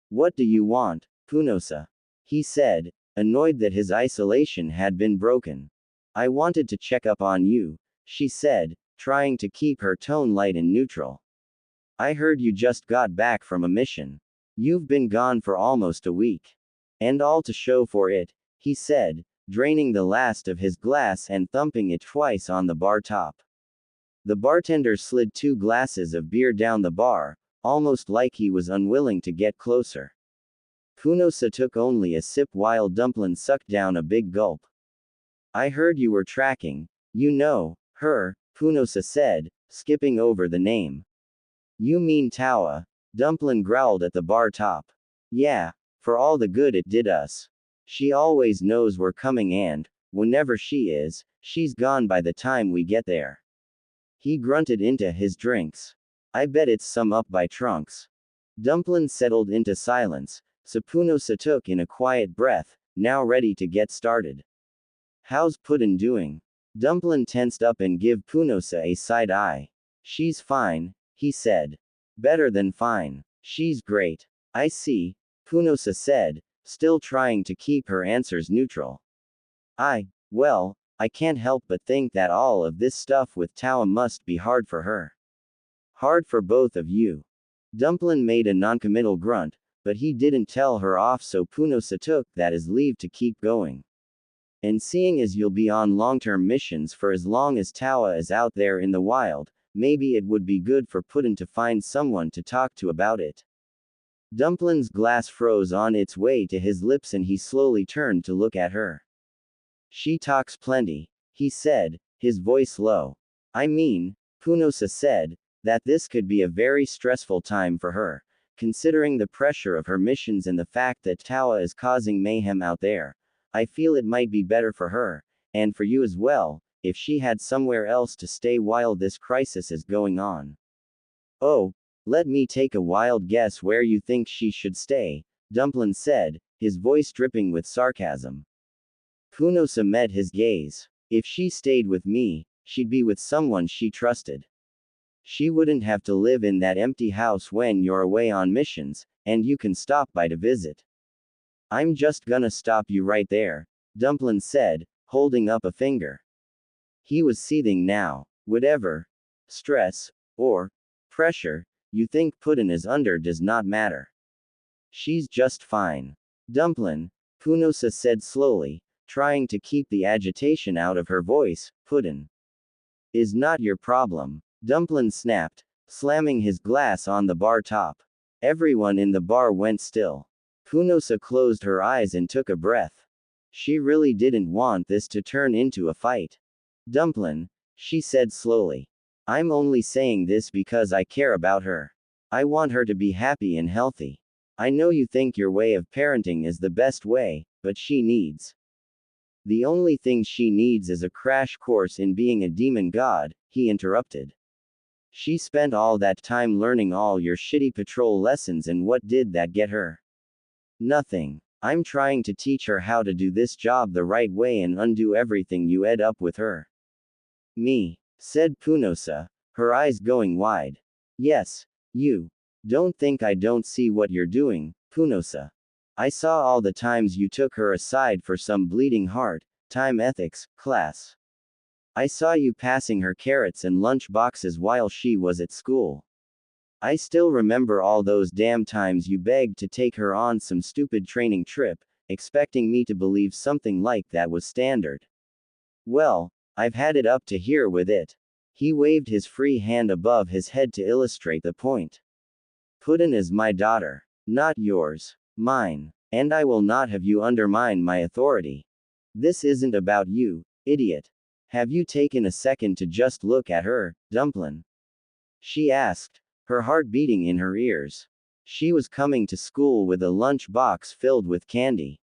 What do you want, Punosa? He said, annoyed that his isolation had been broken. I wanted to check up on you, she said, trying to keep her tone light and neutral. I heard you just got back from a mission. You've been gone for almost a week. And all to show for it, he said, draining the last of his glass and thumping it twice on the bar top. The bartender slid 2 glasses of beer down the bar, almost like he was unwilling to get closer. Punosa took only a sip while Dumplin sucked down a big gulp. I heard you were tracking, her, Punosa said, skipping over the name. You mean Tawa? Dumplin growled at the bar top. Yeah, for all the good it did us. She always knows we're coming and, whenever she is, she's gone by the time we get there. He grunted into his drinks. I bet it's some up by Trunks. Dumplin settled into silence, so Punosa took in a quiet breath, now ready to get started. How's Puddin' doing? Dumplin tensed up and gave Punosa a side eye. She's fine, he said. Better than fine. She's great. I see, Punosa said, still trying to keep her answers neutral. Well, I can't help but think that all of this stuff with Tawa must be hard for her. Hard for both of you. Dumplin made a noncommittal grunt, but he didn't tell her off, so Punosa took that as leave to keep going. And seeing as you'll be on long-term missions for as long as Tawa is out there in the wild, maybe it would be good for Puddin to find someone to talk to about it. Dumplin's glass froze on its way to his lips and he slowly turned to look at her. She talks plenty, he said, his voice low. I mean, Punosa said, that this could be a very stressful time for her, considering the pressure of her missions and the fact that Tawa is causing mayhem out there. I feel it might be better for her, and for you as well, if she had somewhere else to stay while this crisis is going on. Oh, let me take a wild guess where you think she should stay, Dumplin said, his voice dripping with sarcasm. Punosa met his gaze. If she stayed with me, she'd be with someone she trusted. She wouldn't have to live in that empty house when you're away on missions, and you can stop by to visit. I'm just gonna stop you right there, Dumplin said, holding up a finger. He was seething now. Whatever stress or pressure you think Puddin is under does not matter. She's just fine. Dumplin, Punosa said slowly, trying to keep the agitation out of her voice. Puddin is not your problem, Dumplin snapped, slamming his glass on the bar top. Everyone in the bar went still. Punosa closed her eyes and took a breath. She really didn't want this to turn into a fight. Dumplin, she said slowly. I'm only saying this because I care about her. I want her to be happy and healthy. I know you think your way of parenting is the best way, but she needs. The only thing she needs is a crash course in being a demon god, he interrupted. She spent all that time learning all your shitty patrol lessons, and what did that get her? Nothing. I'm trying to teach her how to do this job the right way and undo everything you ed up with her. Me, said Punosa, her eyes going wide. Yes, you. Don't think I don't see what you're doing, Punosa. I saw all the times you took her aside for some bleeding heart, time ethics, class. I saw you passing her carrots and lunch boxes while she was at school. I still remember all those damn times you begged to take her on some stupid training trip, expecting me to believe something like that was standard. Well, I've had it up to here with it. He waved his free hand above his head to illustrate the point. Puddin is my daughter, not yours. Mine. And I will not have you undermine my authority. This isn't about you, idiot. Have you taken a second to just look at her, Dumplin? She asked, her heart beating in her ears. She was coming to school with a lunch box filled with candy.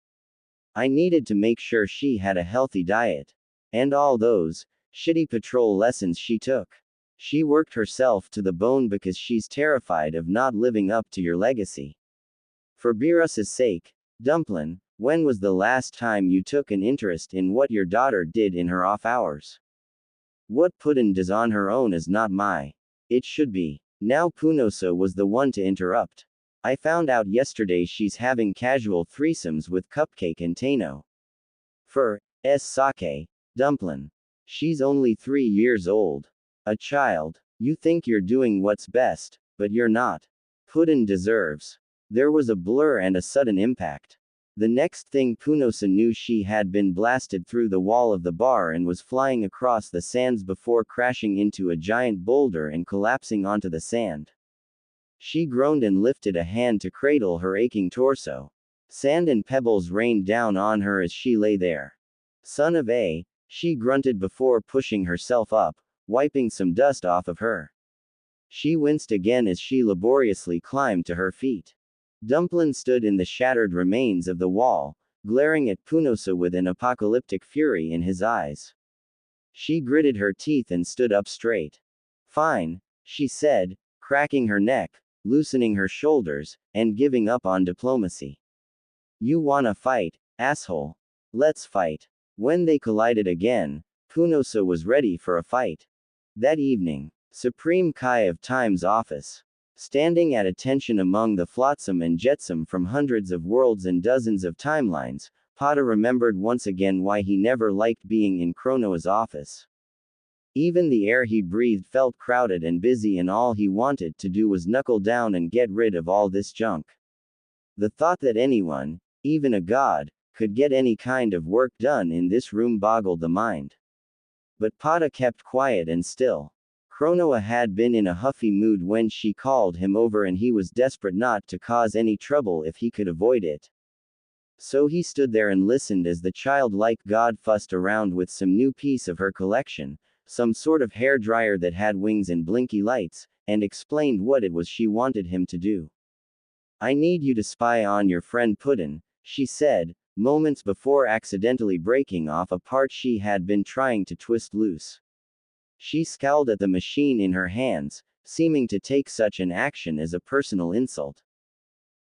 I needed to make sure she had a healthy diet. And all those, shitty patrol lessons she took. She worked herself to the bone because she's terrified of not living up to your legacy. For Beerus's sake, Dumplin, when was the last time you took an interest in what your daughter did in her off hours? What Puddin does on her own is not my. It should be. Now Punosa was the one to interrupt. I found out yesterday she's having casual threesomes with Cupcake and Tano. For sake, Dumplin. She's only 3 years old. A child. You think you're doing what's best, but you're not. Puddin deserves. There was a blur and a sudden impact. The next thing Punosa knew, she had been blasted through the wall of the bar and was flying across the sands before crashing into a giant boulder and collapsing onto the sand. She groaned and lifted a hand to cradle her aching torso. Sand and pebbles rained down on her as she lay there. Son of a, she grunted before pushing herself up, wiping some dust off of her. She winced again as she laboriously climbed to her feet. Dumplin stood in the shattered remains of the wall, glaring at Punosa with an apocalyptic fury in his eyes. She gritted her teeth and stood up straight. Fine, she said, cracking her neck, loosening her shoulders, and giving up on diplomacy. You wanna fight, asshole? Let's fight. When they collided again, Punosa was ready for a fight. That evening, Supreme Kai of Time's office. Standing at attention among the flotsam and jetsam from hundreds of worlds and dozens of timelines, Pada remembered once again why he never liked being in Chronoa's office. Even the air he breathed felt crowded and busy, and all he wanted to do was knuckle down and get rid of all this junk. The thought that anyone, even a god, could get any kind of work done in this room boggled the mind. But Pada kept quiet and still. Chronoa had been in a huffy mood when she called him over, and he was desperate not to cause any trouble if he could avoid it. So he stood there and listened as the childlike god fussed around with some new piece of her collection, some sort of hair dryer that had wings and blinky lights, and explained what it was she wanted him to do. I need you to spy on your friend Puddin, she said, moments before accidentally breaking off a part she had been trying to twist loose. She scowled at the machine in her hands, seeming to take such an action as a personal insult.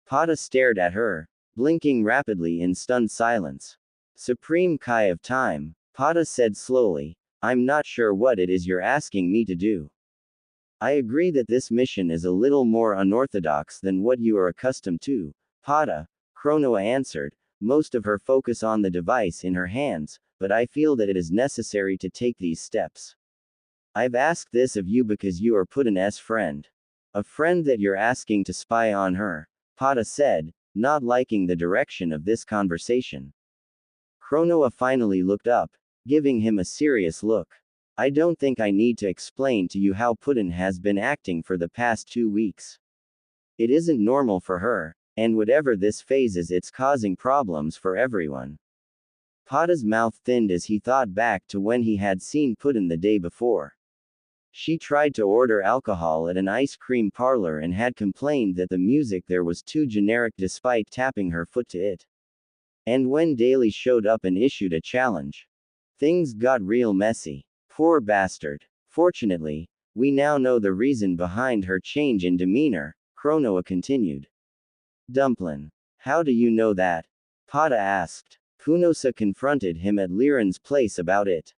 Pada stared at her, blinking rapidly in stunned silence. Supreme Kai of Time, Pada said slowly, I'm not sure what it is you're asking me to do. I agree that this mission is a little more unorthodox than what you are accustomed to, Pada, Chronoa answered, most of her focus on the device in her hands, but I feel that it is necessary to take these steps. I've asked this of you because you are Puddin's friend. A friend that you're asking to spy on her, Pada said, not liking the direction of this conversation. Chronoa finally looked up, giving him a serious look. I don't think I need to explain to you how Puddin has been acting for the past 2 weeks. It isn't normal for her, and whatever this phase is, it's causing problems for everyone. Pada's mouth thinned as he thought back to when he had seen Puddin the day before. She tried to order alcohol at an ice cream parlor and had complained that the music there was too generic despite tapping her foot to it. And when Daly showed up and issued a challenge, things got real messy. Poor bastard. Fortunately, we now know the reason behind her change in demeanor, Chronoa continued. Dumplin. How do you know that? Pada asked. Punosa confronted him at Liran's place about it.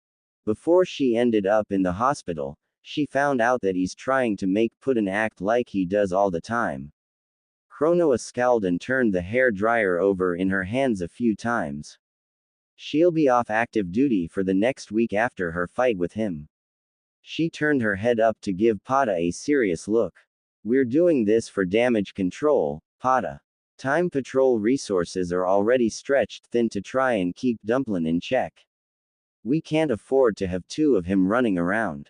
Before she ended up in the hospital, she found out that he's trying to make Puddin act like he does all the time. Chronoa scowled and turned the hair dryer over in her hands a few times. She'll be off active duty for the next week after her fight with him. She turned her head up to give Pada a serious look. We're doing this for damage control, Pada. Time Patrol resources are already stretched thin to try and keep Dumplin in check. We can't afford to have 2 of him running around.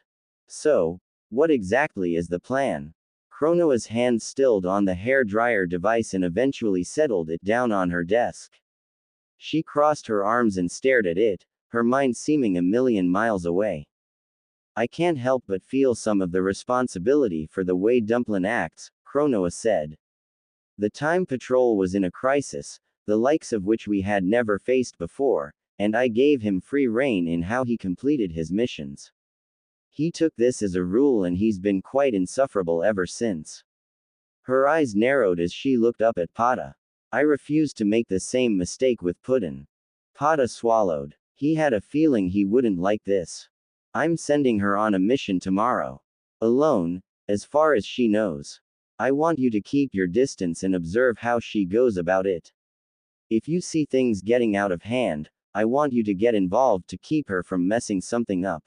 So, what exactly is the plan? Chronoa's hand stilled on the hair dryer device and eventually settled it down on her desk. She crossed her arms and stared at it, her mind seeming a million miles away. I can't help but feel some of the responsibility for the way Dumplin acts, Chronoa said. The Time Patrol was in a crisis, the likes of which we had never faced before, and I gave him free rein in how he completed his missions. He took this as a rule and he's been quite insufferable ever since. Her eyes narrowed as she looked up at Pata. I refused to make the same mistake with Puddin. Pata swallowed. He had a feeling he wouldn't like this. I'm sending her on a mission tomorrow. Alone, as far as she knows. I want you to keep your distance and observe how she goes about it. If you see things getting out of hand, I want you to get involved to keep her from messing something up.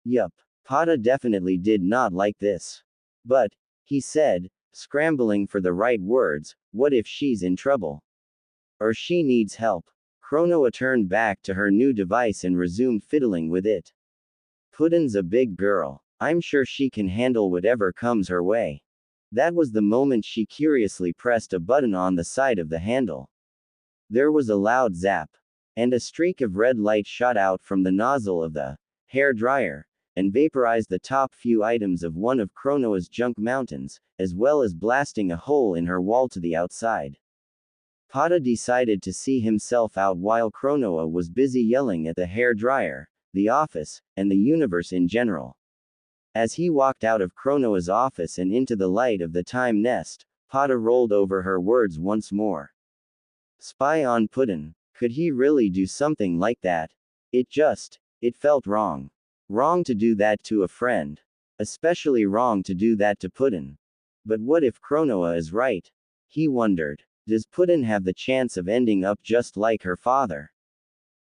Yup. Pata definitely did not like this. But, he said, scrambling for the right words, what if she's in trouble? Or she needs help? Cronoa turned back to her new device and resumed fiddling with it. Puddin's a big girl. I'm sure she can handle whatever comes her way. That was the moment she curiously pressed a button on the side of the handle. There was a loud zap. And a streak of red light shot out from the nozzle of the hair dryer, and vaporized the top few items of one of Cronoa's junk mountains, as well as blasting a hole in her wall to the outside. Pata decided to see himself out while Cronoa was busy yelling at the hair dryer, the office, and the universe in general. As he walked out of Cronoa's office and into the light of the time nest, Pata rolled over her words once more. Spy on Puddin. Could he really do something like that? It felt wrong. Wrong to do that to a friend. Especially wrong to do that to Puddin. But what if Cronoa is right? He wondered. Does Puddin have the chance of ending up just like her father?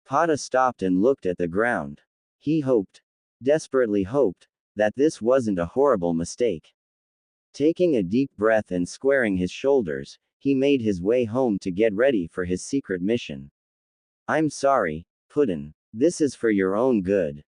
Pata stopped and looked at the ground. He hoped, desperately hoped, that this wasn't a horrible mistake. Taking a deep breath and squaring his shoulders, he made his way home to get ready for his secret mission. I'm sorry, Puddin. This is for your own good.